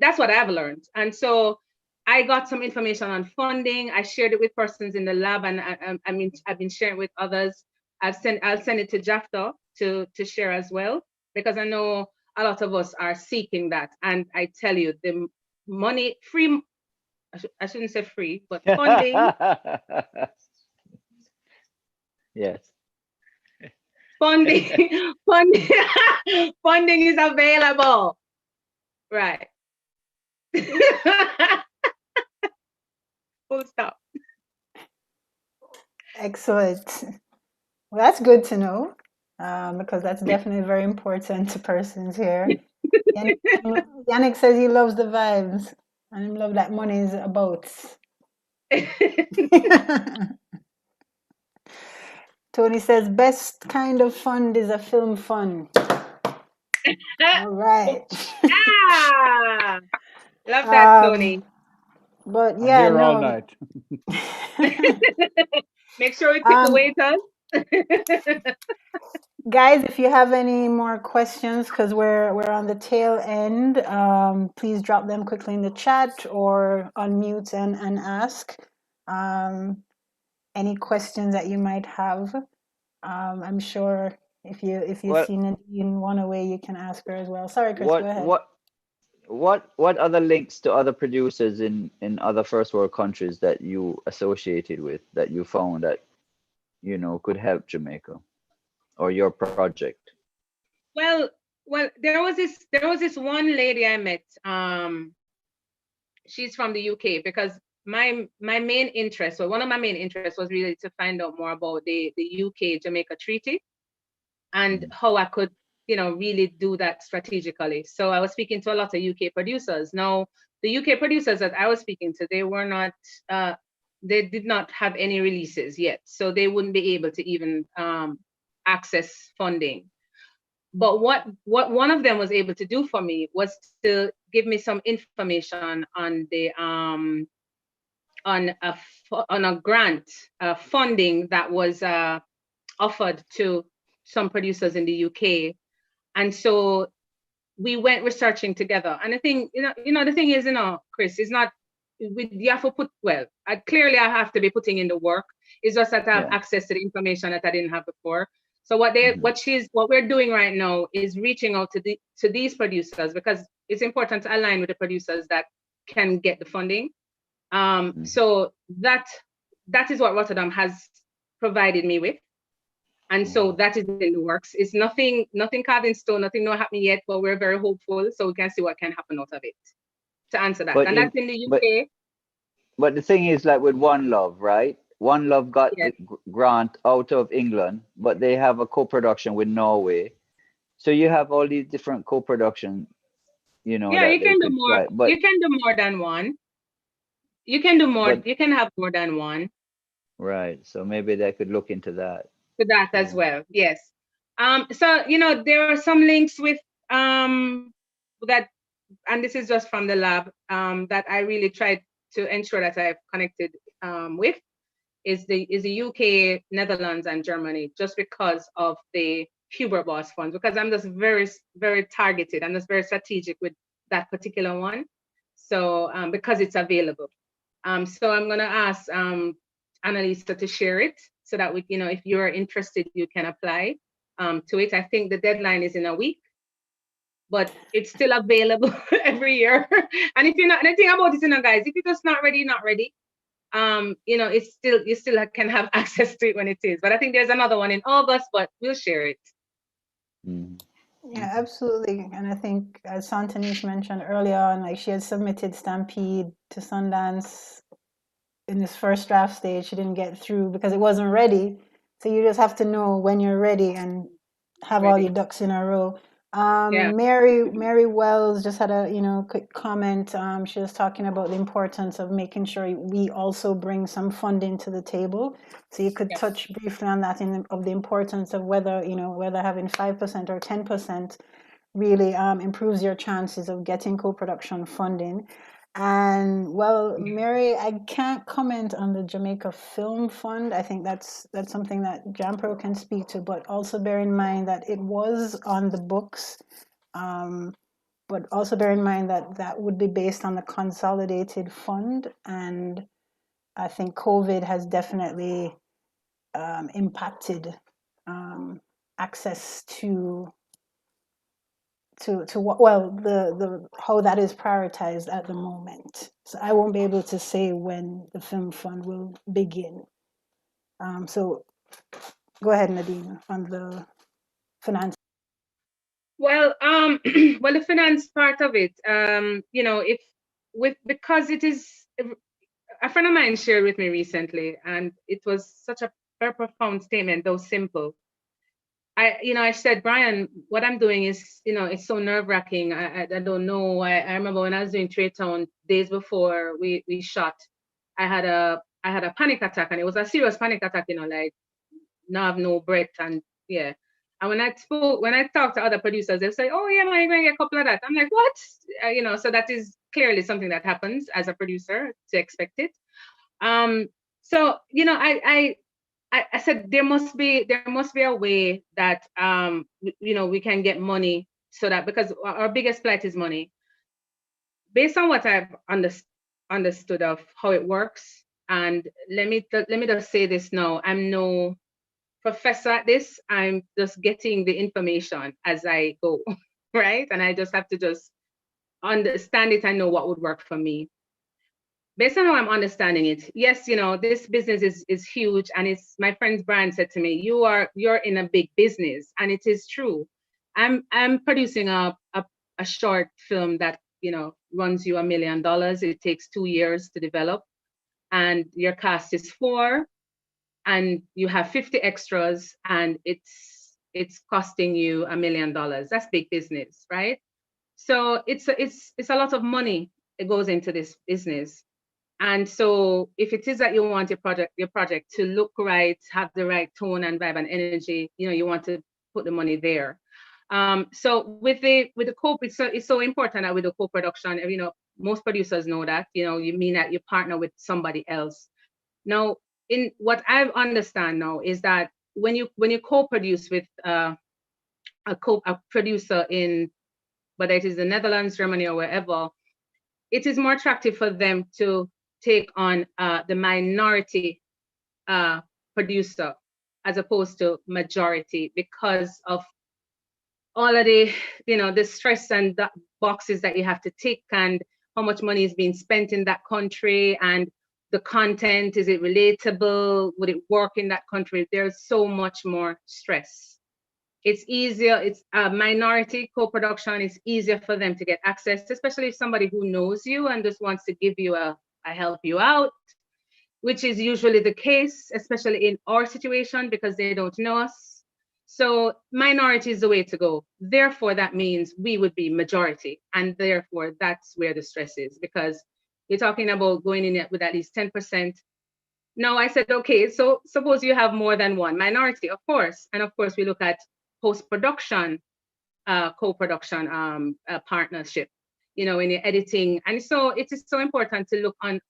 that's what I've learned. And so I got some information on funding. I shared it with persons in the lab, and I've been sharing it with others. I'll send it to JAFTA. to share as well, because I know a lot of us are seeking that. And I tell you, the money free, I shouldn't say free, but funding, Yes. funding, funding, funding is available. Right. Full stop. Excellent. Well, that's good to know, because that's definitely very important to persons here. Yannick, Yannick says he loves the vibes and he love that money is about. Tony says best kind of fund is a film fund. All right. Ah, love that, Tony. But I'm yeah, here all no. night. Make sure we pick the waiters. Guys, if you have any more questions, because we're on the tail end, please drop them quickly in the chat or unmute and ask. Any questions that you might have. I'm sure if you Well, see Nadine one away, you can ask her as well. Sorry, Chris, go what ahead. what what other links to other producers in other first world countries that you associated with that you found that could help Jamaica or your project? Well, there was this one lady I met. She's from the UK, because my main interest, well, one of my main interests was really to find out more about the UK Jamaica Treaty and how I could, really do that strategically. So I was speaking to a lot of UK producers. Now, the UK producers that I was speaking to, they did not have any releases yet, so they wouldn't be able to even access funding. But what one of them was able to do for me was to give me some information on the on a grant funding that was offered to some producers in the UK. And so we went researching together. And the thing, the thing is, Chris, is not, you have to put, well, clearly I have to be putting in the work. It's just that I have access to the information that I didn't have before. So what we're doing right now is reaching out to these producers, because it's important to align with the producers that can get the funding. So that is what Rotterdam has provided me with. And so that is in the works. It's nothing carved in stone, nothing not happening yet, but we're very hopeful, so we can see what can happen out of it. To answer that. And that's in the UK. But the thing is, like with One Love, right? One Love got the grant out of England, but they have a co-production with Norway. So you have all these different co-production, Yeah, you can do more. But you can do more than one. You can do more. You can have more than one. Right. So maybe they could look into that. To that as well. Yes. So there are some links with that, and this is just from the lab, that I really tried to ensure that I've connected with is the UK, Netherlands, and Germany, just because of the Huber Boss funds, because I'm just very, very targeted. I'm just very strategic with that particular one. So because it's available. So I'm gonna ask Annalisa to share it so that we, if you're interested, you can apply to it. I think the deadline is in a week, but it's still available every year. And if you're not, the thing about it, guys, if you're just not ready, not ready. It's still, you still can have access to it when it is. But I think there's another one in August, but we'll share it. Yeah, absolutely. And I think, as Santanese mentioned earlier on, like, she had submitted Stampede to Sundance in this first draft stage. She didn't get through because it wasn't ready. So you just have to know when you're ready and have all your ducks in a row. Mary Wells just had a quick comment. She was talking about the importance of making sure we also bring some funding to the table. So you could touch briefly on that of the importance of whether having 5% or 10% really improves your chances of getting co-production funding. And well, Mary, I can't comment on the Jamaica Film Fund. I think that's something that Jampro can speak to, but also bear in mind that it was on the books. But also bear in mind that that would be based on the consolidated fund. And I think COVID has definitely impacted access to what, well, the how that is prioritized at the moment. So I won't be able to say when the film fund will begin. So go ahead, Nadine, on the finance. Well, well, the finance part of it, you know, if with because it is a friend of mine shared with me recently, and it was such a very profound statement, though simple. I said, Brian, what I'm doing is, it's so nerve wracking. I don't know. I remember when I was doing Trade Town days before we shot, I had a panic attack, and it was a serious panic attack. Like now I have no breath, and yeah. And when I talked to other producers, they say, "Oh yeah, man, you're gonna get a couple of that." I'm like, "What?" So that is clearly something that happens as a producer to expect it. So I said there must be a way that we can get money, so that, because our biggest plight is money. Based on what I've understood of how it works, and let me just say this now: I'm no professor at this. I'm just getting the information as I go, right? And I just have to just understand it and know what would work for me. Based on how I'm understanding it, yes, this business is huge, and it's my friend Brian said to me, you're in a big business, and it is true. I'm producing a short film that runs you $1 million. It takes 2 years to develop, and your cast is four, and you have 50 extras, and it's costing you $1 million. That's big business, right? So it's a lot of money that goes into this business. And so if it is that you want your project to look right, have the right tone and vibe and energy, you want to put the money there. So with the co, it's so important that with the co-production, most producers know that, you mean that you partner with somebody else. Now, in what I understand now is that when you co-produce with a producer in, whether it is the Netherlands, Germany, or wherever, it is more attractive for them to take on the minority producer as opposed to majority, because of all of the stress and the boxes that you have to tick, and how much money is being spent in that country, and the content, is it relatable, would it work in that country? There's so much more stress. It's easier, it's a minority co-production, it's easier for them to get access, especially if somebody who knows you and just wants to give you a help you out, which is usually the case, especially in our situation, because they don't know us. So minority is the way to go. Therefore, that means we would be majority. And therefore, that's where the stress is, because you're talking about going in with at least 10%. Now I said, okay, so suppose you have more than one minority, of course. And of course, we look at post-production, co-production partnership, in your editing. And so it is so important to look on,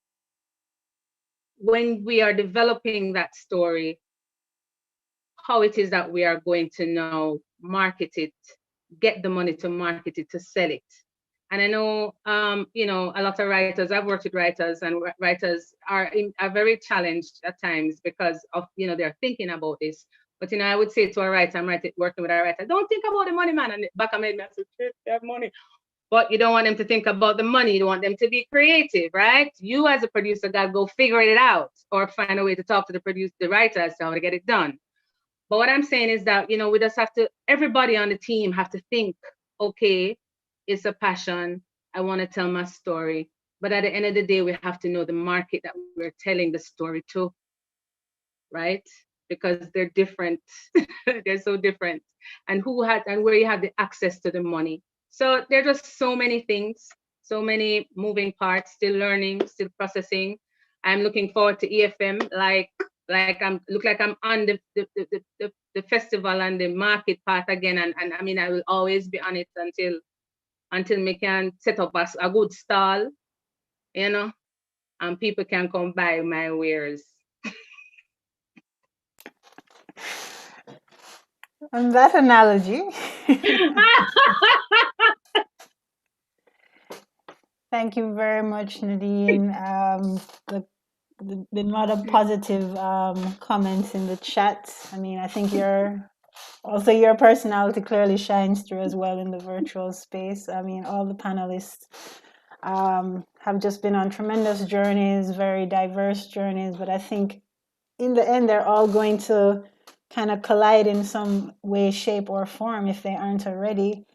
when we are developing that story, how it is that we are going to now market it, get the money to market it, to sell it. And I know, a lot of writers, I've worked with writers, and writers are very challenged at times because of, they're thinking about this. But, I would say to a writer, I'm working with a writer, don't think about the money, man. And back of my head, I said, they have money. But you don't want them to think about the money. You want them to be creative, right? You as a producer got to go figure it out, or find a way to talk to the writer as to how to get it done. But what I'm saying is that, we just have to, everybody on the team have to think, okay, it's a passion. I want to tell my story. But at the end of the day, we have to know the market that we're telling the story to, right? Because they're different. They're so different. And where you have the access to the money. So there are just so many things, so many moving parts, still learning, still processing. I'm looking forward to EFM, like I'm on the festival and the market part again. And I mean, I will always be on it until we can set up a good stall, and people can come buy my wares. On that analogy, thank you very much, Nadine. The lot of positive comments in the chat. I mean, I think you're Also, your personality clearly shines through as well in the virtual space. I mean, all the panelists have just been on tremendous journeys, very diverse journeys, but I think in the end, they're all going to kind of collide in some way, shape, or form if they aren't already.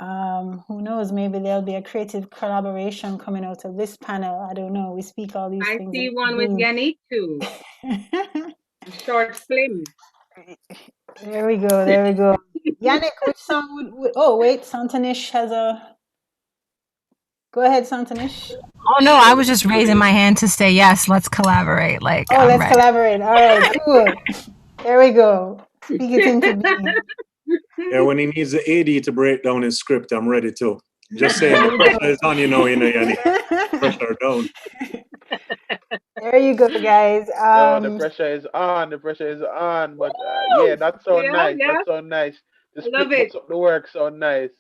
Who knows? Maybe there'll be a creative collaboration coming out of this panel. I don't know. We speak all these I things. see one with Yannick too. Short film. There we go. There we go. Yannick, which song would oh, wait. Santanish has a. Go ahead, Santanish. Oh no, I was just raising my hand to say yes, let's collaborate. Like, Oh, I'm let's ready. collaborate. All right, cool. There we go. Speak it into being. Yeah, when he needs the AD to break down his script, I'm ready to. Just saying, the pressure is on, Yanni. Pressure down. There you go, guys. Yo, the pressure is on. The pressure is on. But yeah, that's so nice. Yeah. That's so nice. The I love script it. puts up the work so nice.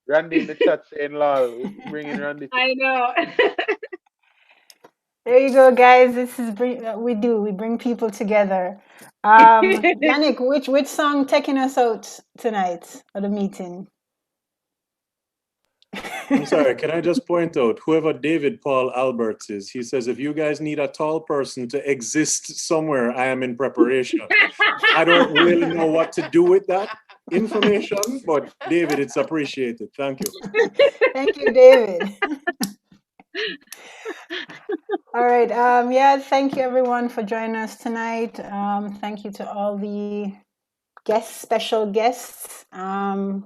Randy in the chat saying, "Lol, bringing Randy." I know. There you go, guys. This is we do. We bring people together. Yannick, which song taking us out tonight at the meeting? I'm sorry, can I just point out, whoever David Paul Alberts is, he says, if you guys need a tall person to exist somewhere, I am in preparation. I don't really know what to do with that information, but David, it's appreciated. Thank you. Thank you, David. All right. Yeah, thank you everyone for joining us tonight. Thank you to all the guests, special guests.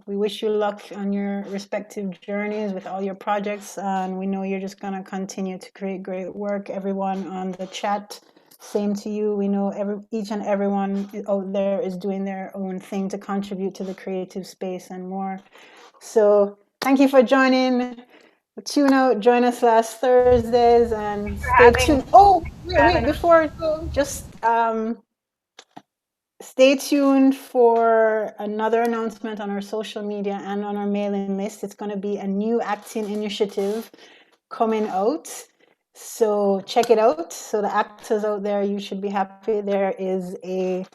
We wish you luck on your respective journeys with all your projects. And we know you're just going to continue to create great work. Everyone on the chat, same to you. We know each and everyone out there is doing their own thing to contribute to the creative space and more. So thank you for joining. Tune out, join us last Thursdays, and stay tuned. Oh, wait, before I go, just stay tuned for another announcement on our social media and on our mailing list. It's going to be a new acting initiative coming out. So check it out. So the actors out there, you should be happy. There is a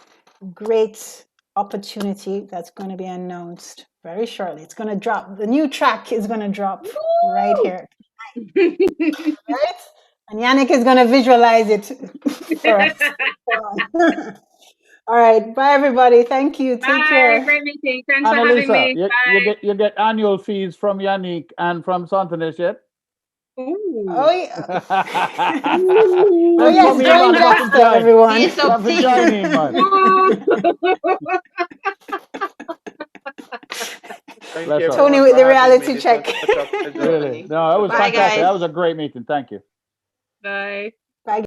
great opportunity that's going to be announced very shortly. It's going to drop. The new track is going to drop right here. Right? And Yannick is going to visualize it for us. All right. Bye, everybody. Thank you. Take care. Great meeting. Thanks for having me. You get annual fees from Yannick and from Santanish yet? Ooh. Oh, yeah. Oh, yes. Join Jackster, everyone. He's so joining, man. Tony with the reality check. Really? No, that was fantastic. That was a great meeting. Thank you. Bye.